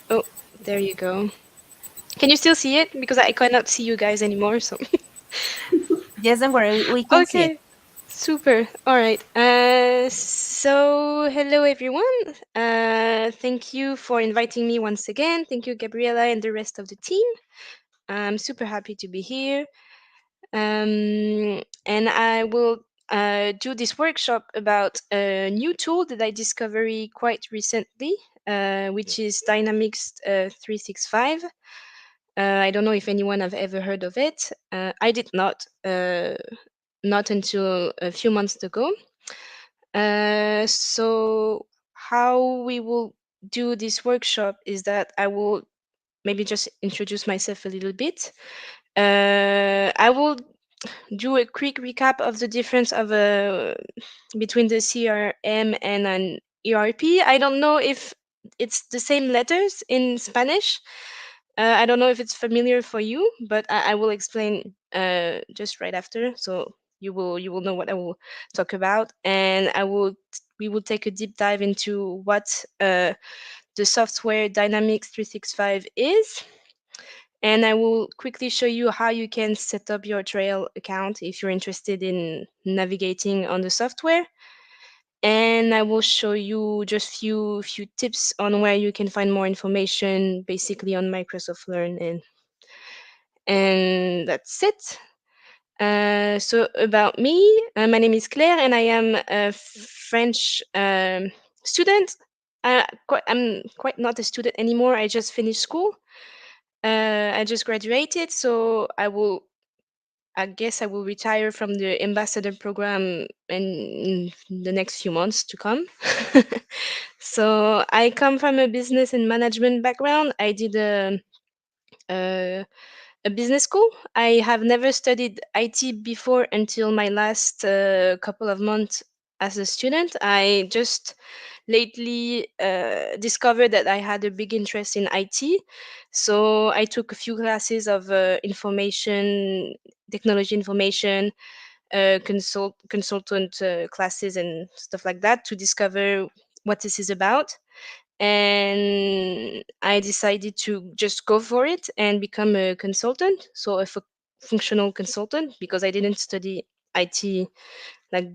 Oh, There you go. Can you still see it? Because I cannot see you guys anymore. So Yes, don't worry, we can see it. okay, super. All right. So hello everyone. Thank you for inviting me once again. Thank you, Gabriela, and the rest of the team. I'm super happy to be here. And I will do this workshop about a new tool that I discovered quite recently, which is Dynamics 365. I don't know if anyone have ever heard of it. I did not until a few months ago. So how we will do this workshop is that I will maybe just introduce myself a little bit. I will do a quick recap of the difference of between the CRM and an ERP. I don't know if it's the same letters in Spanish. I don't know if it's familiar for you, but I will explain just right after, so you will know what I will talk about, and we will take a deep dive into what the software Dynamics 365 is, and I will quickly show you how you can set up your Trail account if you're interested in navigating on the software. And I will show you just few tips on where you can find more information, basically on Microsoft Learn, and that's it. So about me, my name is Claire, and I am a French student. I'm quite not a student anymore. I just finished school. I just graduated, so I guess I will retire from the ambassador program in the next few months to come. So I come from a business and management background. I did a, a business school. I have never studied IT before until my last couple of months as a student. I just lately discovered that I had a big interest in IT. So I took a few classes of information, technology information, consultant classes and stuff like that to discover what this is about, and I decided to just go for it and become a consultant, so a functional consultant, because I didn't study IT, like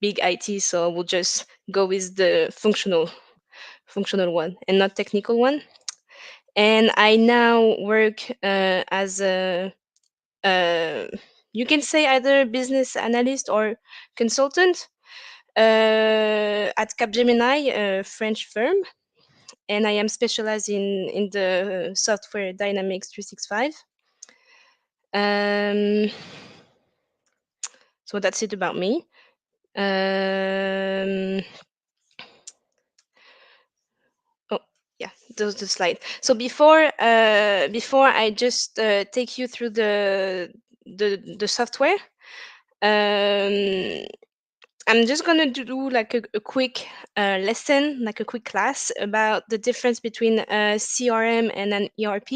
big IT, so I will just go with the functional one and not technical one. And I now work as a you can say either business analyst or consultant at Capgemini, a French firm, and I am specialized in the software Dynamics 365. Um, so that's it about me. Oh yeah, those the slide. So before I just take you through the software, um, I'm just gonna do like a quick lesson, like a quick class about the difference between a CRM and an ERP,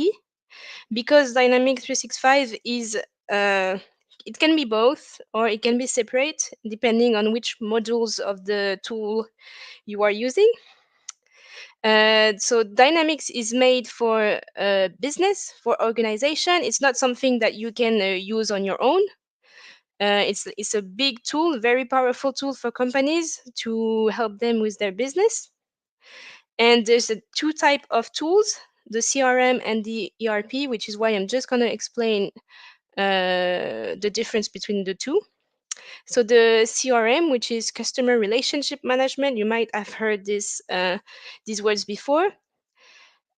because Dynamics 365 is it can be both or it can be separate depending on which modules of the tool you are using. So Dynamics is made for business, for organization. It's not something that you can use on your own. It's a big tool, very powerful tool for companies to help them with their business. And there's two type of tools, the CRM and the ERP, which is why I'm just going to explain the difference between the two. So the CRM, which is customer relationship management, you might have heard these words before.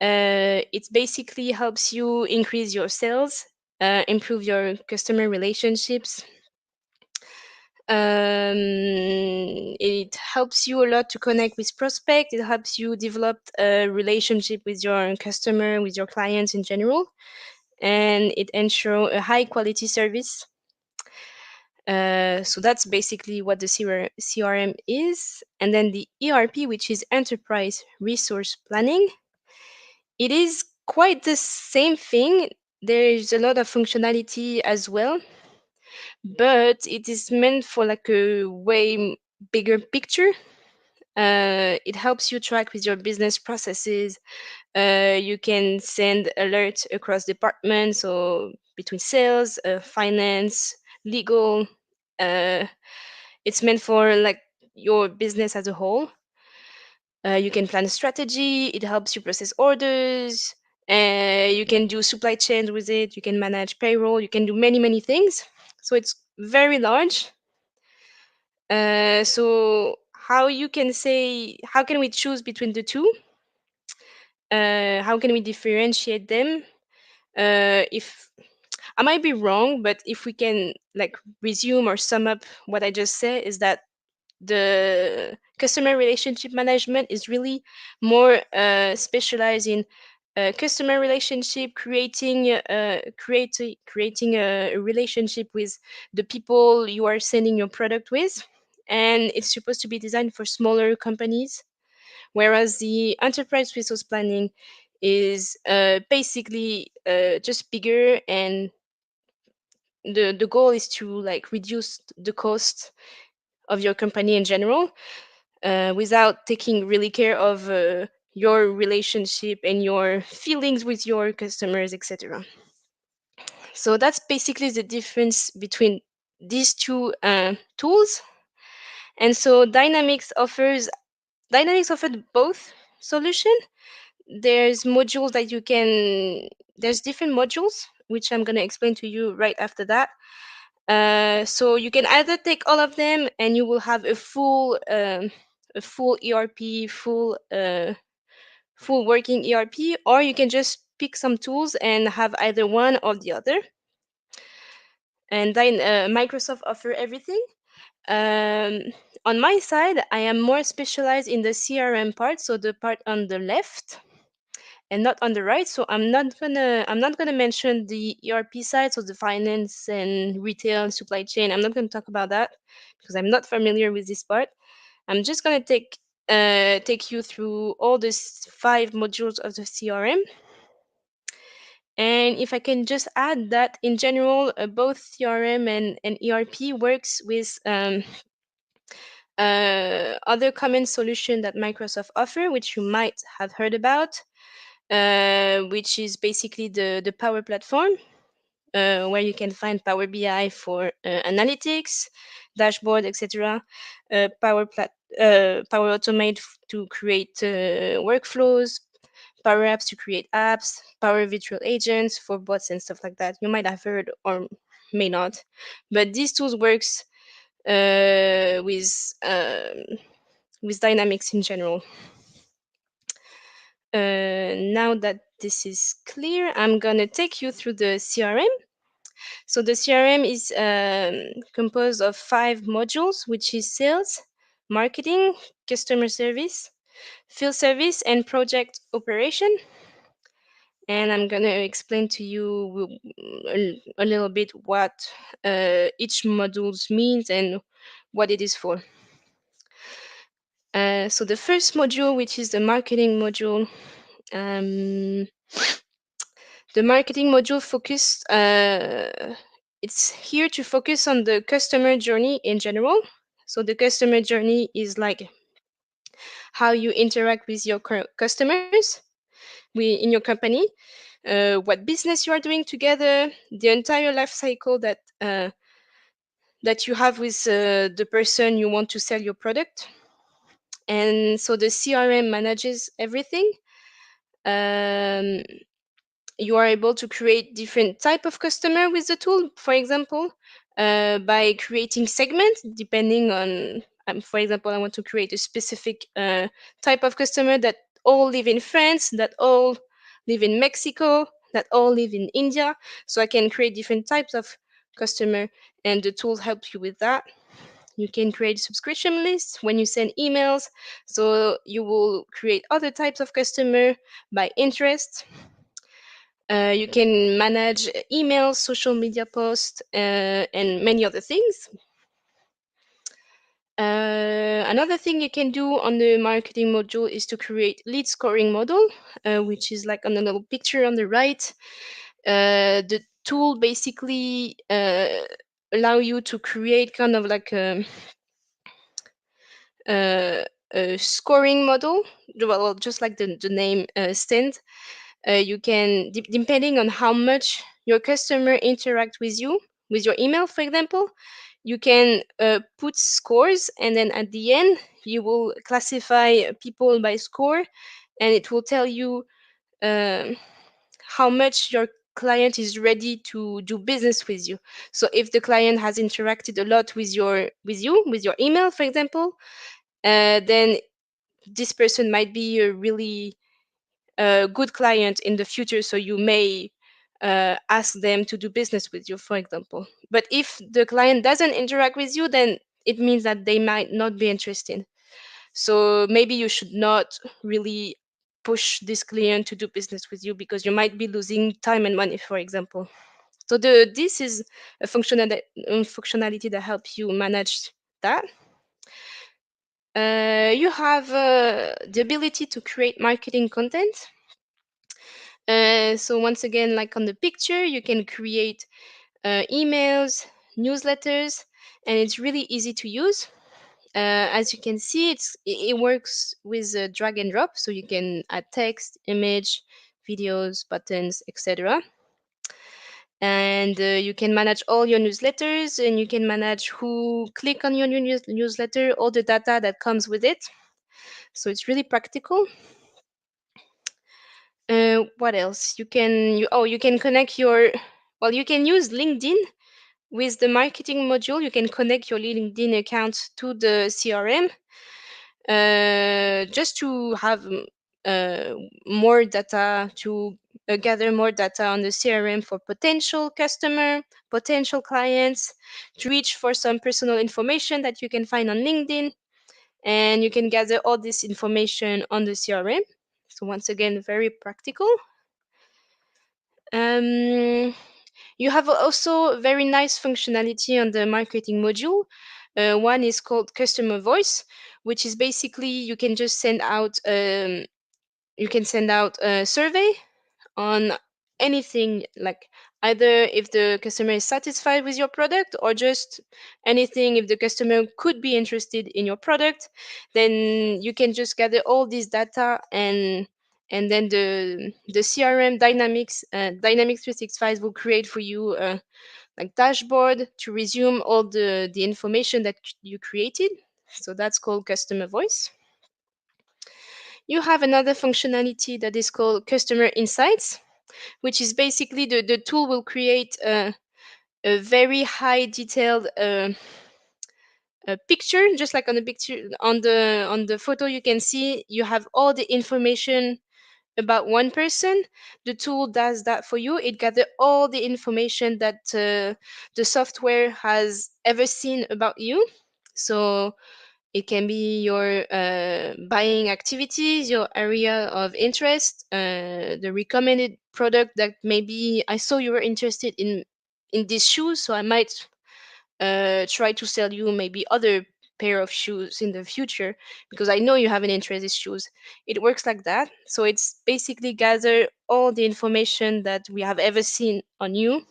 It basically helps you increase your sales, improve your customer relationships. It helps you a lot to connect with prospect. It helps you develop a relationship with your customer, with your clients in general, and it ensures a high quality service. So that's basically what the CRM is. And then the ERP, which is Enterprise Resource Planning, it is quite the same thing. There's a lot of functionality as well, but it is meant for like a way bigger picture. It helps you track with your business processes. You can send alerts across departments, so between sales, finance, legal. Uh, it's meant for like your business as a whole. You can plan a strategy. It helps you process orders. You can do supply chain with it. You can manage payroll. You can do many things. So it's very large. So how can we choose between the two? How can we differentiate them? If I might be wrong, but if we can like resume or sum up what I just said, is that the customer relationship management is really more specialized in customer relationship, creating a relationship with the people you are sending your product with, and it's supposed to be designed for smaller companies. Whereas the enterprise resource planning is basically just bigger, and the goal is to like reduce the cost of your company in general, without taking really care of your relationship and your feelings with your customers, etc. So that's basically the difference between these two tools. And so Dynamics offered both solution. There's different modules which I'm going to explain to you right after that. So you can either take all of them and you will have a full ERP, full working ERP, or you can just pick some tools and have either one or the other. And then Microsoft offer everything. um, on my side, I am more specialized in the CRM part, so the part on the left and not on the right. So I'm not gonna mention the ERP side, so the finance and retail and supply chain. I'm not gonna talk about that because I'm not familiar with this part. I'm just gonna take you through all these 5 modules of the CRM. And if I can just add that in general, both CRM and ERP works with other common solution that Microsoft offer, which you might have heard about, which is basically the Power Platform, where you can find Power BI for analytics, dashboard, etc. Power Automate to create workflows, Power Apps to create apps, Power Virtual Agents for bots and stuff like that. You might have heard or may not, but these tools works uh, with um, with Dynamics in general. Now that this is clear, I'm gonna take you through the CRM. So the CRM is composed of 5 modules, which is sales, marketing, customer service, field service, and project operation. And I'm gonna explain to you a little bit what each modules means and what it is for. So the first module, which is the marketing module, the marketing module focused. It's here to focus on the customer journey in general. So the customer journey is like how you interact with your customers in your company, what business you are doing together, the entire life cycle that you have with the person you want to sell your product. And so the CRM manages everything. Um, you are able to create different type of customer with the tool. For example, by creating segments depending on, for example, I want to create a specific type of customer that all live in France, that all live in Mexico, that all live in India. So I can create different types of customer, and the tool helps you with that. You can create subscription lists when you send emails, so you will create other types of customer by interest. You can manage emails, social media posts, and many other things. Another thing you can do on the marketing module is to create lead scoring model, which is like on the little picture on the right. The tool basically allow you to create kind of like scoring model. Well, just like the name stands, you can, depending on how much your customer interact with you, with your email, for example, you can put scores, and then at the end you will classify people by score, and it will tell you um how much your client is ready to do business with you. So if the client has interacted a lot with your email, for example, then this person might be a really good client in the future. So you may ask them to do business with you, for example. But if the client doesn't interact with you, then it means that they might not be interested. So maybe you should not really push this client to do business with you, because you might be losing time and money, for example. So this is a functionality that helps you manage that. You have the ability to create marketing content. So once again, like on the picture, you can create emails, newsletters, and it's really easy to use. As you can see, it works with drag and drop, so you can add text, image, videos, buttons, etc. And you can manage all your newsletters, and you can manage who click on your newsletter, all the data that comes with it. So it's really practical. What else? You can connect your, well, you can use LinkedIn with the marketing module. You can connect your LinkedIn account to the CRM, just to have uh, more data, to gather more data on the CRM for potential customer, potential clients, to reach for some personal information that you can find on LinkedIn, and you can gather all this information on the CRM. So once again, very practical. Um, you have also very nice functionality on the marketing module. One is called customer voice, which is basically you can send out a survey on anything, like either if the customer is satisfied with your product, or just anything if the customer could be interested in your product. Then you can just gather all this data, and then the CRM Dynamics 365 will create for you a like dashboard to resume all the information that you created. So that's called customer voice. You have another functionality that is called customer insights, which is basically the tool will create a very high detailed picture. Just like on the picture, on the photo, you can see you have all the information about one person. The tool does that for you. It gathers all the information that the software has ever seen about you. So it can be your buying activities, your area of interest, the recommended product that maybe I saw you were interested in these shoes, so I might try to sell you maybe other pair of shoes in the future because I know you have an interest in shoes. It works like that. So it's basically gather all the information that we have ever seen on you,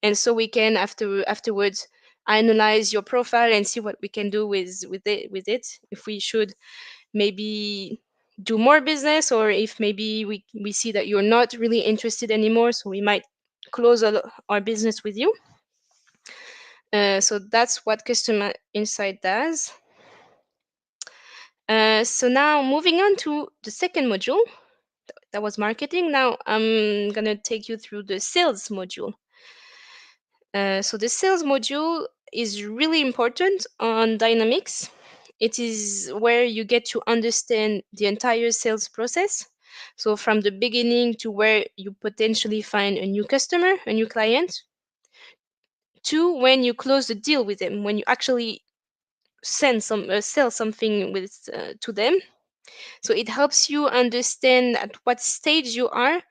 and so we can afterwards analyze your profile and see what we can do with it, if we should maybe do more business, or if maybe we see that you're not really interested anymore, so we might close our business with you. So that's what customer insight does. So now moving on to the second module, that was marketing. Now I'm gonna take you through the sales module. So the sales module is really important on Dynamics. It is where you get to understand the entire sales process. So from the beginning to where you potentially find a new customer, a new client, to when you close the deal with them, when you actually sell something to them. So it helps you understand at what stage you are,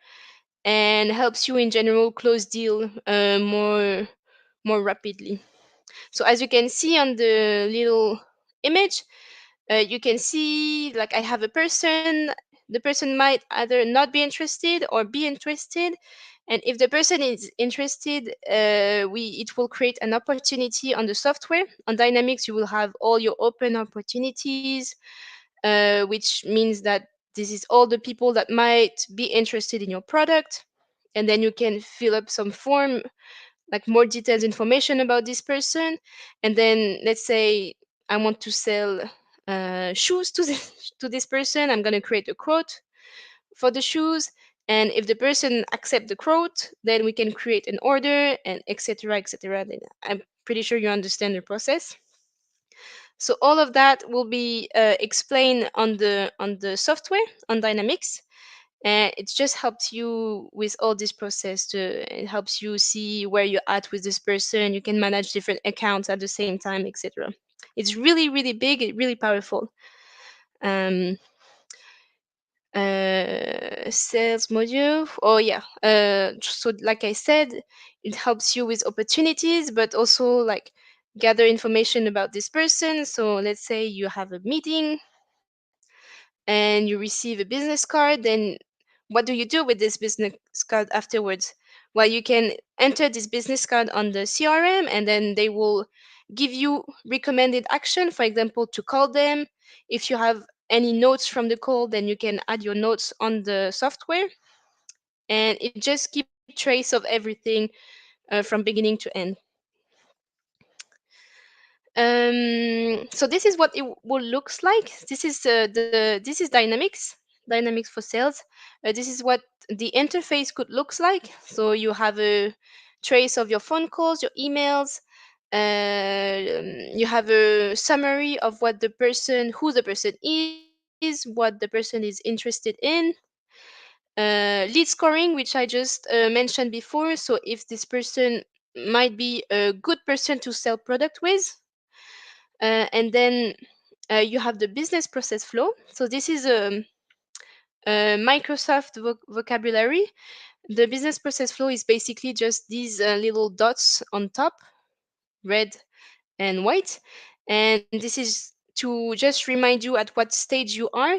and helps you in general close deal more rapidly. So as you can see on the little image, you can see like I have a person. The person might either not be interested or be interested, And if the person is interested, it will create an opportunity on the software. On Dynamics, you will have all your open opportunities, which means that this is all the people that might be interested in your product. And then you can fill up some form, like more detailed information about this person. And then let's say I want to sell shoes to to this person. I'm going to create a quote for the shoes, and if the person accept the quote, then we can create an order, and etc etc. Then I'm pretty sure you understand the process. So all of that will be explained on the software on Dynamics, and it just helps you with all this process. It helps you see where you're at with this person. You can manage different accounts at the same time, etc. It's really really big, really powerful. um, Sales module. Oh yeah, so like I said, it helps you with opportunities, but also like gather information about this person. So let's say you have a meeting and you receive a business card, then what do you do with this business card afterwards? Well, you can enter this business card on the CRM, and then they will give you recommended action, for example, to call them. If you have any notes from the call, then you can add your notes on the software, and it just keeps trace of everything from beginning to end. So this is what it will looks like. This is Dynamics for sales. This is what the interface could looks like. So you have a trace of your phone calls, your emails. You have a summary of what the person, who the person is, what the person is interested in. Lead scoring, which I just mentioned before. So if this person might be a good person to sell product with. And then you have the business process flow. So this is a Microsoft vocabulary. The business process flow is basically just these little dots on top, red and white. And this is to just remind you at what stage you are,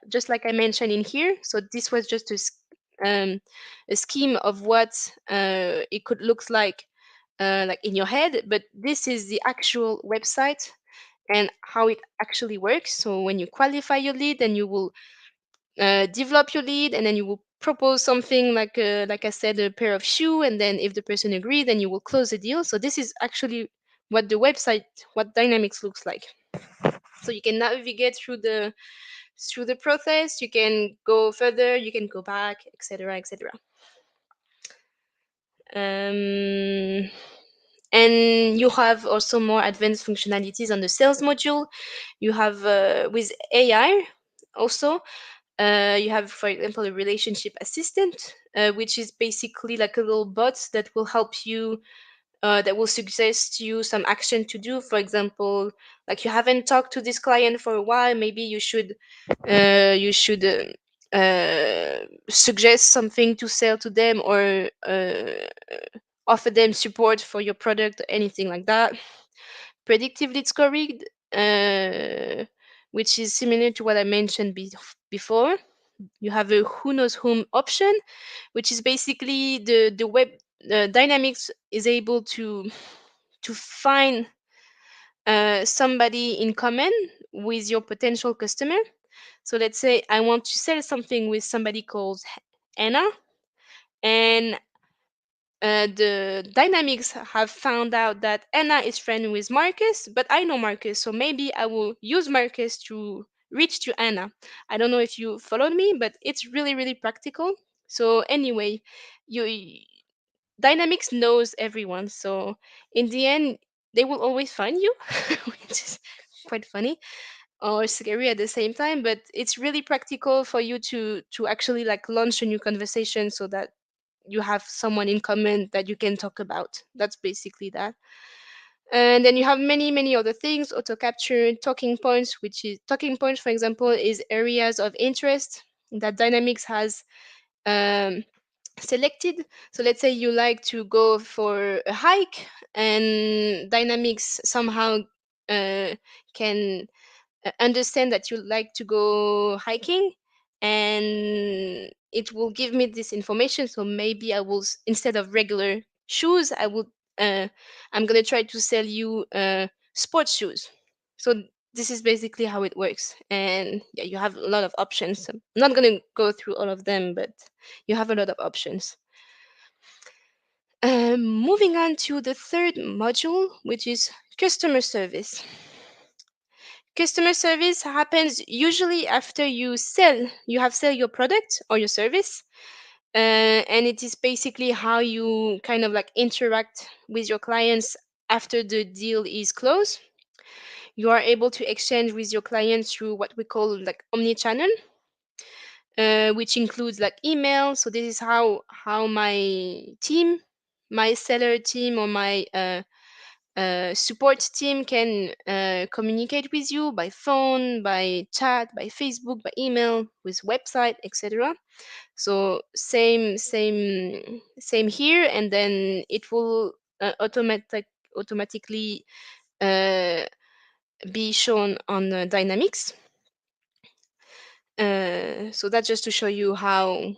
just like I mentioned in here. So this was just a scheme of what it could look like in your head, but this is the actual website and how it actually works. So when you qualify your lead, then you will develop your lead, and then you will propose something like I said, a pair of shoe, and then if the person agrees, then you will close the deal. So this is actually what the website, what Dynamics looks like. So you can navigate through the process. You can go further, you can go back, etc etc. um, and you have also more advanced functionalities on the sales module. You have with AI also. You have, for example, a relationship assistant, which is basically like a little bot that will help you, that will suggest you some action to do. For example, like you haven't talked to this client for a while, maybe you should suggest something to sell to them, or offer them support for your product, anything like that. Predictive lead scoring, which is similar to what I mentioned before. You have a who knows whom option, which is basically the web Dynamics is able to find somebody in common with your potential customer. So let's say I want to sell something with somebody called Anna, and the Dynamics have found out that Anna is friend with Marcus, but I know Marcus, so maybe I will use Marcus to reach to Anna. I don't know if you followed me, but it's really really practical. So anyway, you Dynamics knows everyone, so in the end, they will always find you, which is quite funny or scary at the same time. But it's really practical for you to actually like launch a new conversation, so that you have someone in common that you can talk about. That's basically that. And then you have many many other things: auto capture, talking points, which is talking points, for example, is areas of interest that Dynamics has um, selected. So let's say you like to go for a hike, and Dynamics somehow uh, can understand that you like to go hiking, and it will give me this information. So maybe I will, instead of regular shoes, I'm gonna try to sell you sports shoes. So this is basically how it works, and yeah, you have a lot of options. I'm not gonna go through all of them, but you have a lot of options. Moving on to the third module, which is customer service. Customer service happens usually after you have sell your product or your service, and it is basically how you kind of like interact with your clients after the deal is closed. You are able to exchange with your clients through what we call like omni-channel, which includes like email. So this is how my seller team, or my support team can communicate with you by phone, by chat, by Facebook, by email, with website, etc. So same here, and then it will automatically uh, be shown on Dynamics. So that's just to show you how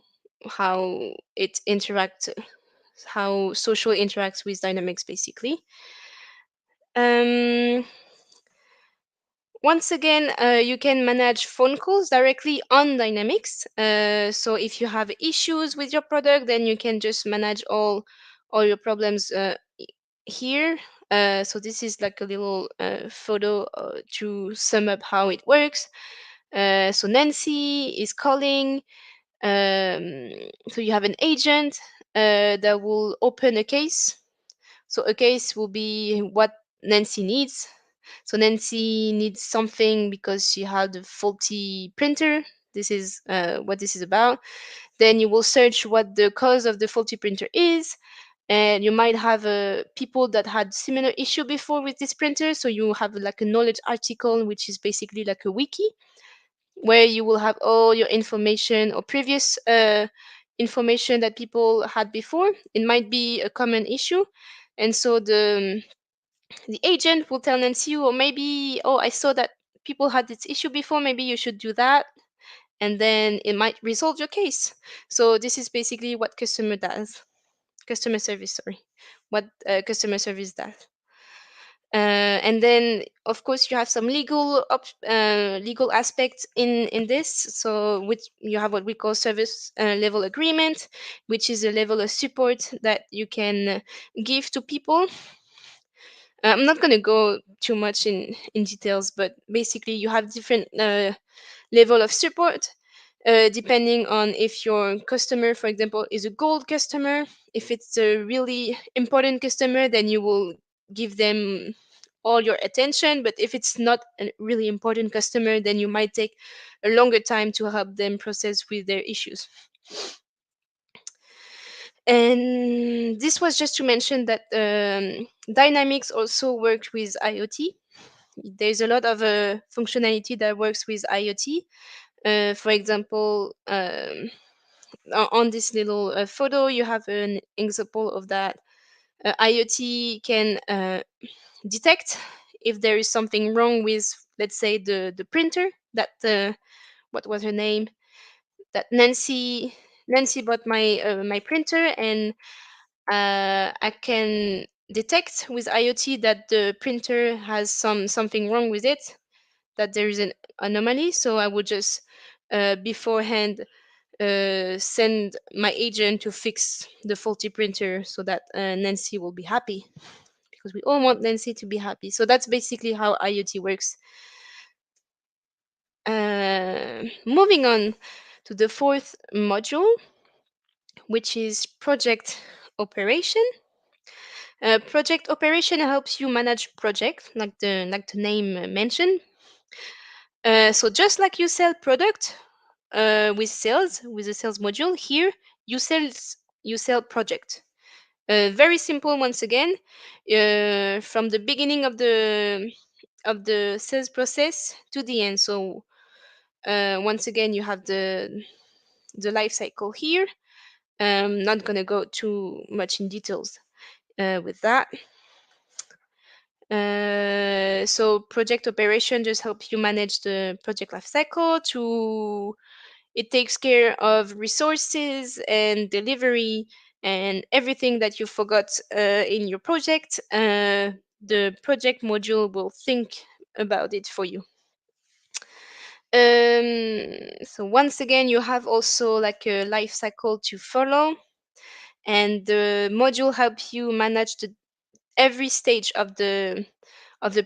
it interacts, how social interacts with Dynamics, basically. Um, Once again, you can manage phone calls directly on Dynamics. So if you have issues with your product, then you can just manage all your problems here. So this is like a little photo to sum up how it works. So Nancy is calling. So you have an agent that will open a case. So a case will be what Nancy needs. So Nancy needs something because she had a faulty printer. This is what this is about. Then you will search what the cause of the faulty printer is, and you might have people that had similar issue before with this printer. So you have like a knowledge article, which is basically like a wiki, where you will have all your information or previous information that people had before. It might be a common issue, and so the agent will tell Nancy, or maybe, oh, I saw that people had this issue before, maybe you should do that, and then it might resolve your case. So this is basically what customer service, sorry, what customer service does. And then, of course, you have some legal aspects in this. So, which you have what we call service level agreement, which is a level of support that you can give to people. I'm not going to go too much in details, but basically, you have different level of support depending on if your customer, for example, is a gold customer. If it's a really important customer, then you will give them all your attention. But if it's not a really important customer, then you might take a longer time to help them process with their issues. And this was just to mention that Dynamics also worked with IoT. There's a lot of functionality that works with IoT. For example, on this little photo, you have an example of that. IoT can detect if there is something wrong with, let's say, the printer that what was her name? That Nancy bought my printer, and I can detect with IoT that the printer has something wrong with it, that there is an anomaly. So I would just beforehand send my agent to fix the faulty printer, so that Nancy will be happy, because we all want Nancy to be happy. So that's basically how IoT works. Moving on to the fourth module, which is project operation. Project operation helps you manage project, like the name mentioned. So just like you sell product with the sales module, here you sell project. Very simple. Once again, from the beginning of the sales process to the end. So once again, you have the life cycle here. Not gonna go too much in details with that. So project operation just helps you manage the project life cycle to It takes care of resources and delivery and everything that you forgot in your project. The project module will think about it for you. So once again, you have also like a life cycle to follow, and the module helps you manage every stage of the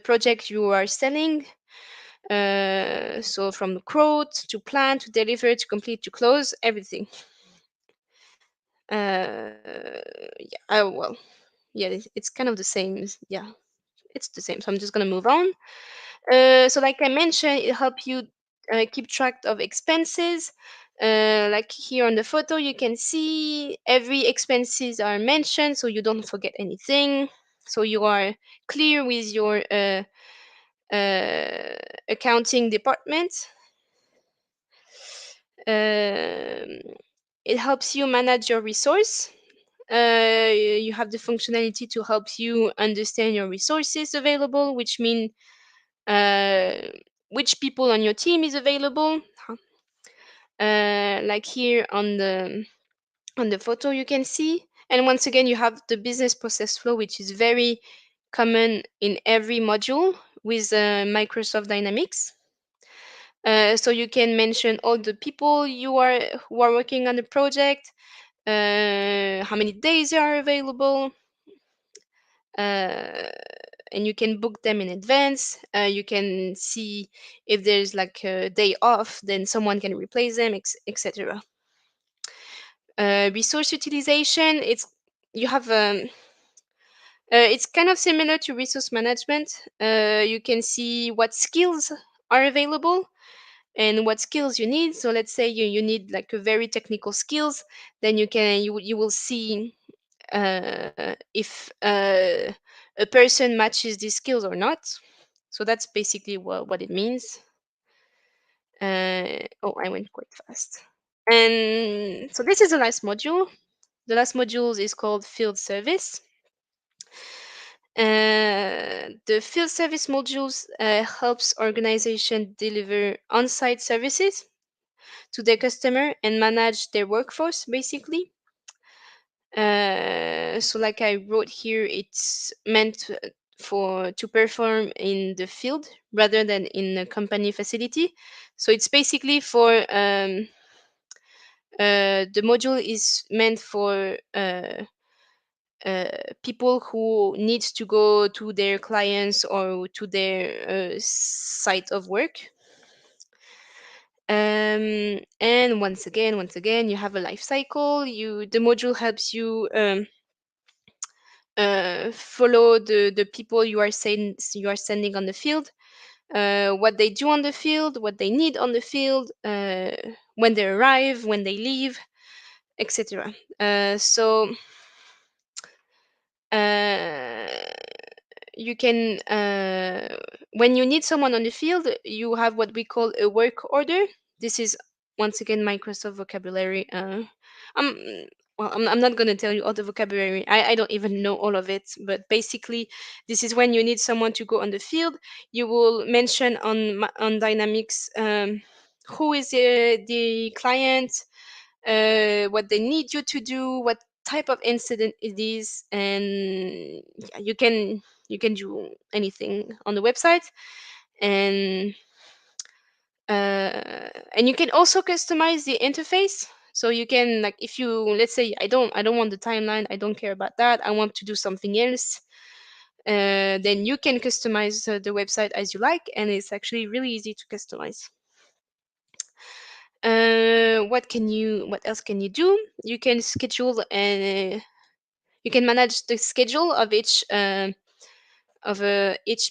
project you are selling. So from quote to plan to deliver to complete to close, everything. Yeah, well, yeah, it's kind of the same. Yeah, it's the same. So I'm just gonna move on. So like I mentioned, it helps you keep track of expenses. Like here on the photo, you can see every expenses are mentioned, so you don't forget anything. So you are clear with your accounting department. Um, it helps you manage your resource. You have the functionality to help you understand your resources available, which mean uh, which people on your team is available. Like here on the photo you can see. And once again, you have the business process flow, which is very common in every module with Microsoft Dynamics. So you can mention all the people who are working on the project, how many days they are available, uh, and you can book them in advance. You can see if there's like a day off, then someone can replace them, etc. Resource utilization, you have it's kind of similar to resource management. You can see what skills are available and what skills you need. So let's say you need like a very technical skills, then you will see if a person matches these skills or not. So that's basically what it means. Oh, I went quite fast. And so this is the last module. The last module is called field service. The field service modules helps organization deliver on-site services to their customer and manage their workforce basically. So like I wrote here, it's meant to perform in the field rather than in a company facility. So it's basically for the module is meant for people who need to go to their clients or to their site of work. And once again, you have a life cycle. The module helps you follow the people you are sending on the field, what they do on the field, what they need on the field, when they arrive, when they leave, etc. So you can when you need someone on the field, you have what we call a work order. This is once again Microsoft vocabulary. I'm I'm not going to tell you all the vocabulary. I don't even know all of it, but basically this is when you need someone to go on the field. You will mention on Dynamics who is the client, what they need you to do, what type of incident it is, and yeah, you can do anything on the website. And and you can also customize the interface. So you can, like, if you, let's say, I don't want the timeline, I don't care about that, I want to do something else, then you can customize the website as you like, and it's actually really easy to customize. What else can you do? You can schedule and you can manage the schedule of each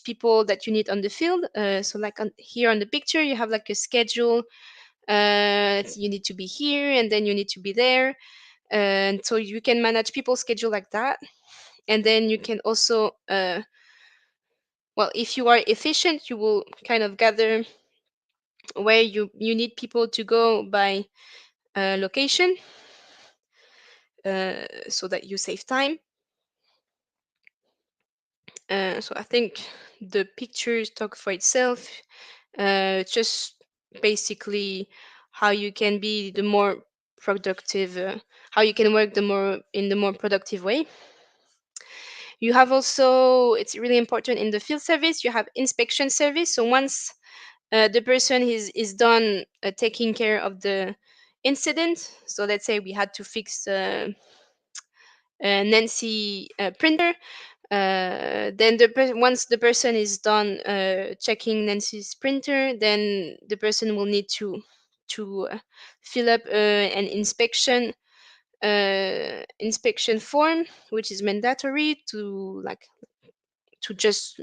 people that you need on the field. So like here on the picture, you have like a schedule. You need to be here and then you need to be there. And so you can manage people's schedule like that. And then you can also, well, if you are efficient, you will kind of gather where you need people to go by location, so that you save time. So I think the pictures talk for itself. Just basically how you can be the more productive, how you can work in the more productive way. You have also, it's really important in the field service, you have inspection service. So once the person is done taking care of the incident, so let's say we had to fix Nancy printer, then once the person is done checking Nancy's printer, then the person will need to fill up an inspection form, which is mandatory to like to just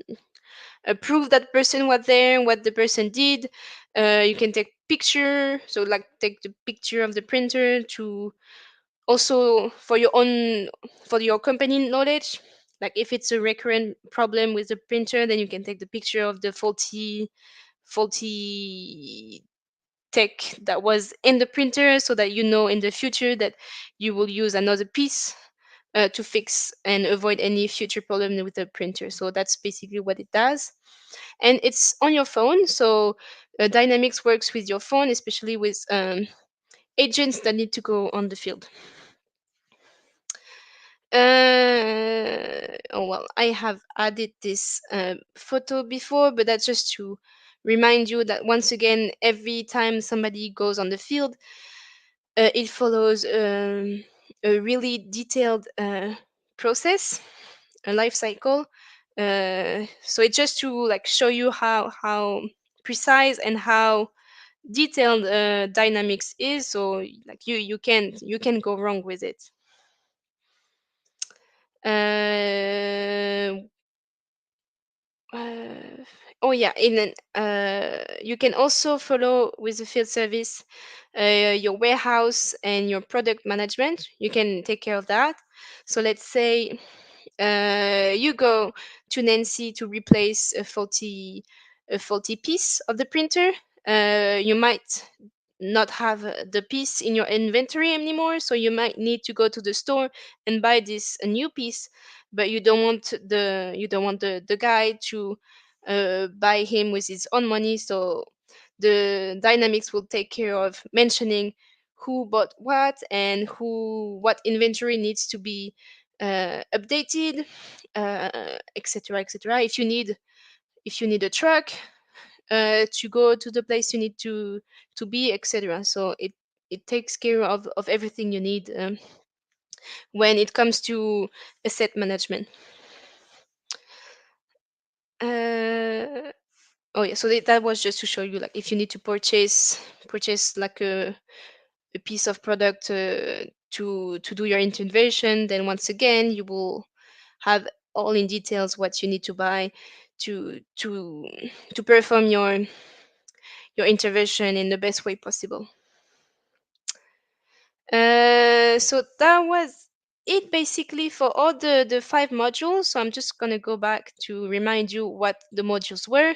prove that person was there, what the person did. You can take picture, so like take the picture of the printer to also for your company knowledge. Like if it's a recurrent problem with the printer, then you can take the picture of the faulty tech that was in the printer, so that you know in the future that you will use another piece to fix and avoid any future problem with the printer. So that's basically what it does, and it's on your phone. So Dynamics works with your phone, especially with agents that need to go on the field. Oh well, I have added this photo before, but that's just to remind you that once again, every time somebody goes on the field, it follows a really detailed process, a life cycle. So it's just to like show you how precise and how detailed Dynamics is. So like you can go wrong with it. Uh, oh yeah, you can also follow with the field service your warehouse and your product management. You can take care of that. So let's say you go to Nancy to replace a faulty piece of the printer. You might not have the piece in your inventory anymore, so you might need to go to the store and buy this a new piece, but you don't want the guy to buy him with his own money. So the Dynamics will take care of mentioning who bought what and what inventory needs to be updated, etc., etc. If you need a truck to go to the place you need to be, etc. So it takes care of everything you need when it comes to asset management. Oh yeah, so that was just to show you, like, if you need to purchase like a piece of product to do your intervention, then once again you will have all in details what you need to buy to perform your intervention in the best way possible. So that was it basically for all the 5 modules. So I'm just gonna go back to remind you what the modules were.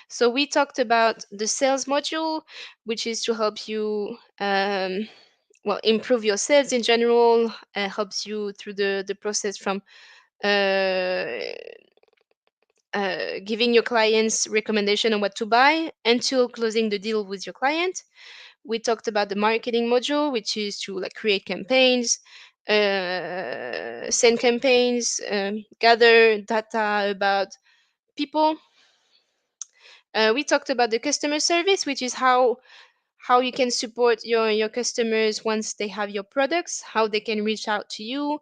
So we talked about the sales module, which is to help you improve your sales in general, helps you through the process from uh, giving your clients recommendation on what to buy until closing the deal with your client. We talked about the marketing module, which is to like create campaigns, send campaigns, gather data about people. We talked about the customer service, which is how you can support your customers once they have your products, how they can reach out to you,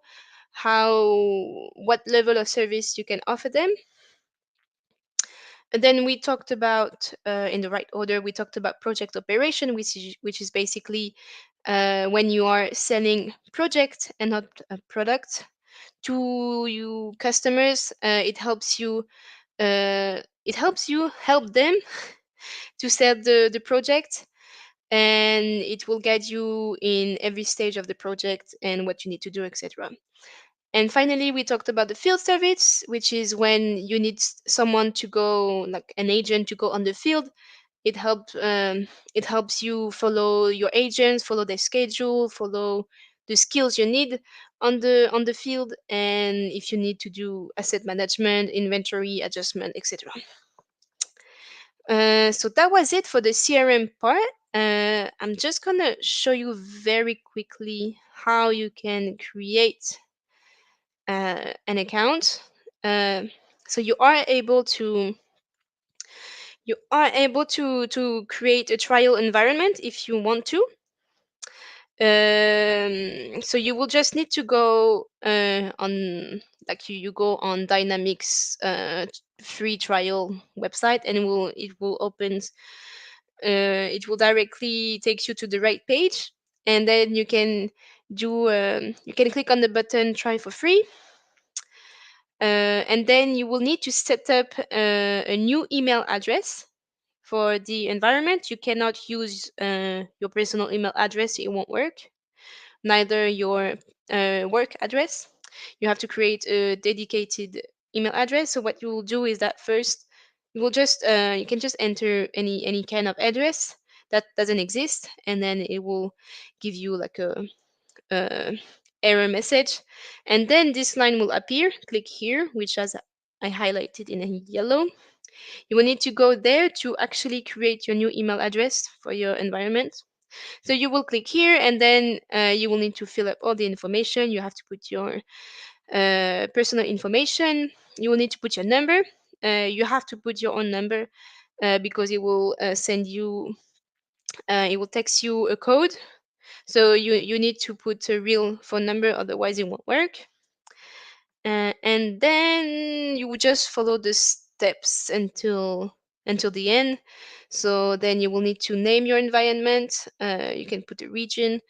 what level of service you can offer them. And then we talked about, in the right order, we talked about project operation, which is basically when you are selling project and not a product to you customers. It helps you help them to sell the project, and it will guide you in every stage of the project and what you need to do, etc. And finally, we talked about the field service, which is when you need someone to go, like an agent to go on the field. It helps you follow your agents, follow their schedule, follow the skills you need on the field, and if you need to do asset management, inventory adjustment, etc. So that was it for the CRM part. I'm I'm just gonna show you very quickly how you can create an account. So you are able to create a trial environment if you want to. So you will just need to go on, like, you go on Dynamics free trial website, and it will open, it will directly take you to the right page, and then you can click on the button try for free. And then you will need to set up a new email address for the environment. You cannot use your personal email address, it won't work, neither your work address. You have to create a dedicated email address. So what you will do is that first you can just enter any kind of address that doesn't exist, and then it will give you like a error message, and then this line will appear. Click here, which has I highlighted in yellow. You will need to go there to actually create your new email address for your environment. So you will click here, and then you will need to fill up all the information. You have to put your personal information. You will need to put your number. You have to put your own number because it will it will text you a code. So you need to put a real phone number, otherwise it won't work. And then you will just follow the steps until the end. So then you will need to name your environment. You can put a region,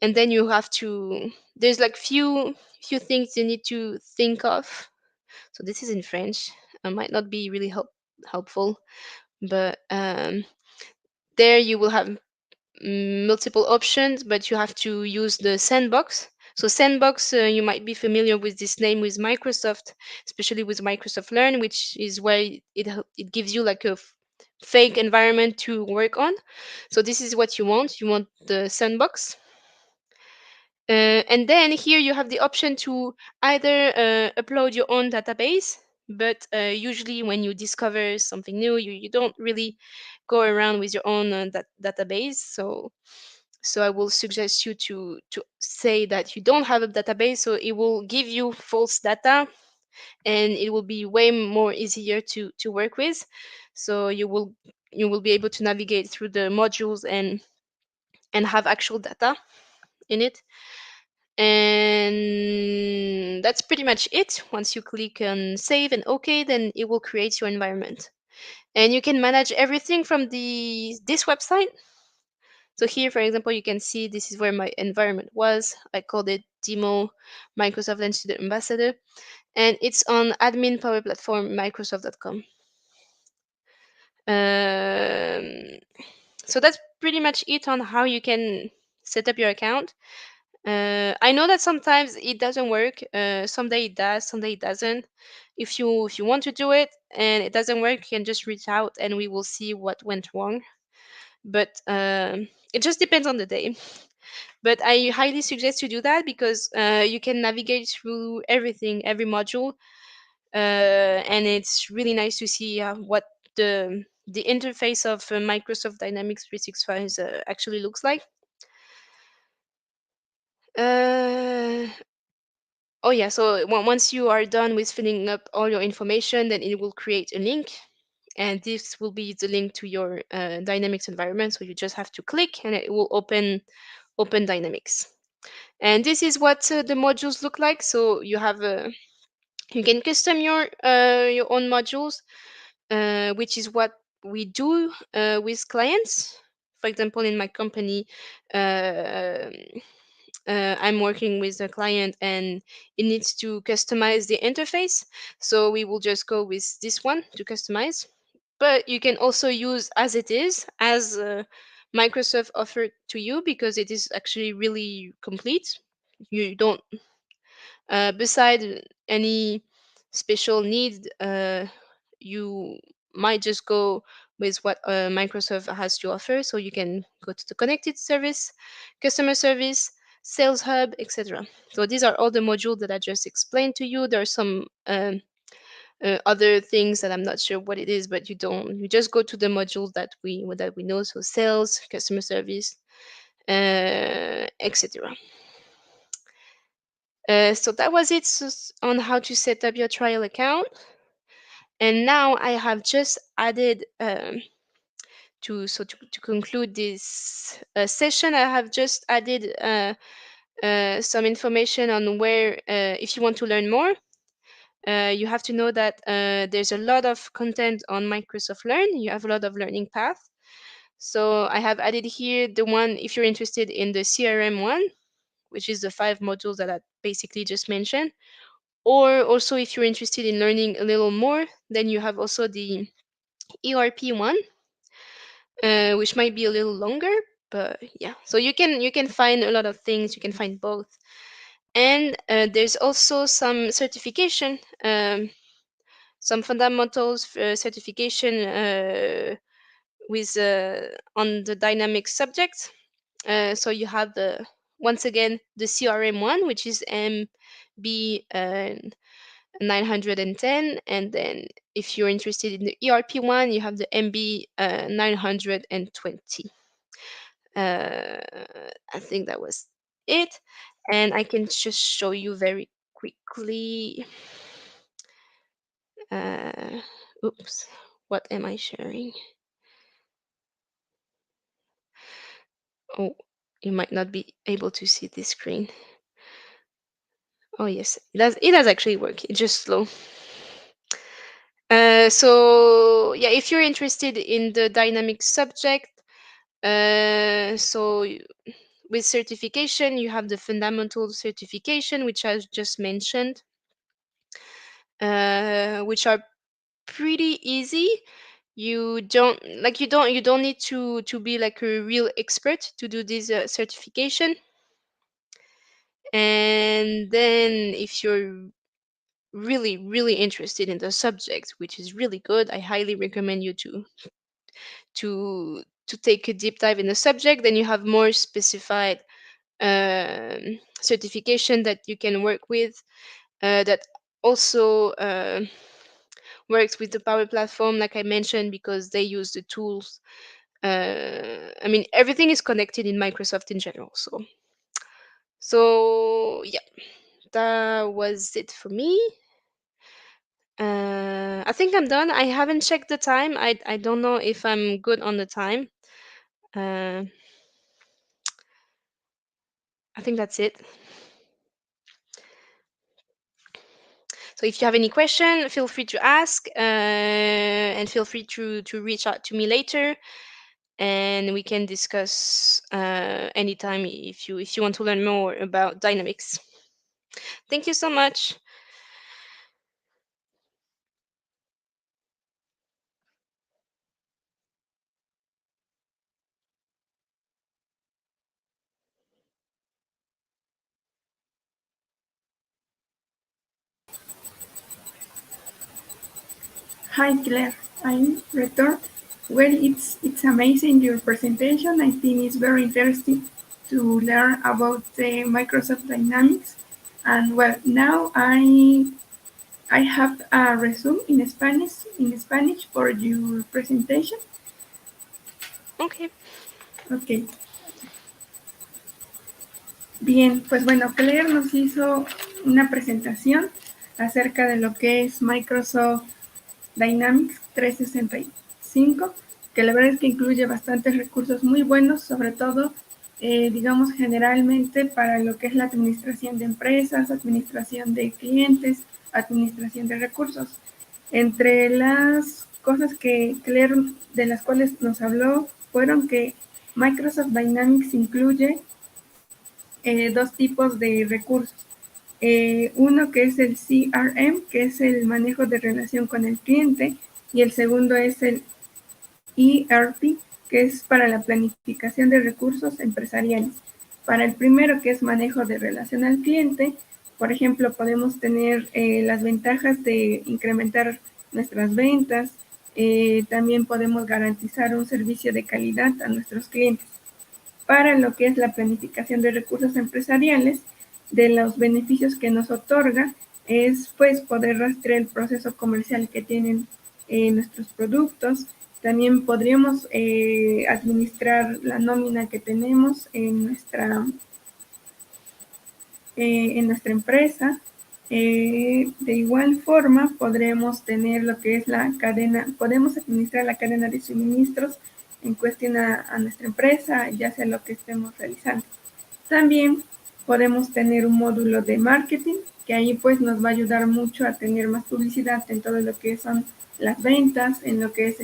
and then you have to. There's like few things you need to think of. So this is in French. It might not be really helpful, but there you will have multiple options, but you have to use the sandbox. So sandbox, you might be familiar with this name with Microsoft, especially with Microsoft Learn, which is where it gives you like a fake environment to work on. So this is what you want. You want the sandbox. And then here you have the option to either upload your own database, but usually when you discover something new, you don't really go around with your own database. So I will suggest you to say that you don't have a database, so it will give you false data, and it will be way more easier to work with. So you will be able to navigate through the modules and have actual data in it. And that's pretty much it. Once you click on save and OK, then it will create your environment, and you can manage everything from this website. So here, for example, you can see this is where my environment was. I called it demo Microsoft and Student Ambassador, and it's on admin power platform microsoft.com. So that's pretty much it on how you can set up your account. I know that sometimes it doesn't work. Someday it does, someday it doesn't. If you want to do it and it doesn't work, you can just reach out and we will see what went wrong. But it just depends on the day. But I highly suggest you do that because you can navigate through everything, every module, and it's really nice to see what the interface of Microsoft Dynamics 365 actually looks like. Oh yeah, so once you are done with filling up all your information, then it will create a link, and this will be the link to your Dynamics environment. So you just have to click, and it will open Dynamics. And this is what the modules look like. So you have you can custom your own modules, which is what we do with clients. For example, in my company, uh, I'm working with a client and it needs to customize the interface. So we will just go with this one to customize. But you can also use as it is, as Microsoft offered to you, because it is actually really complete. You don't, beside any special need, you might just go with what Microsoft has to offer. So you can go to the connected service, customer service, sales hub, etc. So these are all the modules that I just explained to you. There are some other things that I'm not sure what it is, but you just go to the modules that we know. So sales, customer service, etc. So that was it on how to set up your trial account. And now I have just added to conclude this session, I have just added some information on where, if you want to learn more, you have to know that there's a lot of content on Microsoft Learn. You have a lot of learning paths. So I have added here the one, if you're interested in the CRM one, which is the 5 modules that I basically just mentioned. Or also if you're interested in learning a little more, then you have also the ERP one, which might be a little longer, but yeah. So you can find a lot of things. You can find both. And there's also some certification, some fundamentals certification with on the dynamic subject. So you have once again the CRM one, which is MB 910, and then if you're interested in the ERP one, you have the MB 920. I think that was it, and I can just show you very quickly. Oops, what am I sharing? Oh, you might not be able to see this screen. Oh yes, it does actually work. It's just slow. So yeah, if you're interested in the dynamic subject, so with certification, you have the fundamental certification, which I just mentioned, which are pretty easy. You don't need to be like a real expert to do this certification. And then if you're really interested in the subject, which is really good, I highly recommend you to take a deep dive in the subject. Then you have more specified certification that you can work with, that also works with the Power Platform, like I mentioned, because they use the tools. I mean, everything is connected in Microsoft in general. So yeah, that was it for me. I think I'm done. I haven't checked the time. I don't know if I'm good on the time. I think that's it. So if you have any question, feel free to ask, and feel free to reach out to me later, and we can discuss anytime if you want to learn more about dynamics. Thank you so much. Hi Claire, I'm Return. Well, it's amazing your presentation. I think it's very interesting to learn about the Microsoft Dynamics. And well, now I have a resume in Spanish for your presentation. Okay. Ok. Bien, pues bueno, Claire nos hizo una presentación acerca de lo que es Microsoft Dynamics 365, que la verdad es que incluye bastantes recursos muy buenos, sobre todo, digamos, generalmente para lo que es la administración de empresas, administración de clientes, administración de recursos. Entre las cosas que Claire, de las cuales nos habló, fueron que Microsoft Dynamics incluye dos tipos de recursos. Uno que es el CRM, que es el manejo de relación con el cliente, y el segundo es el ERP, que es para la planificación de recursos empresariales. Para el primero, que es manejo de relación al cliente, por ejemplo, podemos tener las ventajas de incrementar nuestras ventas, también podemos garantizar un servicio de calidad a nuestros clientes. Para lo que es la planificación de recursos empresariales, de los beneficios que nos otorga es pues poder rastrear el proceso comercial que tienen nuestros productos, También podríamos administrar la nómina que tenemos en nuestra empresa. De igual forma, podremos tener lo que es la cadena, podemos administrar la cadena de suministros en cuestión a nuestra empresa, ya sea lo que estemos realizando. También podemos tener un módulo de marketing, que ahí pues nos va a ayudar mucho a tener más publicidad en todo lo que son las ventas, en lo que es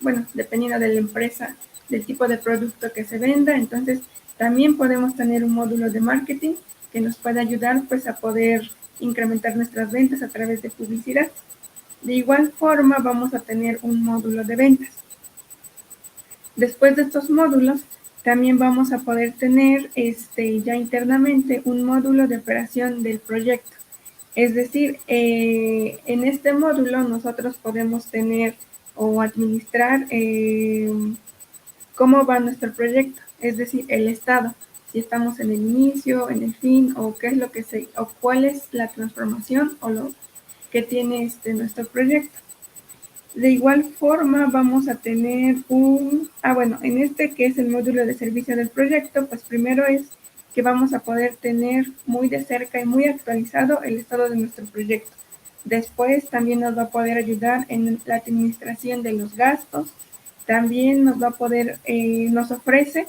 bueno, dependiendo de la empresa, del tipo de producto que se venda. Entonces, también podemos tener un módulo de marketing que nos puede ayudar pues a poder incrementar nuestras ventas a través de publicidad. De igual forma, vamos a tener un módulo de ventas. Después de estos módulos, también vamos a poder tener ya internamente un módulo de operación del proyecto. Es decir, en este módulo nosotros podemos tener o administrar cómo va nuestro proyecto, es decir, el estado, si estamos en el inicio, en el fin, o qué es lo que o cuál es la transformación o lo que tiene nuestro proyecto. De igual forma vamos a tener en este que es el módulo de servicio del proyecto, pues primero es que vamos a poder tener muy de cerca y muy actualizado el estado de nuestro proyecto. Después también nos va a poder ayudar en la administración de los gastos. También nos va a poder, nos ofrece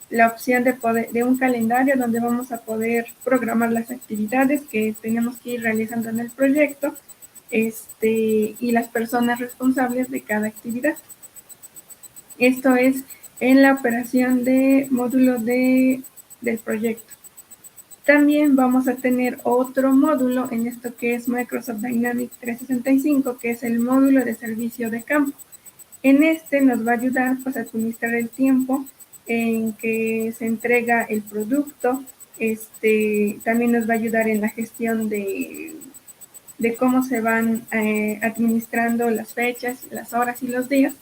la opción de un calendario donde vamos a poder programar las actividades que tenemos que ir realizando en el proyecto. Y las personas responsables de cada actividad. Esto es en la operación de módulo del proyecto. También vamos a tener otro módulo en esto que es Microsoft Dynamics 365, que es el módulo de servicio de campo. En este nos va a ayudar pues, a administrar el tiempo en que se entrega el producto. También nos va a ayudar en la gestión de cómo se van administrando las fechas, las horas y los días,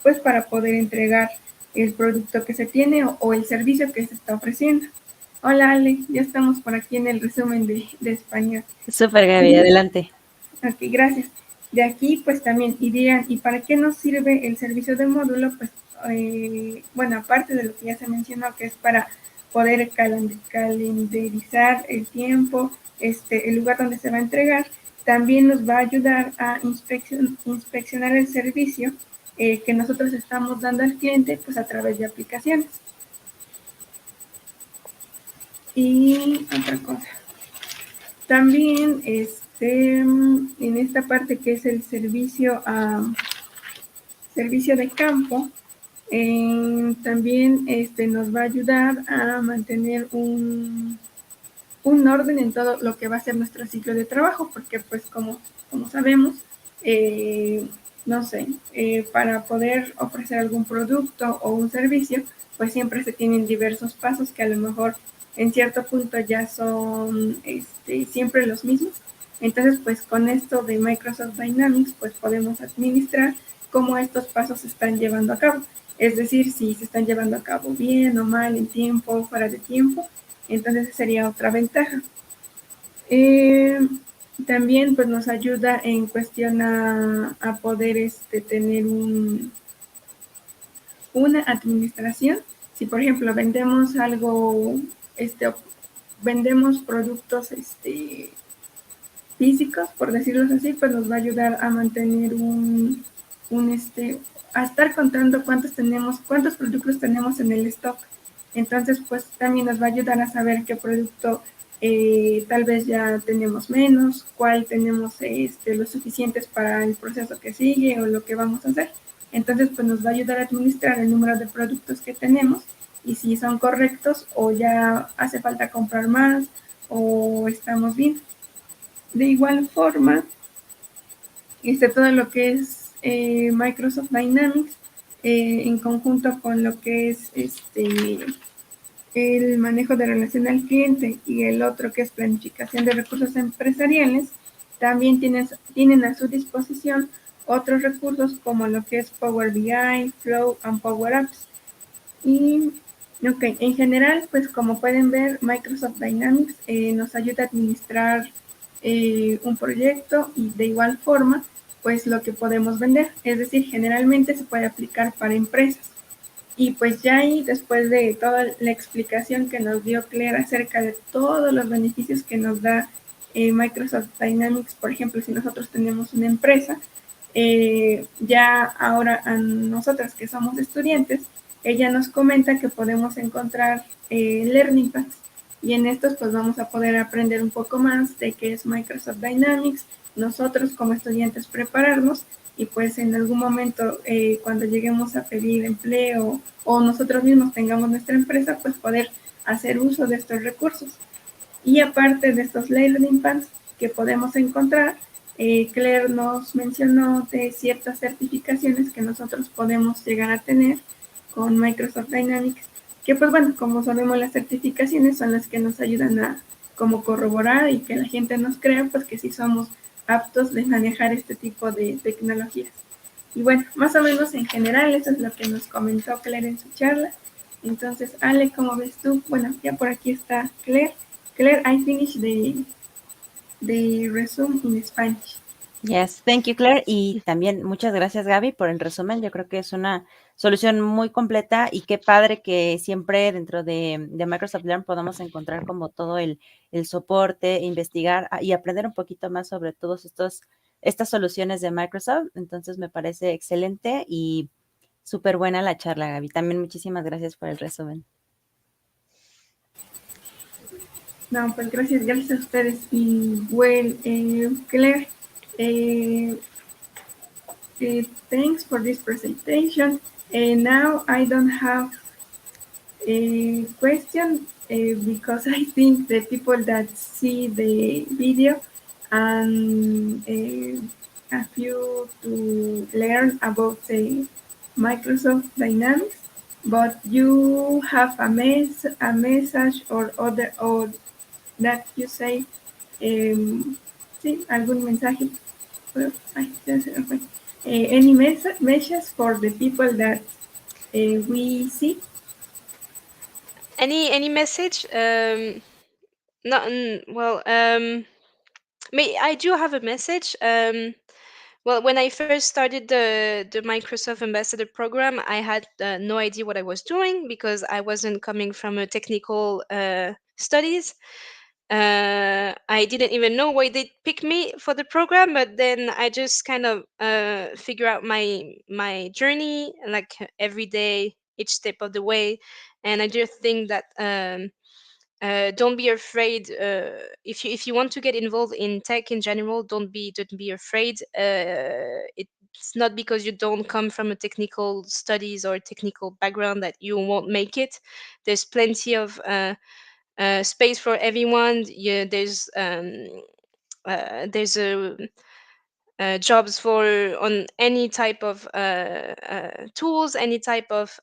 pues para poder entregar el producto que se tiene o el servicio que se está ofreciendo. Hola Ale, ya estamos por aquí en el resumen de español. Súper, Gaby, adelante. Ok, gracias. De aquí pues también dirían, ¿y para qué nos sirve el servicio de módulo? Pues bueno, aparte de lo que ya se mencionó, que es para poder calendarizar el tiempo, el lugar donde se va a entregar, también nos va a ayudar a inspeccionar el servicio que nosotros estamos dando al cliente pues a través de aplicaciones. Y otra cosa. También en esta parte que es el servicio de campo, también nos va a ayudar a mantener un orden en todo lo que va a ser nuestro ciclo de trabajo, porque pues como sabemos, no sé, para poder ofrecer algún producto o un servicio, pues siempre se tienen diversos pasos que a lo mejor en cierto punto ya son siempre los mismos. Entonces, pues con esto de Microsoft Dynamics, pues podemos administrar cómo estos pasos se están llevando a cabo. Es decir, si se están llevando a cabo bien o mal, en tiempo, fuera de tiempo. Entonces, sería otra ventaja. También pues nos ayuda en cuestión a poder tener una administración. Si por ejemplo vendemos algo, vendemos productos físicos, por decirlo así, pues nos va a ayudar a mantener a estar contando cuántos productos tenemos en el stock. Entonces pues también nos va a ayudar a saber qué producto tal vez ya tenemos menos, cuál tenemos lo suficientes para el proceso que sigue o lo que vamos a hacer. Entonces pues nos va a ayudar a administrar el número de productos que tenemos y si son correctos o ya hace falta comprar más o estamos bien. De igual forma, todo lo que es Microsoft Dynamics en conjunto con lo que es el manejo de relación al cliente y el otro que es planificación de recursos empresariales, también tienen a su disposición otros recursos como lo que es Power BI, Flow and Power Apps. Y en general, pues como pueden ver, Microsoft Dynamics nos ayuda a administrar un proyecto y de igual forma pues lo que podemos vender. Es decir, generalmente se puede aplicar para empresas. Y pues ya ahí, después de toda la explicación que nos dio Claire acerca de todos los beneficios que nos da Microsoft Dynamics, por ejemplo, si nosotros tenemos una empresa, ya ahora a nosotras que somos estudiantes, ella nos comenta que podemos encontrar learning paths, y en estos pues vamos a poder aprender un poco más de qué es Microsoft Dynamics, nosotros como estudiantes prepararnos, y pues en algún momento cuando lleguemos a pedir empleo o nosotros mismos tengamos nuestra empresa, pues poder hacer uso de estos recursos. Y aparte de estos learning paths que podemos encontrar, Claire nos mencionó de ciertas certificaciones que nosotros podemos llegar a tener con Microsoft Dynamics, que pues bueno, como sabemos, las certificaciones son las que nos ayudan a como corroborar y que la gente nos crea pues que sí somos aptos de manejar este tipo de tecnologías. Y bueno, más o menos en general eso es lo que nos comentó Claire en su charla. Entonces, Ale, ¿cómo ves tú? Bueno, ya por aquí está Claire. Claire, I finished the resume in Spanish. Yes, thank you, Claire. Y también muchas gracias, Gaby, por el resumen. Yo creo que es una solución muy completa y qué padre que siempre dentro de Microsoft Learn podamos encontrar como todo el soporte, investigar y aprender un poquito más sobre todos estas soluciones de Microsoft. Entonces me parece excelente y súper buena la charla, Gaby. También muchísimas gracias por el resumen. No, pues gracias a ustedes. Y well, Claire, thanks for this presentation. Now I don't have a question because I think the people that see the video and a few to learn about the Microsoft Dynamics, but you have a message or other or that you say, sí, algún mensaje. Any message for the people that we see? Any message? Not well. I do have a message. Well, when I first started the Microsoft Ambassador program, I had no idea what I was doing because I wasn't coming from a technical studies. I didn't even know why they picked me for the program, but then I just kind of figure out my journey, like every day, each step of the way, and I just think that don't be afraid. If you want to get involved in tech in general, don't be afraid. It's not because you don't come from a technical studies or technical background that you won't make it. There's plenty of space for everyone. Yeah, there's a jobs for on any type of tools, any type of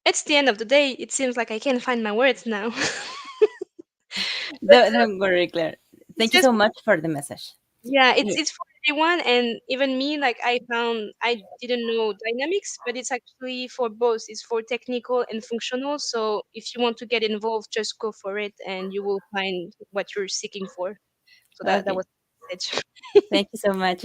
it's the end of the day. It seems like I can't find my words now. Don't worry, Claire. It's Thank you just so much for the message. yeah, Yeah. it's for everyone, and even me. Like I didn't know dynamics, but it's actually for both. It's for technical and functional. So if you want to get involved, just go for it, and you will find what you're seeking for. So that Okay. was the message. Thank you so much.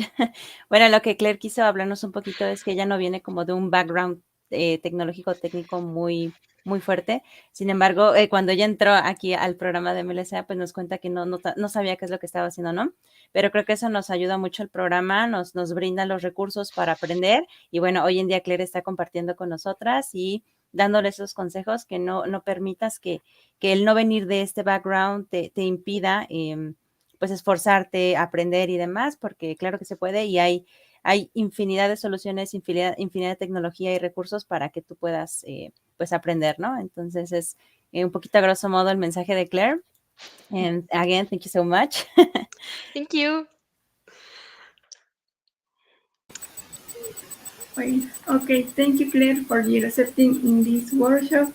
Bueno, lo que Claire quiso hablarnos un poquito es que ella no viene como de un background tecnológico técnico muy fuerte. Sin embargo, cuando ella entró aquí al programa de MLSA, pues nos cuenta que no sabía qué es lo que estaba haciendo, ¿no? Pero creo que eso nos ayuda mucho el programa, nos brinda los recursos para aprender. Y bueno, hoy en día Claire está compartiendo con nosotras y dándole esos consejos que no permitas que el no venir de este background te impida pues esforzarte, aprender y demás, porque claro que se puede y hay infinidad de soluciones, infinidad de tecnología y recursos para que tú puedas pues aprender, ¿no? Entonces es un poquito a grosso modo el mensaje de Claire. And again, thank you so much. Thank you. Okay, thank you, Claire, for your accepting in this workshop.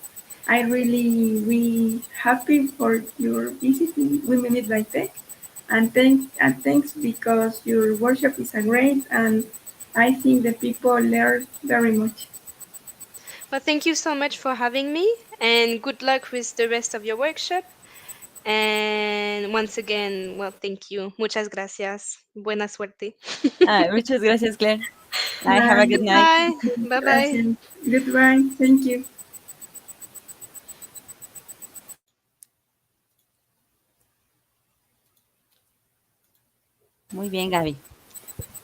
I really happy for your visit in Women Meet by Tech, and thanks because your workshop is a great, and I think the people learn very much. Well, thank you so much for having me, and good luck with the rest of your workshop. And once again, well, thank you. Muchas gracias. Buena suerte. Muchas gracias, Claire. Have a good night. Bye. Bye bye. Gracias. Goodbye. Thank you. Muy bien, Gaby.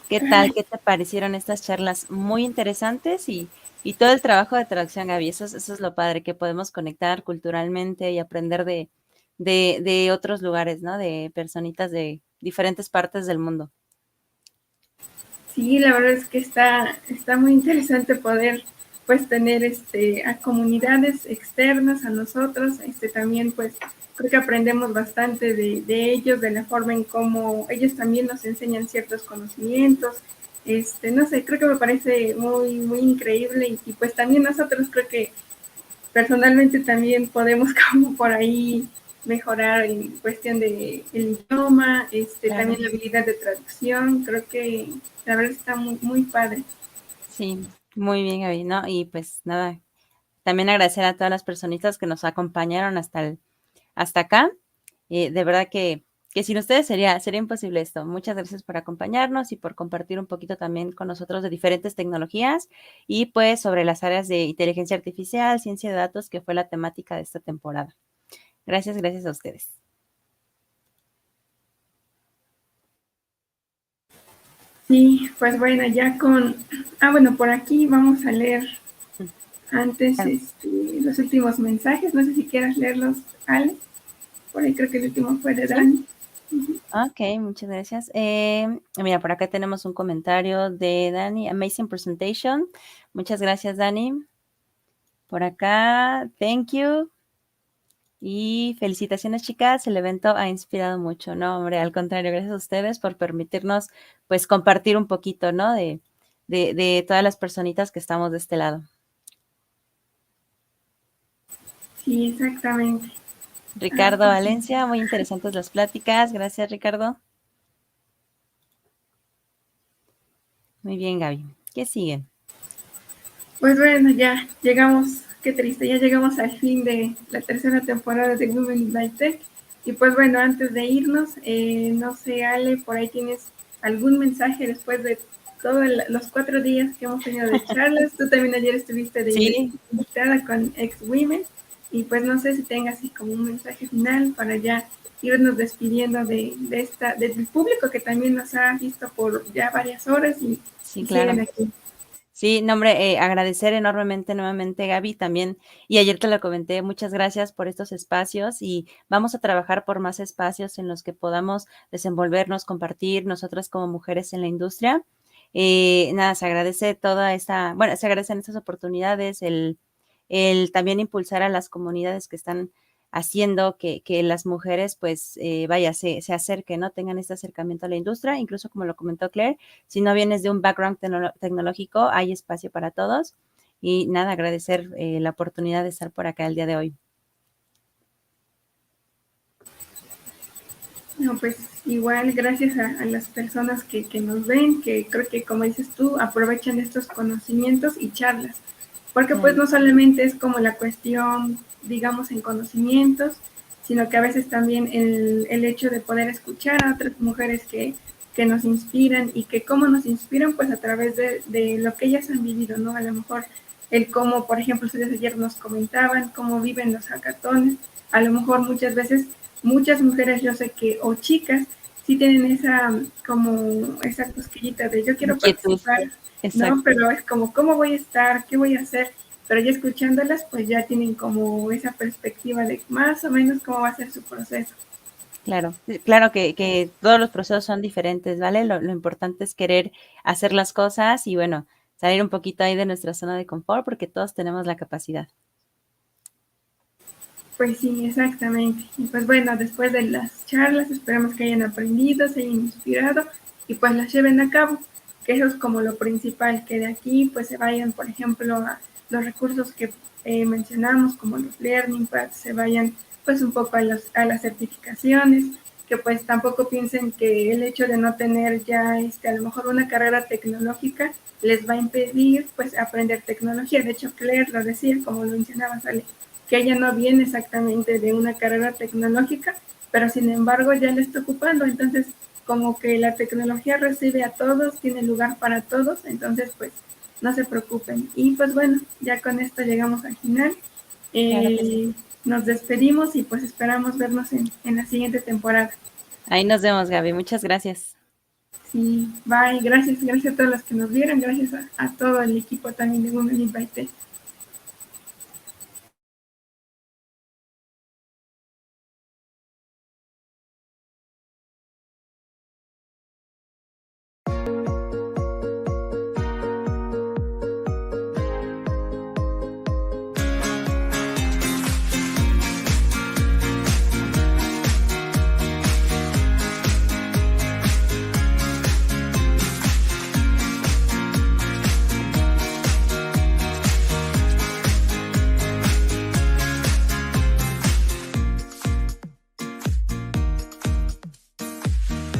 ¿Qué tal? ¿Qué te parecieron estas charlas? Muy interesantes y todo el trabajo de traducción, Gaby. Eso es lo padre, que podemos conectar culturalmente y aprender de otros lugares, ¿no? De personitas de diferentes partes del mundo. Sí, la verdad es que está muy interesante poder pues tener a comunidades externas a nosotros, también pues creo que aprendemos bastante de ellos, de la forma en cómo ellos también nos enseñan ciertos conocimientos, no sé, creo que me parece muy, muy increíble y pues también nosotros creo que personalmente también podemos como por ahí mejorar en cuestión de el idioma, Claro. También la habilidad de traducción, creo que la verdad está muy, muy padre. Sí, muy bien, Gaby, ¿no? Y pues nada, también agradecer a todas las personitas que nos acompañaron hasta acá. De verdad que sin ustedes sería imposible esto. Muchas gracias por acompañarnos y por compartir un poquito también con nosotros de diferentes tecnologías y pues sobre las áreas de inteligencia artificial, ciencia de datos, que fue la temática de esta temporada. Gracias a ustedes. Sí, pues bueno, ya bueno, por aquí vamos a leer antes los últimos mensajes. No sé si quieras leerlos, Ale. Por ahí creo que el último fue de Dani. Ok, muchas gracias. Mira, por acá tenemos un comentario de Dani. Amazing presentation. Muchas gracias, Dani. Por acá, thank you. Y felicitaciones, chicas. El evento ha inspirado mucho, ¿no? Hombre, al contrario, gracias a ustedes por permitirnos, pues, compartir un poquito, ¿no? De todas las personitas que estamos de este lado. Sí, exactamente. Ricardo Valencia, muy interesantes las pláticas. Gracias, Ricardo. Muy bien, Gaby. ¿Qué sigue? Pues bueno, ya llegamos, qué triste, ya llegamos al fin de la tercera temporada de Women by Tech. Y pues bueno, antes de irnos, no sé, Ale, por ahí tienes algún mensaje después de todos los 4 días que hemos tenido de charlas. Tú también ayer estuviste de invitada con Ex Women. Y pues no sé si tengas así como un mensaje final para ya irnos despidiendo del público que también nos ha visto por ya varias horas y claro. siguen aquí. Sí, no, hombre, agradecer enormemente nuevamente, Gaby, también, y ayer te lo comenté, muchas gracias por estos espacios y vamos a trabajar por más espacios en los que podamos desenvolvernos, compartir nosotras como mujeres en la industria. Nada, se agradece se agradecen estas oportunidades, el también impulsar a las comunidades que están haciendo que las mujeres, pues, se acerquen, ¿no? Tengan este acercamiento a la industria, incluso como lo comentó Claire, si no vienes de un background tecnológico, hay espacio para todos. Y nada, agradecer la oportunidad de estar por acá el día de hoy. No, pues igual gracias a las personas que nos ven, que creo que como dices tú, aprovechan estos conocimientos y charlas, porque pues no solamente es como la cuestión, digamos, en conocimientos, sino que a veces también el hecho de poder escuchar a otras mujeres que nos inspiran y que cómo nos inspiran, pues a través de lo que ellas han vivido, ¿no? A lo mejor el cómo, por ejemplo, ustedes ayer nos comentaban cómo viven los hackatones, a lo mejor muchas veces muchas mujeres, yo sé que, o chicas, sí tienen esa cosquillita de yo quiero participar, exacto. ¿no? Pero es como, ¿cómo voy a estar? ¿Qué voy a hacer? Pero ya escuchándolas, pues ya tienen como esa perspectiva de más o menos cómo va a ser su proceso. Claro que todos los procesos son diferentes, ¿vale? Lo importante es querer hacer las cosas y, bueno, salir un poquito ahí de nuestra zona de confort porque todos tenemos la capacidad. Pues sí, exactamente. Y pues bueno, después de las charlas, esperamos que hayan aprendido, se hayan inspirado y pues las lleven a cabo, que eso es como lo principal, que de aquí pues se vayan, por ejemplo, a los recursos que mencionamos, como los learning pads, se vayan pues un poco a las certificaciones, que pues tampoco piensen que el hecho de no tener ya a lo mejor una carrera tecnológica les va a impedir pues aprender tecnología. De hecho, Claire lo decía, como lo mencionaba, Ale, que ella no viene exactamente de una carrera tecnológica, pero sin embargo ya la está ocupando. Entonces, como que la tecnología recibe a todos, tiene lugar para todos, entonces pues no se preocupen. Y pues bueno, ya con esto llegamos al final. Claro que sí. Nos despedimos y pues esperamos vernos en la siguiente temporada. Ahí nos vemos, Gaby. Muchas gracias. Sí, bye. Gracias a todos los que nos vieron. Gracias a todo el equipo también de Women Invite.